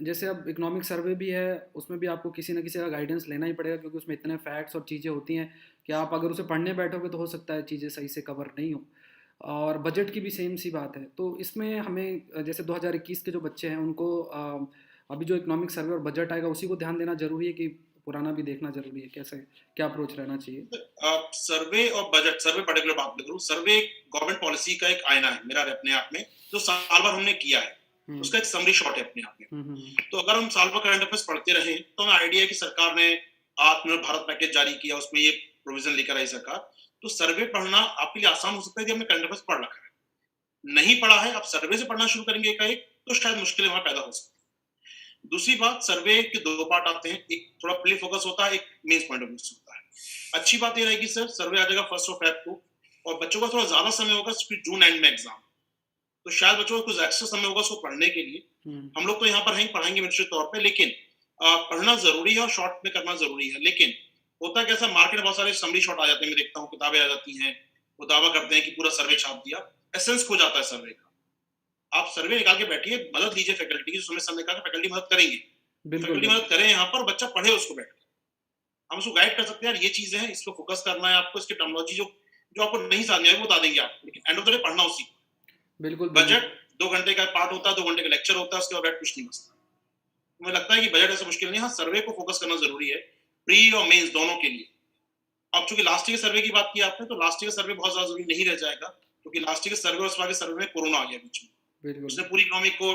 जैसे अब इकोनॉमिक सर्वे भी है, उसमें भी आपको किसी ना किसी का गाइडेंस लेना ही पड़ेगा, क्योंकि उसमें इतने फैक्ट्स और चीज़ें होती हैं कि आप अगर उसे पढ़ने बैठोगे तो हो सकता है चीज़ें सही से कवर नहीं हो। और बजट की भी सेम सी बात है। तो इसमें हमें जैसे 2021 के जो बच्चे हैं उनको अभी जो इकोनॉमिक सर्वे और बजट आएगा उसी को ध्यान देना जरूरी है कि पुराना भी देखना जरूरी है, कैसे क्या अप्रोच रहना चाहिए? सर्वे और बजट, सर्वे पर्टिकुलर बात करूँ, सर्वे गवर्नमेंट पॉलिसी का एक आईना है मेरा अपने आप में, जो साल भर हमने किया है, उसका एक समरी शॉट है अपने आप में। तो अगर हम साल भर करंट अफेयर्स पढ़ते रहे तो हमें आइडिया है कि सरकार ने आत्मनिर्भर भारत पैकेज जारी किया, उसमें ये प्रोविजन लेकर आई सरकार, तो सर्वे पढ़ना आपके लिए आसान हो सकता है यदि आपने करंट अफेयर्स पढ़ रखा है। नहीं पढ़ा है, आप सर्वे से पढ़ना शुरू करेंगे एकाएक, तो शायद मुश्किलें वहां पैदा हो सकती है। दूसरी बात, सर्वे के 2 पार्ट आते हैं, एक थोड़ा प्ले फोकस होता है, एक मेंस पॉइंट ऑफ व्यू से होता है। अच्छी बात ये रहेगी सर, सर्वे आ जाएगा 1 Feb को, और बच्चों का थोड़ा ज्यादा समय होगा, फिर जून एंड में एग्जाम, तो शायद बच्चों को कुछ एक्स्ट्रा समय होगा उसको पढ़ने के लिए। हम लोग तो यहाँ पर हैं, पढ़ाएंगे निश्चित तौर पे, लेकिन पढ़ना जरूरी है और शॉर्ट में करना जरूरी है। लेकिन होता कैसा, मार्केट में बहुत सारे समरी शॉट आ जाते हैं, मैं देखता हूँ किताबें आ जाती हैं, वो दावा करते हैं कि पूरा सर्वे छाप दिया, एसेंस खो जाता है सर्वे का। आप सर्वे निकाल के बैठिए, मदद लीजिए फैकल्टी की, समय निकाल के फैकल्टी मदद करेंगे, फैकल्टी मदद करें यहाँ पर, बच्चा पढ़े उसको बैठ के, हम उसको गाइड कर सकते हैं, यार ये चीजें हैं, इस पर फोकस करना है आपको, इसकी टर्मिनोलॉजी जो आपको नहीं समझ में वो बता देंगे आप, लेकिन एंड ऑफ द डे पढ़ना उसी को। बिल्कुल। बजट 2 घंटे का पार्ट होता है, 2 घंटे का लेक्चर होता है, उसके बाद कुछ नहीं बचता। मुझे लगता है कि बजट ऐसा मुश्किल नहीं है, हाँ सर्वे को फोकस करना जरूरी है, प्री और मेंस दोनों के लिए। अब चूंकि लास्ट ईयर सर्वे की बात की आपने, तो लास्ट ईयर सर्वे बहुत ज्यादा जरूरी नहीं रह जाएगा, क्योंकि लास्ट ईयर सर्वे और इस बार के सर्वे में कोरोना आ गया बीच में, उसने पूरी इकोनॉमी को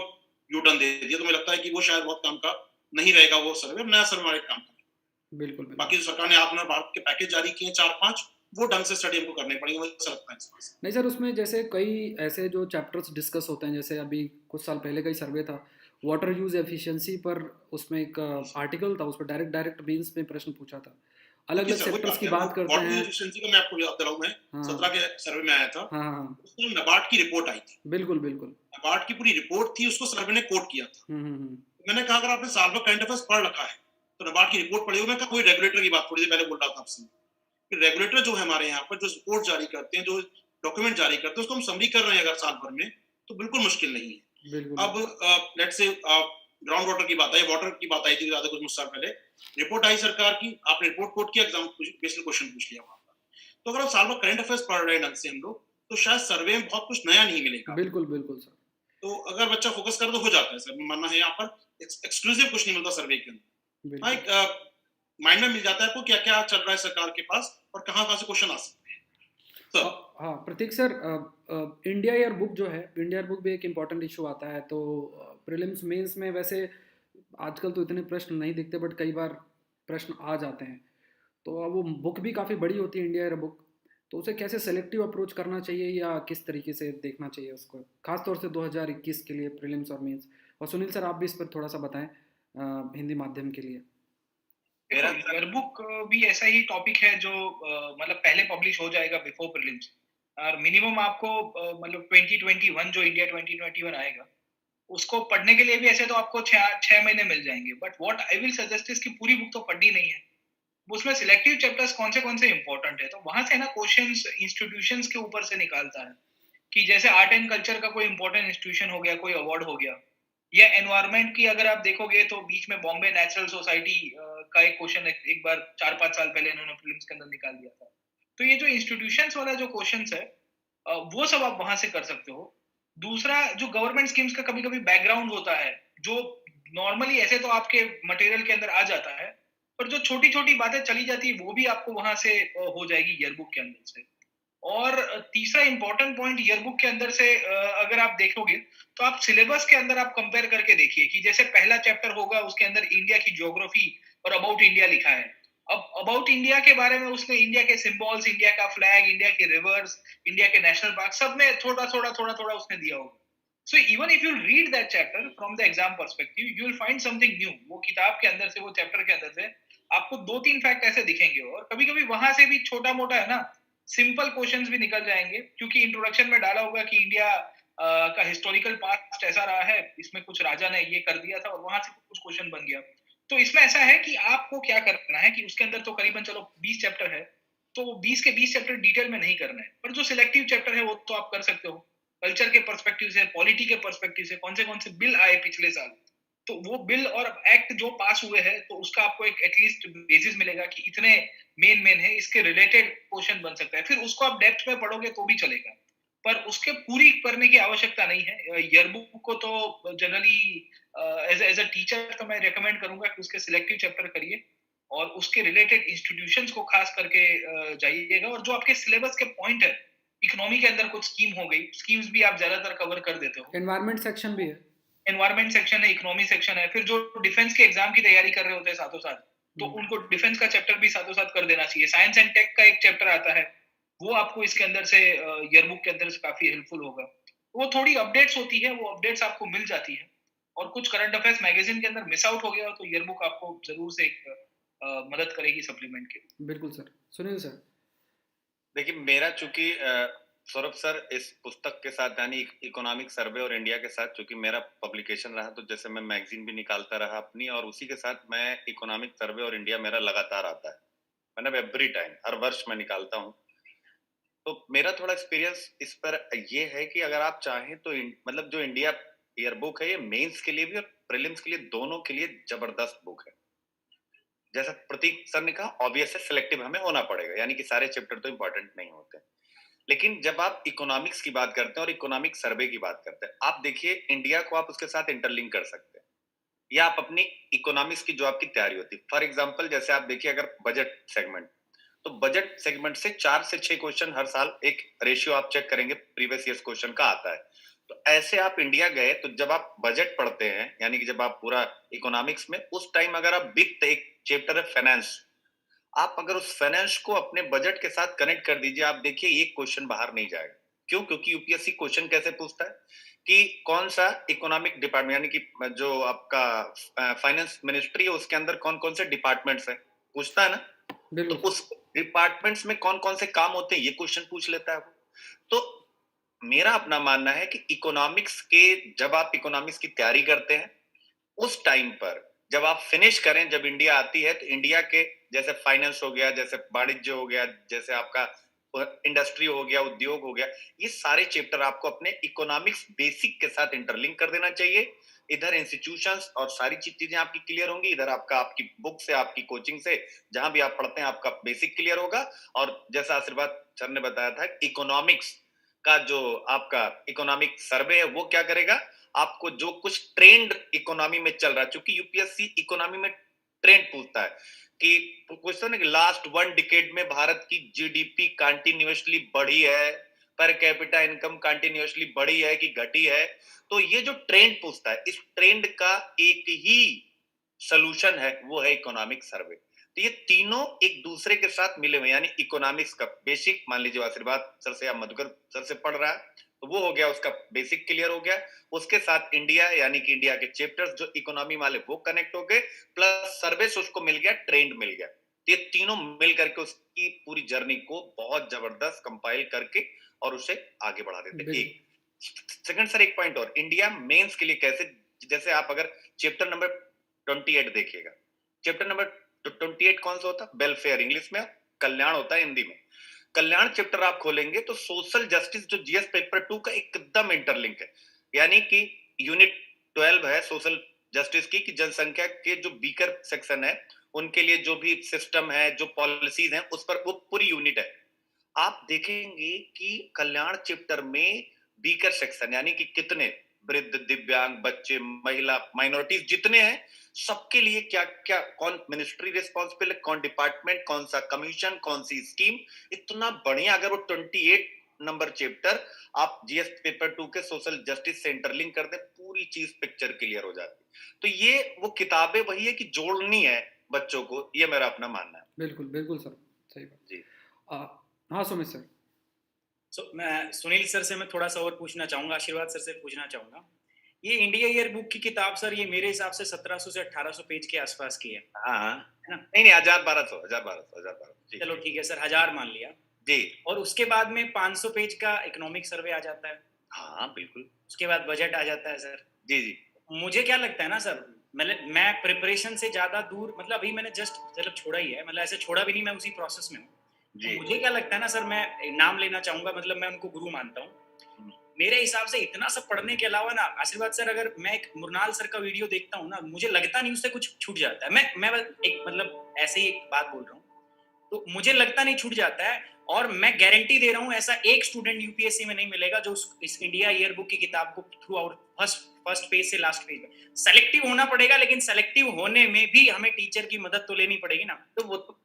यू टर्न दे दिया, तो मुझे लगता है कि वो शायद बहुत काम का नहीं रहेगा वो सर्वे, नया सर्वे हमारे काम का। बिल्कुल। बाकी जो सरकार ने आत्मनिर्भर भारत के पैकेज जारी किए 4-5, वो ढंग से स्टडी हमको करने पड़ेंगे, मुझे ऐसा लगता है इस बात से। नहीं सर, उसमें जैसे कई ऐसे जो चैप्टर्स डिस्कस होते हैं, जैसे अभी कुछ साल पहले का ही सर्वे था वाटर यूज एफिशिएंसी पर, उसमें एक आर्टिकल था, उस पर डायरेक्ट मेंस में प्रश्न पूछा था, अलग अलग सेक्टर्स की बात करते हैं। वाटर एफिशिएंसी का मैं आपको याद दिलाऊं, मैं 17 के सर्वे में आया था, उसमें नबार्ड की रिपोर्ट आई थी। बिल्कुल बिल्कुल, नबार्ड की पूरी रिपोर्ट थी, उसको सर्वे ने कोट किया था। मैंने कहा अगर आपने साल भर करंट अफेयर्स पढ़ रखा है तो नबार्ड की रिपोर्ट पढ़ी हो। मैं कोई रेगुलेटर की बात थोड़ी देर पहले बोल रहा था आपसे कि रेगुलेटर जो है हमारे यहाँ पर, जो रिपोर्ट जारी करते हैं, जो डॉक्यूमेंट जारी करते हैं, उसको हम समरी कर रहे हैं अगर साल भर में, तो बिल्कुल मुश्किल नहीं है। अब लेट्स से ग्राउंड वाटर की बात आई, वाटर की बात आई थी ज्यादा कुछ साल पहले, रिपोर्ट आई सरकार की, आपने रिपोर्ट कोट किया, एग्जाम बेसिक क्वेश्चन पूछ लिया वहां पर। तो अगर आप साल भर करंट अफेयर्स पढ़ रहे हैं ढंग से हम लोग, तो शायद सर्वे में बहुत कुछ नया नहीं मिलेगा। बिल्कुल बिल्कुल सर। तो अगर बच्चा फोकस करे तो हो जाता है सर, मानना है यहाँ पर एक्सक्लूसिव कुछ नहीं मिलता सर्वे के अंदर। हाँ, एक माइंड में मिल जाता है आपको क्या क्या चल रहा है सरकार के पास और कहाँ से क्वेश्चन आ सकते हैं। हाँ प्रतीक सर, इंडिया ईयर बुक जो है, इंडिया ईयर बुक भी एक इम्पॉर्टेंट इशू आता है, तो प्रीलिम्स मेंस में वैसे आजकल तो इतने प्रश्न नहीं दिखते, बट कई बार प्रश्न आ जाते हैं, तो वो बुक भी काफ़ी बड़ी होती है इंडिया ईयर बुक, तो उसे कैसे सेलेक्टिव अप्रोच करना चाहिए या किस तरीके से देखना चाहिए उसको, खासतौर से 2021 के लिए प्रीलिम्स और मेंस। और सुनील सर आप भी इस पर थोड़ा सा बताएं हिंदी माध्यम के लिए। ईयर बुक भी ऐसा ही टॉपिक है जो मतलब पहले पब्लिश हो जाएगा बिफोर प्रीलिम्स, और मिनिमम आपको मतलब 2021 जो इंडिया 2021 आएगा उसको पढ़ने के लिए भी ऐसे तो आपको 6 महीने मिल जाएंगे, but what I will suggest is कि पूरी बुक तो पढ़नी नहीं है, उसमें सिलेक्टिव चैप्टर्स कौन से इंपॉर्टेंट है, तो वहां से ना क्वेश्चंस इंस्टीट्यूशंस के ऊपर से निकालता है, कि जैसे आर्ट एंड कल्चर का कोई इंपॉर्टेंट इंस्टीट्यूशन हो गया, कोई अवार्ड हो गया, या एनवायरनमेंट की अगर आप देखोगे तो बीच में बॉम्बे नेचुरल सोसाइटी का एक क्वेश्चन एक बार 4-5 साल पहले इन्होंने प्रीलिम्स के अंदर निकाल दिया था। तो ये जो इंस्टीट्यूशंस वाला जो क्वेश्चंस है वो सब आप वहां से कर सकते हो। दूसरा, जो गवर्नमेंट स्कीम्स का कभी कभी बैकग्राउंड होता है जो नॉर्मली ऐसे तो आपके मटेरियल के अंदर आ जाता है, पर जो छोटी छोटी बातें चली जाती है वो भी आपको वहां से हो जाएगी ईयरबुक के अंदर से। और तीसरा इंपॉर्टेंट पॉइंट ईयरबुक के अंदर से अगर आप देखोगे तो आप सिलेबस के अंदर आप कंपेयर करके देखिए कि जैसे पहला चैप्टर होगा उसके अंदर इंडिया की ज्योग्राफी और अबाउट इंडिया लिखा है। अब अबाउट इंडिया के बारे में उसने इंडिया के सिंबल्स, इंडिया का फ्लैग, इंडिया के रिवर्स, इंडिया के नेशनल पार्क सब में थोड़ा थोड़ा उसने दिया होगा। So even if you read that chapter from the exam perspective, you will find something new. वो किताब के अंदर से, वो चैप्टर के अंदर से आपको 2-3 फैक्ट ऐसे दिखेंगे, और कभी कभी वहां से भी छोटा मोटा है ना सिंपल क्वेश्चंस भी निकल जाएंगे, क्योंकि इंट्रोडक्शन में डाला होगा कि इंडिया का हिस्टोरिकल पास्ट ऐसा रहा है, इसमें कुछ राजा ने ये कर दिया था और वहां से कुछ क्वेश्चन बन गया। तो इसमें ऐसा है कि आपको क्या करना है कि उसके अंदर तो करीबन चलो 20 चैप्टर है, तो 20 के 20 चैप्टर डिटेल में नहीं करना है, पर जो सिलेक्टिव चैप्टर है वो तो आप कर सकते हो। कल्चर के पर्सपेक्टिव से, पॉलिटी के पर्सपेक्टिव से, कौन से बिल आए पिछले साल, तो वो बिल और एक्ट जो पास हुए हैं तो उसका आपको एक एटलीस्ट बेसिस मिलेगा कि इतने मेन है, इसके रिलेटेड क्वेश्चन बन सकता है। फिर उसको आप डेप्थ में पढ़ोगे तो भी चलेगा, पर उसके पूरी करने की आवश्यकता नहीं है। ईयरबुक को तो जनरली एज अ टीचर तो मैं रेकमेंड करूंगा कि उसके सिलेक्टिव चैप्टर करिए और उसके रिलेटेड इंस्टीट्यूशंस को खास करके जाइएगा, और जो आपके सिलेबस के पॉइंट है, इकोनॉमी के अंदर कुछ स्कीम हो गई, स्कीम्स भी आप ज्यादातर कवर कर देते हो। एनवायरनमेंट सेक्शन भी है, एनवायरनमेंट सेक्शन है, इकोनॉमी सेक्शन है, फिर जो डिफेंस के एग्जाम की तैयारी कर रहे होते हैं साथों साथ तो उनको डिफेंस का चैप्टर भी साथों साथ कर देना चाहिए। साइंस एंड टेक का एक चैप्टर आता है, वो आपको इसके अंदर से ईयरबुक के अंदर से काफी हेल्पफुल होगा। वो थोड़ी अपडेट्स होती है, वो अपडेट्स आपको मिल जाती है, और कुछ करंट अफेयर्स मैगजीन के अंदर मिस आउट हो गया हो तो ईयरबुक आपको जरूर से एक मदद करेगी सप्लीमेंट के लिए। बिल्कुल सर। सुनील सर। देखिए मेरा चूंकि सौरभ सर इस पुस्तक के साथ यानी इकोनॉमिक सर्वे और इंडिया के साथ चूंकि मेरा पब्लिकेशन रहा, तो जैसे मैं मैगजीन भी निकालता रहा अपनी, और उसी के साथ मैं इकोनॉमिक सर्वे और इंडिया मेरा लगातार आता है, मतलब एवरी टाइम, हर वर्ष मैं निकालता हूँ। तो मेरा थोड़ा एक्सपीरियंस इस पर ये है कि अगर आप चाहें तो मतलब जो इंडिया ईयरबुक है, ये मेंस के लिए भी और प्रीलिम्स के लिए, दोनों के लिए जबरदस्त बुक है। जैसा प्रतीक सर ने कहा, ऑब्वियस है सिलेक्टिव हमें होना पड़ेगा, यानी कि सारे चैप्टर तो इंपॉर्टेंट नहीं होते, लेकिन जब आप इकोनॉमिक्स की बात करते हैं और इकोनॉमिक सर्वे की बात करते हैं, आप देखिए इंडिया को आप उसके साथ इंटरलिंक कर सकते हैं, या आप अपनी इकोनॉमिक्स की जो आपकी तैयारी होती है, फॉर एग्जांपल जैसे आप देखिए अगर बजट सेगमेंट, तो बजट सेगमेंट से 4 से 6 क्वेश्चन हर साल, एक रेशियो आप चेक करेंगे प्रीवियस ईयर्स क्वेश्चन का आता है। तो ऐसे आप इंडिया गए, तो जब आप बजट पढ़ते हैं, यानी कि जब आप पूरा इकोनॉमिक्स में, उस टाइम अगर आप वित्त, एक चैप्टर है फाइनेंस, आप अगर उस फाइनेंस को अपने बजट के साथ कनेक्ट कर दीजिए, आप देखिए एक क्वेश्चन बाहर नहीं जाएगा। क्यों? क्योंकि यूपीएससी क्वेश्चन कैसे पूछता है कि कौन सा इकोनॉमिक डिपार्टमेंट, यानी कि जो आपका फाइनेंस मिनिस्ट्री है, उसके अंदर कौन कौन से डिपार्टमेंट्स हैं, पूछता है ना। तो बिल्कुल। उस डिपार्टमेंट्स में कौन कौन से काम होते हैं, ये क्वेश्चन पूछ लेता है वो। तो मेरा अपना मानना है कि इकोनॉमिक्स के, जब आप इकोनॉमिक्स की तैयारी करते हैं, उस टाइम पर जब आप फिनिश करें, जब इंडिया आती है, तो इंडिया के जैसे फाइनेंस हो गया, जैसे वाणिज्य हो गया, जैसे आपका इंडस्ट्री हो गया, उद्योग हो गया, ये सारे चैप्टर आपको अपने इकोनॉमिक्स बेसिक के साथ इंटरलिंक कर देना चाहिए। इधर इंस्टीट्यूशंस और सारी चीजें आपकी क्लियर होंगी, इधर आपका आपकी बुक से, आपकी कोचिंग से, जहां भी आप पढ़ते हैं, आपका बेसिक क्लियर होगा। और जैसा आशीर्वाद सर ने बताया था, इकोनॉमिक्स का जो आपका इकोनॉमिक सर्वे है, वो क्या करेगा, आपको जो कुछ ट्रेंड इकोनॉमी में चल रहा है, क्योंकि यूपीएससी इकोनॉमी में ट्रेंड पूछता है कि क्वेश्चन है कि लास्ट 1 डिकेड में भारत की जीडीपी कंटिन्यूअसली बढ़ी है, पर कैपिटा इनकम कंटिन्यूअसली बढ़ी है कि घटी है। तो ये जो ट्रेंड पूछता है, इस ट्रेंड का एक ही सॉल्यूशन है, वो है इकोनॉमिक सर्वे। तो ये तीनों एक दूसरे के साथ मिले हुए, यानी इकोनॉमिक्स का बेसिक, मान लीजिए आशीर्वाद सर से या मधुकर सर से पढ़ रहा है, तो वो हो गया, उसका बेसिक क्लियर हो गया। उसके साथ इंडिया, यानी कि इंडिया के चैप्टर्स जो इकोनॉमी वाले, वो कनेक्ट हो गए, प्लस सर्वे से उसको मिल गया, ट्रेंड मिल गया। तो ये तीनों मिल करके उसकी पूरी जर्नी को बहुत जबरदस्त कंपाइल करके और उसे आगे बढ़ा देते। एक सेकंड सर, एक पॉइंट और, इंडिया मेंस के लिए कैसे, जैसे आप अगर चैप्टर नंबर 28 देखिएगा, चैप्टर नंबर 28 कौन सा होता है, वेलफेयर, इंग्लिश में कल्याण होता है, हिंदी में कल्याण। चैप्टर आप खोलेंगे तो सोशल जस्टिस, जो जीएस पेपर 2 का एकदम इंटरलिंक है, यानी कि यूनिट 12 है सोशल जस्टिस की, कि जनसंख्या के जो वीकर सेक्शन है, उनके लिए जो भी सिस्टम है, जो पॉलिसीज हैं, उस पर वो पूरी यूनिट है। आप देखेंगे कि कल्याण चैप्टर में वीकर सेक्शन, यानी कि कितने वृद्ध, दिव्यांग, बच्चे, महिला, माइनॉरिटीज जितने हैं, सबके लिए क्या क्या, कौन मिनिस्ट्री रिस्पॉन्सिबल है, कौन डिपार्टमेंट, कौन सा कमीशन, कौन सी स्कीम, इतना बढ़िया। अगर वो 28 नंबर चैप्टर आप जीएस पेपर 2 के सोशल जस्टिस से इंटरलिंक कर दे, पूरी चीज पिक्चर क्लियर हो जाती। तो ये वो किताबें वही है कि जोड़नी है बच्चों को, ये मेरा अपना मानना है। बिल्कुल बिल्कुल सर, सही बात जी। हाँ सुमित सर। मैं सुनील सर से मैं थोड़ा सा और पूछना चाहूंगा, आशीर्वाद सर से पूछना चाहूंगा, ये इंडिया ईयर बुक की किताब सर, ये मेरे हिसाब से 1700 से 1800 पेज के आसपास की है। हाँ, है ना? नहीं 1000-1200 चलो ठीक है सर, 1000 मान लिया जी। और उसके बाद में 500 पेज का इकोनॉमिक सर्वे आ जाता है। हाँ बिल्कुल। उसके बाद बजट आ जाता है सर। जी जी। मुझे क्या लगता है ना सर, मैं प्रिपरेशन से ज्यादा दूर, मतलब अभी मैंने जस्ट मतलब छोड़ा ही है, मतलब ऐसे छोड़ा भी नहीं, मैं उसी प्रोसेस में हूँ। तो मुझे क्या लगता है ना सर, मैं नाम लेना चाहूंगा, मतलब मैं उनको गुरु मानता हूँ। मेरे हिसाब से इतना सब पढ़ने के अलावा ना, आशीर्वाद सर, अगर मैं एक मुरनाल सर का वीडियो देखता हूँ ना, मुझे लगता नहीं उससे कुछ छूट जाता है। मैं एक मतलब ऐसे ही एक बात बोल रहा हूँ, तो मुझे लगता नहीं छूट जाता है। और मैं गारंटी दे रहा हूँ, ऐसा एक स्टूडेंट यूपीएससी में नहीं मिलेगा जो इस इंडिया ईयर बुक की किताब को थ्रू आउट फर्स्ट पेज से लास्ट पेज में, सेलेक्टिव होना पड़ेगा, लेकिन सेलेक्टिव होने में भी हमें टीचर की मदद तो लेनी पड़ेगी ना। तो वो तो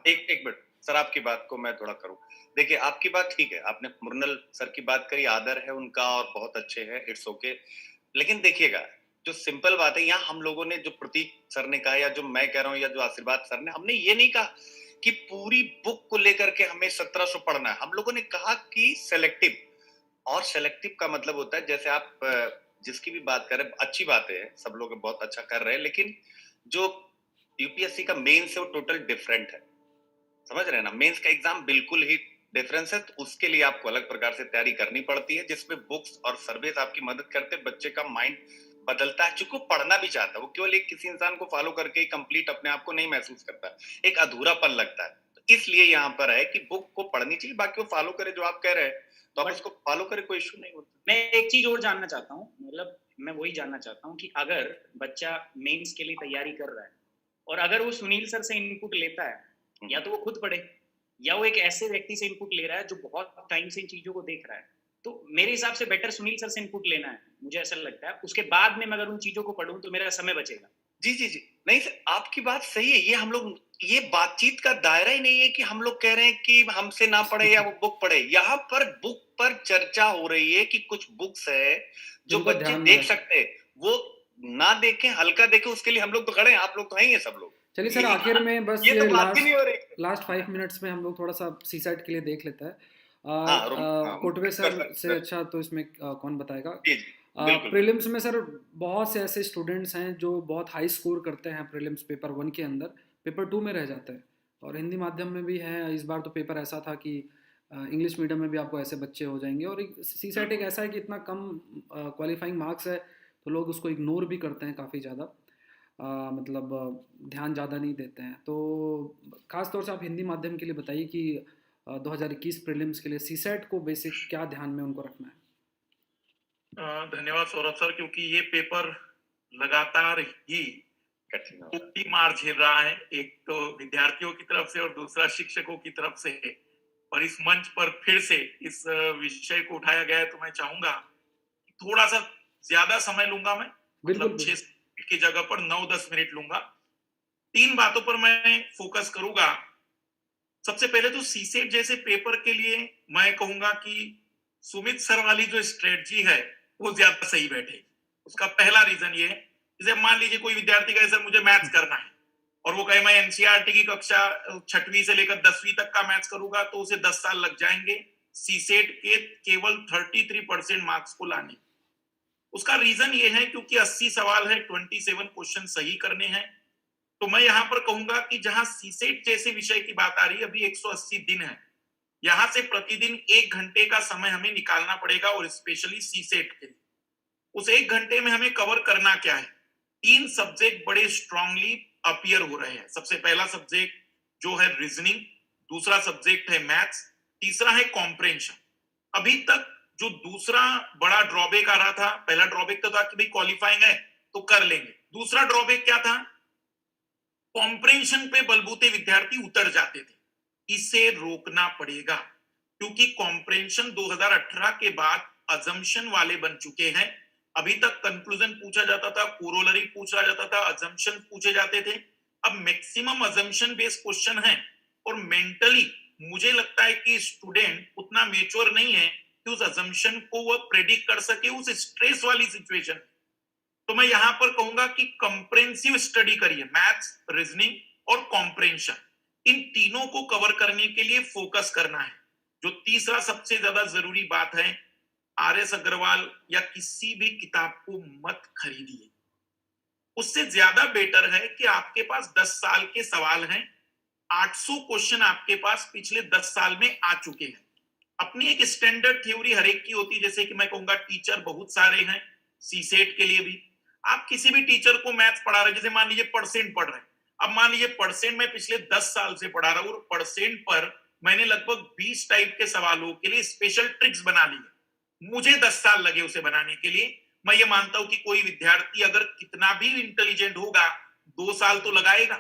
एक मिनट सर, आपकी बात को मैं थोड़ा करूं। देखिए आपकी बात ठीक है, आपने मुरनल सर की बात करी, आदर है उनका और बहुत अच्छे हैं, इट्स ओके। लेकिन देखिएगा, जो सिंपल बात है, यहाँ हम लोगों ने, जो प्रतीक सर ने कहा या जो मैं कह रहा हूँ या जो आशीर्वाद सर ने, हमने ये नहीं कहा कि पूरी बुक को लेकर के हमें 1700 पढ़ना है। हम लोगों ने कहा कि सेलेक्टिव, और सेलेक्टिव का मतलब होता है, जैसे आप जिसकी भी बात करें, अच्छी बात है, सब लोग बहुत अच्छा कर रहे हैं, लेकिन जो यूपीएससी का मेंस है वो टोटल डिफरेंट है, समझ रहे हैं ना। मेंस का एग्जाम बिल्कुल ही डिफरेंस है, तो उसके लिए आपको अलग प्रकार से तैयारी करनी पड़ती है, जिसमें बुक्स और सर्वेस आपकी मदद करते हैं। बच्चे का माइंड बदलता है, चूंकि वो पढ़ना भी चाहता है, वो केवल एक किसी इंसान को फॉलो करके ही कंप्लीट अपने आप को नहीं महसूस करता, एक अधूरापन लगता है। तो इसलिए यहाँ पर है कि बुक को पढ़नी चाहिए, बाकी वो फॉलो करे, जो आप कह रहे हैं तो आप उसको फॉलो करे, कोई इशू नहीं होता। मैं एक चीज और जानना चाहता हूँ, मतलब मैं वही जानना चाहता हूँ कि अगर बच्चा मेंस के लिए तैयारी कर रहा है और अगर वो सुनील सर से इनपुट लेता है, या तो वो खुद पढ़े या वो एक ऐसे व्यक्ति से इनपुट ले रहा है जो बहुत टाइम से इन चीजों को देख रहा है, तो मेरे हिसाब से बेटर सुनील सर से इनपुट लेना है, मुझे ऐसा लगता है। उसके बाद में मैं अगर उन चीजों को पढ़ूं तो मेरा समय बचेगा। जी जी जी, नहीं सर, आपकी बात सही है। ये हम लोग, ये बातचीत का दायरा ही नहीं है कि हम लोग कह रहे हैं कि हमसे ना पढ़े या वो बुक पढ़े। यहाँ पर बुक पर चर्चा हो रही है कि कुछ बुक्स है जो जिनको बच्चे ध्यान में देख रख- सकते हैं, वो ना देखें, हल्का देखें, उसके लिए हम लोग तो खड़े हैं, आप लोग तो हैं ही हैं सब लोग। चलिए सर, ये आखिर में बस ये तो बात ही नहीं हो रही। लास्ट 5 मिनट्स में हम लोग थोड़ा सा सी सेट के लिए देख लेते हैं। हाँ, कोटवे कर सर सकते से सर। अच्छा तो इसमें कौन बताएगा। जी जी, बिल्कुल। प्रीलिम्स में सर बहुत से ऐसे स्टूडेंट्स हैं जो बहुत हाई स्कोर करते हैं प्रीलिम्स पेपर 1 के अंदर, पेपर 2 में रह जाते हैं, और हिंदी माध्यम में भी है। इस बार तो पेपर ऐसा था कि इंग्लिश मीडियम में भी आपको ऐसे बच्चे हो जाएंगे, और सी सेट एक ऐसा है कि इतना कम क्वालिफाइंग मार्क्स है तो लोग उसको इग्नोर भी करते हैं काफ़ी ज़्यादा, मतलब ध्यान ज़्यादा नहीं देते हैं। तो ख़ास तौर से आप हिंदी माध्यम के लिए बताइए कि 2021 प्रीलिम्स के लिए सी सेट को बेसिक क्या ध्यान में उनको रखना है। धन्यवाद सौरभ सर, क्योंकि ये पेपर लगातार ही कठिन मार झेल रहा है, एक तो विद्यार्थियों की तरफ से और दूसरा शिक्षकों की तरफ से। और इस मंच पर फिर से इस विषय को उठाया गया है, तो मैं चाहूंगा थोड़ा सा ज्यादा समय लूंगा मैं, मतलब 6 मिनट की जगह पर 9-10 मिनट लूंगा। 3 बातों पर मैं फोकस करूंगा। सबसे पहले तो सीसेट जैसे पेपर के लिए मैं कहूंगा कि सुमित सर वाली जो स्ट्रेटजी है वो ज्यादा सही बैठेगी। उसका पहला रीजन ये है, जैसे मान लीजिए कोई विद्यार्थी कहे सर मुझे मैथ्स करना है, और वो कहे मैं एनसीईआरटी की कक्षा 6वीं से लेकर 10वीं तक का मैथ्स करूंगा, तो उसे 10 साल लग जाएंगे सीसेट के केवल 33% मार्क्स को लाने। उसका रीजन ये है क्योंकि 80 सवाल है, 27 क्वेश्चन सही करने हैं। तो मैं यहाँ पर कहूंगा कि जहां सीसेट जैसे विषय की बात आ रही है, अभी 180 दिन है, यहां से प्रतिदिन 1 घंटे का समय हमें निकालना पड़ेगा, और स्पेशली सीसेट के लिए। उस 1 घंटे में हमें कवर करना क्या है? 3 सब्जेक्ट बड़े स्ट्रांगली अपीयर हो रहे हैं। सबसे पहला सब्जेक्ट जो है रीजनिंग, दूसरा सब्जेक्ट है मैथ्स, तीसरा है कॉम्प्रेhension। अभी तक जो दूसरा बड़ा ड्रॉबैक आ रहा था, पहला ड्रॉबैक तो था कि भाई क्वालिफाइंग है तो कर लेंगे, दूसरा ड्रॉबैक क्या था? कॉम्प्रेhension पे बलबूते विद्यार्थी उतर जाते थे। इसे रोकना पड़ेगा, क्योंकि कॉम्प्रेhension 2018 के बाद अजम्पशन वाले बन चुके हैं। अभी तक कंक्लूजन पूछा जाता था, कोरोलरी पूछा जाता था, अजम्पशन पूछे जाते थे। अब मैक्सिमम अजम्पशन बेस्ड क्वेश्चन है, और मेंटली मुझे लगता है कि स्टूडेंट उतना मेच्योर नहीं है कि उस अजम्पशन को वो प्रेडिक्ट कर सके उस स्ट्रेस वाली सिचुएशन। तो मैं यहां पर कहूंगा कि कंप्रेहेंसिव स्टडी करिए, मैथ्स, रीजनिंग और कॉम्प्रेhension, इन तीनों को कवर करने के लिए फोकस करना है। जो तीसरा सबसे ज्यादा जरूरी बात है, आर.एस. अग्रवाल या किसी भी किताब को मत खरीदिए। उससे ज्यादा बेटर है कि आपके पास 10 साल के सवाल हैं, 800 क्वेश्चन आपके पास पिछले 10 साल में आ चुके हैं। अपनी एक स्टैंडर्ड थ्योरी हर एक की होती है, जैसे कि मैं कहूंगा टीचर बहुत सारे हैं सीसेट के लिए भी। आप किसी भी टीचर को मैथ्स पढ़ा रहे, जैसे मान लीजिए परसेंट पढ़ रहे हैं, अब मान लीजिए परसेंट में पिछले 10 साल से पढ़ा रहा हूं, और परसेंट पर मैंने लगभग 20 टाइप के सवालों के लिए स्पेशल ट्रिक्स बना ली है। मुझे 10 साल लगे उसे बनाने के लिए। मैं ये मानता हूं कि कोई विद्यार्थी अगर कितना भी इंटेलिजेंट होगा, 2 साल तो लगाएगा।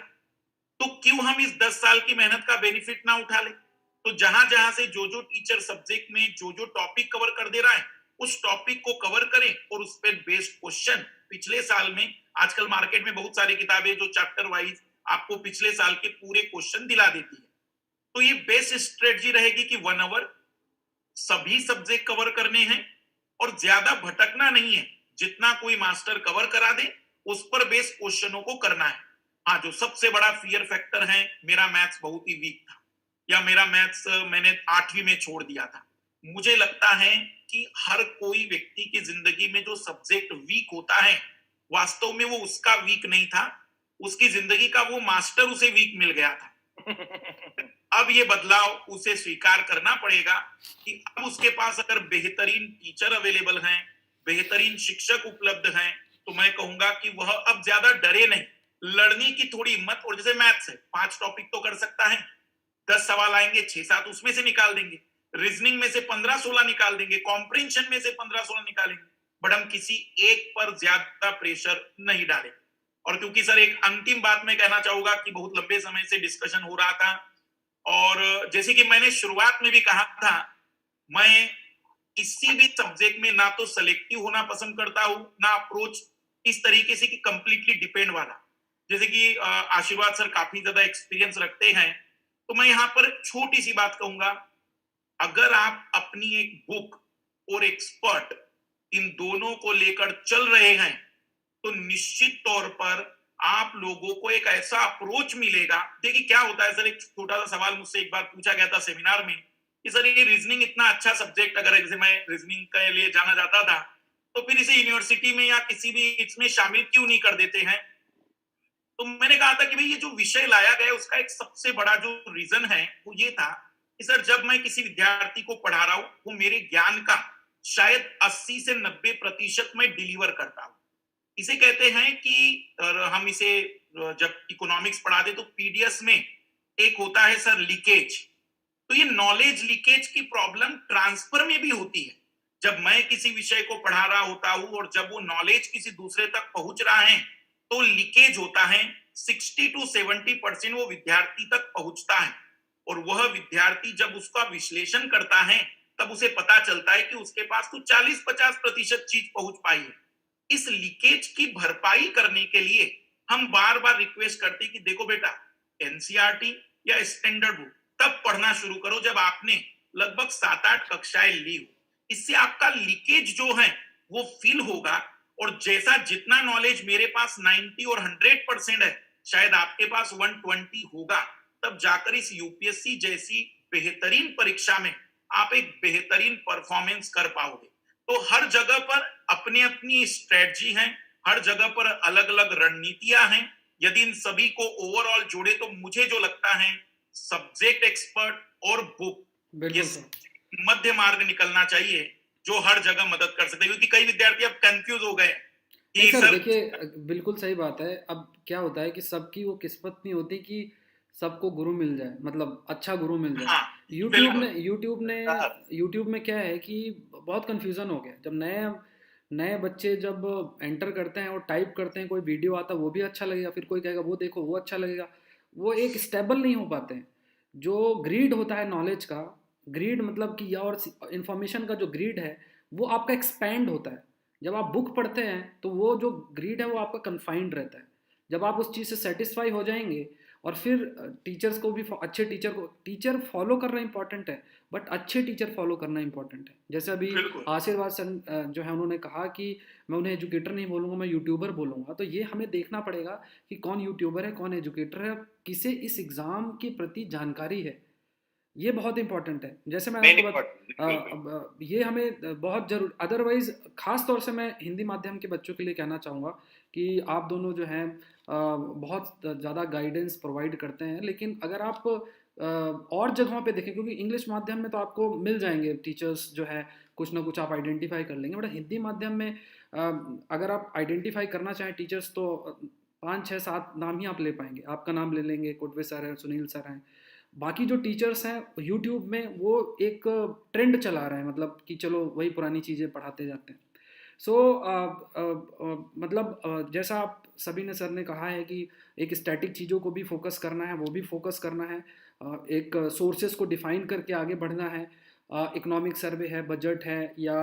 तो क्यों हम इस 10 साल की मेहनत का बेनिफिट ना उठा ले? तो जहां जहां से जो टीचर सब्जेक्ट में जो टॉपिक कवर कर दे रहा है, उस टॉपिक को कवर करें, और उस पर बेस्ड क्वेश्चन पिछले साल में, आजकल मार्केट में बहुत सारी किताबें जो चैप्टर वाइज आपको पिछले साल के पूरे क्वेश्चन दिला देती है। तो ये बेस्ट स्ट्रेटजी रहेगी कि 1 आवर सभी सब्जेक्ट कवर करने हैं, और ज्यादा भटकना नहीं है। जितना कोई मास्टर कवर करा दे उस पर बेस क्वेश्चनों को करना है। हाँ, जो सबसे बड़ा फियर फैक्टर है, मेरा मैथ्स बहुत ही वीक था या मेरा मैथ्स मैंने 8वीं में छोड़ दिया था। मुझे लगता है कि हर कोई व्यक्ति की जिंदगी में जो सब्जेक्ट वीक होता है, वास्तव में वो उसका वीक नहीं था, उसकी जिंदगी का वो मास्टर उसे वीक मिल गया था। अब ये बदलाव उसे स्वीकार करना पड़ेगा कि अब उसके पास अगर बेहतरीन टीचर अवेलेबल हैं, बेहतरीन शिक्षक उपलब्ध हैं, तो मैं कहूंगा कि वह अब ज्यादा डरे नहीं, लड़ने की थोड़ी हिम्मत। और जैसे मैथ्स है, 5 टॉपिक तो कर सकता है, 10 सवाल आएंगे, 6-7 उसमें से निकाल देंगे, रीजनिंग में से 15-16 निकाल देंगे, कॉम्प्रिहेंशन में से 15-16 निकालेंगे, बट हम किसी एक पर ज्यादा प्रेशर नहीं डालेंगे। और क्योंकि सर एक अंतिम बात मैं कहना चाहूंगा कि बहुत लंबे समय से डिस्कशन हो रहा था, और जैसे कि मैंने शुरुआत में भी कहा था, मैं किसी भी सब्जेक्ट में ना तो सेलेक्टिव होना पसंद करता हूं, ना अप्रोच इस तरीके से कि कंप्लीटली डिपेंड वाला। जैसे कि आशीर्वाद सर काफी ज्यादा एक्सपीरियंस रखते हैं, तो मैं यहाँ पर छोटी सी बात कहूंगा, अगर आप अपनी एक बुक और एक्सपर्ट इन दोनों को लेकर चल रहे हैं, तो निश्चित तौर पर आप लोगों को एक ऐसा अप्रोच मिलेगा। देखिए क्या होता है सर, एक छोटा सा सवाल मुझसे एक बार पूछा गया था सेमिनार में कि सर ये रीजनिंग इतना अच्छा सब्जेक्ट, अगर जैसे मैं रीजनिंग के लिए जाना जाता था, तो फिर इसे यूनिवर्सिटी में या किसी भी इसमें शामिल क्यों नहीं कर देते हैं? तो मैंने कहा था कि भाई ये जो विषय लाया गया है उसका एक सबसे बड़ा जो रीजन है वो ये था कि सर जब मैं किसी विद्यार्थी को पढ़ा रहा हूं, वो मेरे ज्ञान का शायद 80 से 90% मैं डिलीवर करता हूं। इसे कहते हैं कि हम इसे जब इकोनॉमिक्स पढ़ाते तो पीडीएस में एक होता है सर लीकेज। तो ये नॉलेज लीकेज की प्रॉब्लम ट्रांसफर में भी होती है। जब मैं किसी विषय को पढ़ा रहा होता हूं और जब वो नॉलेज किसी दूसरे तक पहुंच रहा है, तो लीकेज होता है। 60 to 70% वो विद्यार्थी तक पहुंचता है, और वह विद्यार्थी जब उसका विश्लेषण करता है तब उसे पता चलता है कि उसके पास तो 40-50% चीज पहुंच पाई है। इस लीकेज की भरपाई करने के लिए हम बार बार रिक्वेस्ट करते हैं कि देखो बेटा, एनसीईआरटी या स्टैंडर्ड बुक तब पढ़ना शुरू करो जब आपने लगभग 7-8 कक्षाएं ली हो। इससे आपका लीकेज जो है वो फील होगा, और जैसा जितना नॉलेज मेरे पास 90 और 100% है, शायद आपके पास 120 होगा, तब जाकर इस यूपीएससी जैसी बेहतरीन परीक्षा में आप एक बेहतरीन परफॉर्मेंस कर पाओगे। तो हर जगह पर अपनी अपनी स्ट्रेटजी है, हर जगह पर अलग अलग रणनीतियां हैं। यदि इन सभी को ओवरऑल जोड़े तो मुझे जो लगता है सब्जेक्ट एक्सपर्ट और बुक, ये बिल्कुल सर। मध्य मार्ग निकलना चाहिए जो हर जगह मदद कर सकते हैं। क्योंकि कई विद्यार्थी अब कंफ्यूज हो गए नहीं कि सर, सर देखिए बिल्कुल सही बात है। अब क्या होता है कि सबकी वो किस्मत नहीं होती कि सबको गुरु मिल जाए, मतलब अच्छा गुरु मिल जाए। हाँ यूट्यूब ने बिल्कुल यूट्यूब में क्या है कि बहुत कंफ्यूजन हो गया। जब नए नए बच्चे जब एंटर करते हैं और टाइप करते हैं, कोई वीडियो आता है वो भी अच्छा लगेगा, फिर कोई कहेगा वो देखो वो अच्छा लगेगा, वो एक स्टेबल नहीं हो पाते हैं। जो ग्रीड होता है नॉलेज का, ग्रीड मतलब कि, या और इंफॉर्मेशन का जो ग्रीड है वो आपका एक्सपैंड होता है। जब आप बुक पढ़ते हैं तो वो जो ग्रीड है वो आपका कन्फाइंड रहता है। जब आप उस चीज़ से सेटिस्फाई हो जाएंगे, और फिर टीचर्स को भी, अच्छे टीचर फॉलो करना इंपॉर्टेंट है, बट अच्छे टीचर फॉलो करना इंपॉर्टेंट है। जैसे अभी बिल्कुल आशीर्वाद सर जो है उन्होंने कहा कि मैं उन्हें एजुकेटर नहीं बोलूँगा, मैं यूट्यूबर बोलूँगा। तो ये हमें देखना पड़ेगा कि कौन यूट्यूबर है, कौन एजुकेटर है, किसे इस एग्ज़ाम के प्रति जानकारी है। ये बहुत इंपॉर्टेंट है। जैसे मैं आपको ये हमें बहुत जरूर, अदरवाइज खास तौर से मैं हिंदी माध्यम के बच्चों के लिए कहना चाहूँगा कि आप दोनों जो हैं बहुत ज़्यादा गाइडेंस प्रोवाइड करते हैं, लेकिन अगर आप और जगहों पे देखें, क्योंकि इंग्लिश माध्यम में तो आपको मिल जाएंगे टीचर्स जो है, कुछ ना कुछ आप आइडेंटिफाई कर लेंगे, बट हिंदी माध्यम में अगर आप आइडेंटिफाई करना चाहें टीचर्स, तो 5-6-7 नाम ही आप ले पाएंगे। आपका नाम ले लेंगे, कोटवे सर हैं, सुनील सर हैं। बाकी जो टीचर्स हैं यूट्यूब में वो एक ट्रेंड चला रहे हैं, मतलब कि चलो वही पुरानी चीज़ें पढ़ाते जाते हैं। सो मतलब जैसा आप सभी ने, सर ने कहा है कि एक स्टैटिक चीज़ों को भी फोकस करना है, वो भी फोकस करना है, एक सोर्सेस को डिफाइन करके आगे बढ़ना है। इकोनॉमिक सर्वे है, बजट है, या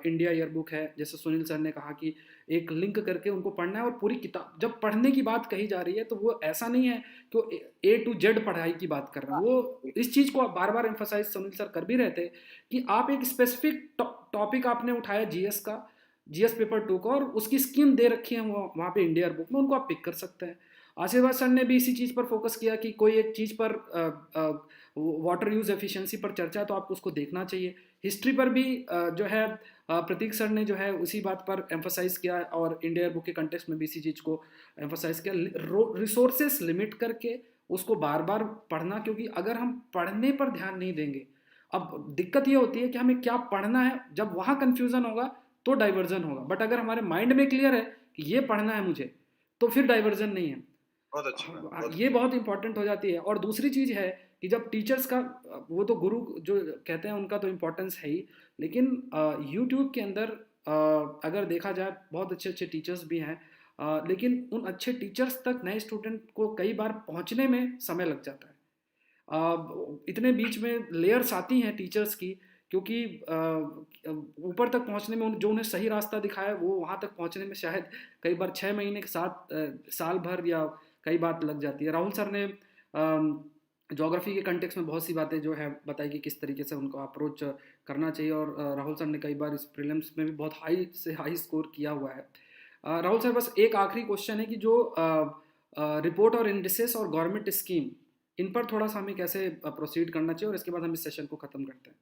इंडिया ईयर बुक है, जैसे सुनील सर ने कहा कि एक लिंक करके उनको पढ़ना है। और पूरी किताब, जब पढ़ने की बात कही जा रही है तो वो ऐसा नहीं है कि वो A to Z पढ़ाई की बात कर रहे हैं। वो इस चीज़ को बार बार एम्फसाइज सुनील सर कर भी रहे थे कि आप एक स्पेसिफिक टॉपिक आपने उठाया जीएस का, जीएस पेपर 2 का, और उसकी स्कीम दे रखी है वहाँ पे इंडिया बुक में, उनको आप पिक कर सकते हैं। आशीर्वाद सर ने भी इसी चीज़ पर फोकस किया कि कोई एक चीज़ पर वाटर यूज़ एफिशिएंसी पर चर्चा है तो आपको उसको देखना चाहिए। हिस्ट्री पर भी जो है प्रतीक सर ने जो है उसी बात पर एम्फोसाइज़ किया, और इंडिया बुक के कंटेक्स्ट में भी इसी चीज़ को एम्फोसाइज़ किया, रिसोर्सेस लिमिट करके उसको बार बार पढ़ना, क्योंकि अगर हम पढ़ने पर ध्यान नहीं देंगे, अब दिक्कत ये होती है कि हमें क्या पढ़ना है, जब वहाँ कन्फ्यूज़न होगा तो डाइवर्जन होगा, बट अगर हमारे माइंड में क्लियर है कि ये पढ़ना है मुझे, तो फिर डाइवर्जन नहीं है। बहुत अच्छी बात, ये बहुत इंपॉर्टेंट हो जाती है। और दूसरी चीज़ है कि जब टीचर्स का, वो तो गुरु जो कहते हैं उनका तो इम्पोर्टेंस है ही, लेकिन यूट्यूब के अंदर अगर देखा जाए बहुत अच्छे अच्छे टीचर्स भी हैं, लेकिन उन अच्छे टीचर्स तक नए स्टूडेंट को कई बार पहुंचने में समय लग जाता है। इतने बीच में लेयर्स आती हैं टीचर्स की, क्योंकि ऊपर तक पहुंचने में जो उन्हें सही रास्ता दिखाया वो वहां तक पहुंचने में शायद कई बार 6 महीने के साथ साल भर या कई बात लग जाती है। राहुल सर ने ज्योग्राफी के कंटेक्स्ट में बहुत सी बातें जो है बताई कि किस तरीके से उनको अप्रोच करना चाहिए, और राहुल सर ने कई बार इस प्रीलिम्स में भी बहुत हाई से हाई स्कोर किया हुआ है। राहुल सर, बस एक आखिरी क्वेश्चन है कि जो रिपोर्ट और इंडिसेस और गवर्नमेंट स्कीम, इन पर थोड़ा सा हमें कैसे प्रोसीड करना चाहिए, और इसके बाद हम इस सेशन को खत्म करते हैं।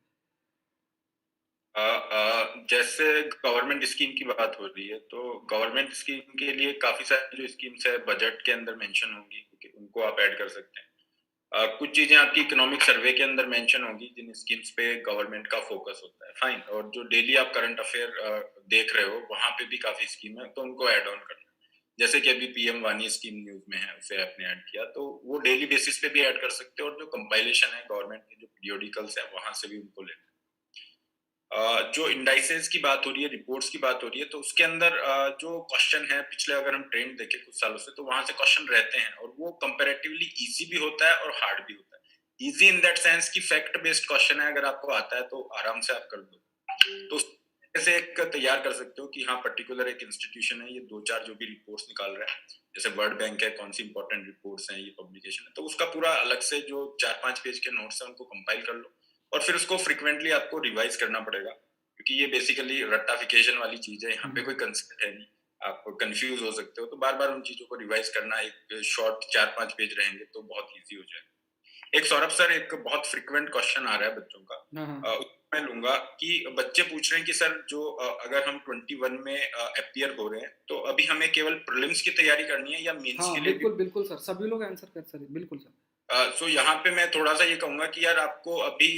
जैसे गवर्नमेंट स्कीम की बात हो रही है, तो गवर्नमेंट स्कीम के लिए काफी सारी जो स्कीम्स है बजट के अंदर मेंशन होंगी, उनको आप ऐड कर सकते हैं। कुछ चीजें आपकी इकोनॉमिक सर्वे के अंदर मेंशन होंगी जिन स्कीम्स पे गवर्नमेंट का फोकस होता है, फाइन। और जो डेली आप करंट अफेयर देख रहे हो वहां पे भी काफी स्कीम है, तो उनको ऐड ऑन करना। जैसे कि अभी पीएम वानी स्कीम न्यूज में है, उसे आपने ऐड किया, तो वो डेली बेसिस पे भी ऐड कर सकते हो, और जो कंपाइलेशन है गवर्नमेंट के जो पीरियोडिकल्स है वहां से भी उनको लेना। जो इंडाइसेस की बात हो रही है, रिपोर्ट्स की बात हो रही है, तो उसके अंदर जो क्वेश्चन है पिछले अगर हम ट्रेंड देखें कुछ सालों से, तो वहां से क्वेश्चन रहते हैं, और वो कंपैरेटिवली इजी भी होता है और हार्ड भी होता है। इजी इन दैट सेंस कि फैक्ट बेस्ड क्वेश्चन है, अगर आपको आता है तो आराम से आप कर दो, तो ऐसे एक तैयार कर सकते हो कि हाँ पर्टिकुलर एक इंस्टीट्यूशन है, ये 2-4 जो भी रिपोर्ट्स निकाल रहा है, जैसे वर्ल्ड बैंक है, कौन सी इंपॉर्टेंट रिपोर्ट्स हैं, ये पब्लिकेशन है, तो उसका पूरा अलग से जो 4-5 पेज के नोट्स हैं उनको कंपाइल कर लो, और फिर उसको फ्रिक्वेंटली आपको रिवाइज करना पड़ेगा, क्योंकि ये बेसिकली रट्टाफिकेशन वाली चीज है, यहाँ पे कोई कंसेप्ट है नहीं, आप कंफ्यूज हो सकते हो, तो बार बार उन चीजों को रिवाइज करना, एक शॉर्ट 4-5 पेज रहेंगे तो बहुत इजी हो जाएगा। एक सौरभ सर, एक बहुत फ्रिक्वेंट क्वेश्चन आ रहा है बच्चों का, मैं लूंगा कि बच्चे पूछ रहे हैं कि सर जो अगर हम 21 में अपीयर हो रहे हैं, तो अभी हमें केवल प्रीलिम्स की तैयारी करनी है या मेंस के लिए? बिल्कुल बिल्कुल सर, सभी लोग आंसर कर सर, बिल्कुल सर। सो यहाँ पे मैं थोड़ा सा ये कहूंगा कि यार आपको अभी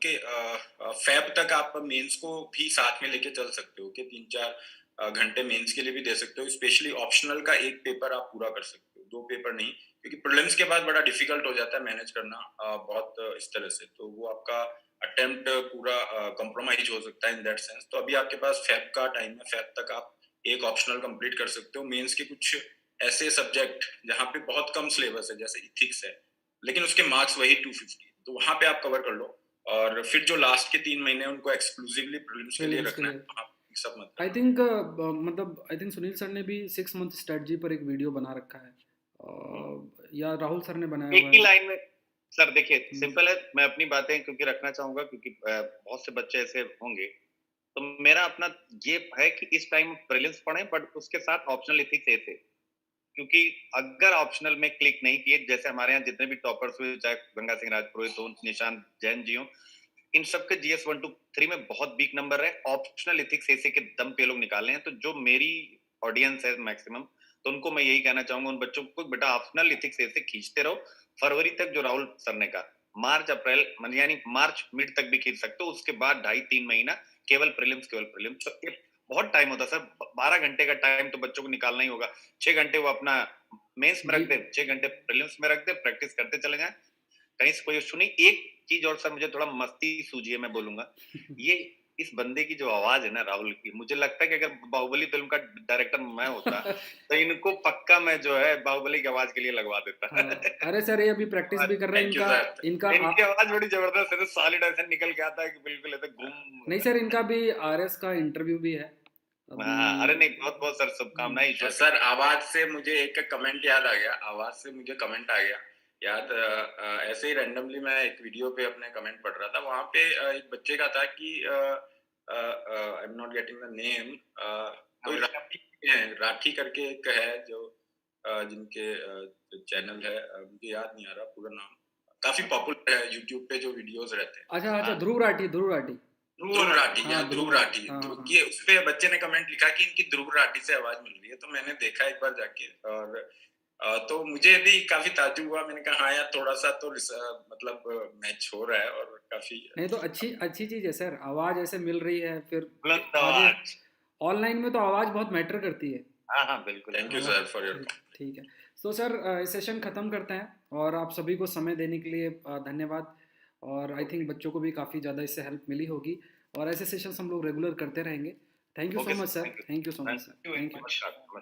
फेब तक आप मेंस को भी साथ में लेके चल सकते हो, कि 3-4 घंटे मेंस के लिए भी दे सकते हो, स्पेशली ऑप्शनल का एक पेपर आप पूरा कर सकते हो, 2 पेपर नहीं, क्योंकि प्रीलिम्स के बाद बड़ा डिफिकल्ट हो जाता है मैनेज करना बहुत इस तरह से, तो वो आपका अटेम्प्ट पूरा कॉम्प्रोमाइज हो सकता है इन दैट सेंस। तो अभी आपके पास फेब का टाइम है, फेब तक आप एक ऑप्शनल कंप्लीट कर सकते हो। मेंस के कुछ ऐसे सब्जेक्ट जहाँ पे बहुत कम सिलेबस है, जैसे इथिक्स है, लेकिन उसके मार्क्स वही 250, तो वहां पे आप कवर कर लो, और फिर जो लास्ट के 3 महीने उनको एक्सक्लूसिवली प्रीलिम्स के लिए रखना है, सब मत। आई थिंक मतलब आई थिंक सुनील सर ने भी 6 मंथ स्ट्रेटजी पर एक वीडियो बना रखा है, या राहुल सर ने बनाया हुआ है। एक ही लाइन में सर देखिए, सिंपल है, मैं अपनी बातें क्योंकि रखना चाहूंगा, क्योंकि बहुत से बच्चे ऐसे होंगे, तो मेरा अपना ये है कि इस टाइम प्रीलिम्स पढ़ें, बट उसके साथ ऑप्शनल इथिक्स ऐसे, क्योंकि अगर ऑप्शनल में क्लिक नहीं किए, जैसे हमारे यहाँ जितने भी टॉपर्स हुए, चाहे गंगा सिंह राजपुरोहित हो, निशांत जैन जी हो, इन सबके जीएस 1 2 3 में बहुत वीक नंबर है, ऑप्शनल इथिक्स ऐसे के दम पे लोग निकाले हैं। तो जो मेरी ऑडियंस है मैक्सिमम, तो उनको मैं यही कहना चाहूंगा, उन बच्चों को बेटा ऑप्शनल इथिक्स ऐसे खींचते रहो फरवरी तक, जो राहुल सर ने कहा मार्च अप्रैल यानी मार्च मिड तक भी खींच सकते हो, उसके बाद 2.5-3 महीना केवल प्रीलिम्स। तो बहुत टाइम होता है सर, 12 घंटे का टाइम तो बच्चों को निकालना ही होगा। 6 घंटे वो अपना मेंस में रख दे, 6 घंटे प्रीलिम्स में रख दे, प्रैक्टिस करते चले जाए, कहीं से कोई इशू नहीं। एक चीज और सर, मुझे थोड़ा मस्ती सूझी है, मैं बोलूंगा, ये इस बंदे की जो आवाज है ना राहुल की, मुझे लगता है कि अगर बाहुबली फिल्म का डायरेक्टर मैं होता तो इनको पक्का मैं जो है बाहुबली की आवाज के लिए लगवा देता। अरे सर, ये अभी प्रैक्टिस भी कर रहे हैं, इनका इनकी आवाज बड़ी जबरदस्त है, सॉलिड ऐसे निकल के आता है कि बिल्कुल ऐसे घूम। नहीं सर, इनका भी आरएस का इंटरव्यू भी है। अरे नहीं, बहुत बहुत सर शुभकामनाएं। सर आवाज से मुझे एक कमेंट याद आ गया, आवाज से मुझे कमेंट आ गया याद, ऐसे ही रैंडमली मैं एक वीडियो पे अपने कमेंट पढ़ रहा था, वहां पे एक बच्चे का था कि I am not getting the name, कोई राठी करके एक है जो जिनके चैनल है, मुझे याद नहीं आ रहा पूरा नाम, काफी पॉपुलर है यूट्यूब पे जो वीडियोस रहते हैं। अच्छा ध्रुव राठी ध्रुव राठी, ध्रुव राठी। ये उस पे बच्चे ने कमेंट लिखा कि इनकी ध्रुव राठी से आवाज मिल रही है, तो मैंने देखा एक बार जाके, और तो मुझे भी काफी ताज्जुब हुआ। मैंने कहा हाँ यार, थोड़ा सा तो मतलब मैच हो रहा है, और काफी नहीं तो अच्छी चीज है सर, आवाज ऐसे मिल रही है, फिर आवाज ऑनलाइन में तो आवाज बहुत मैटर करती है। हाँ बिल्कुल। Thank you sir for your. ठीक है, तो सर इस सेशन ख़त्म करते हैं, और आप सभी को समय देने के लिए धन्यवाद। और आई थिंक बच्चों को भी काफ़ी ज़्यादा इससे हेल्प मिली होगी, और ऐसे सेशंस हम लोग रेगुलर करते रहेंगे। Thank you so much sir, thank you so much sir, thank you.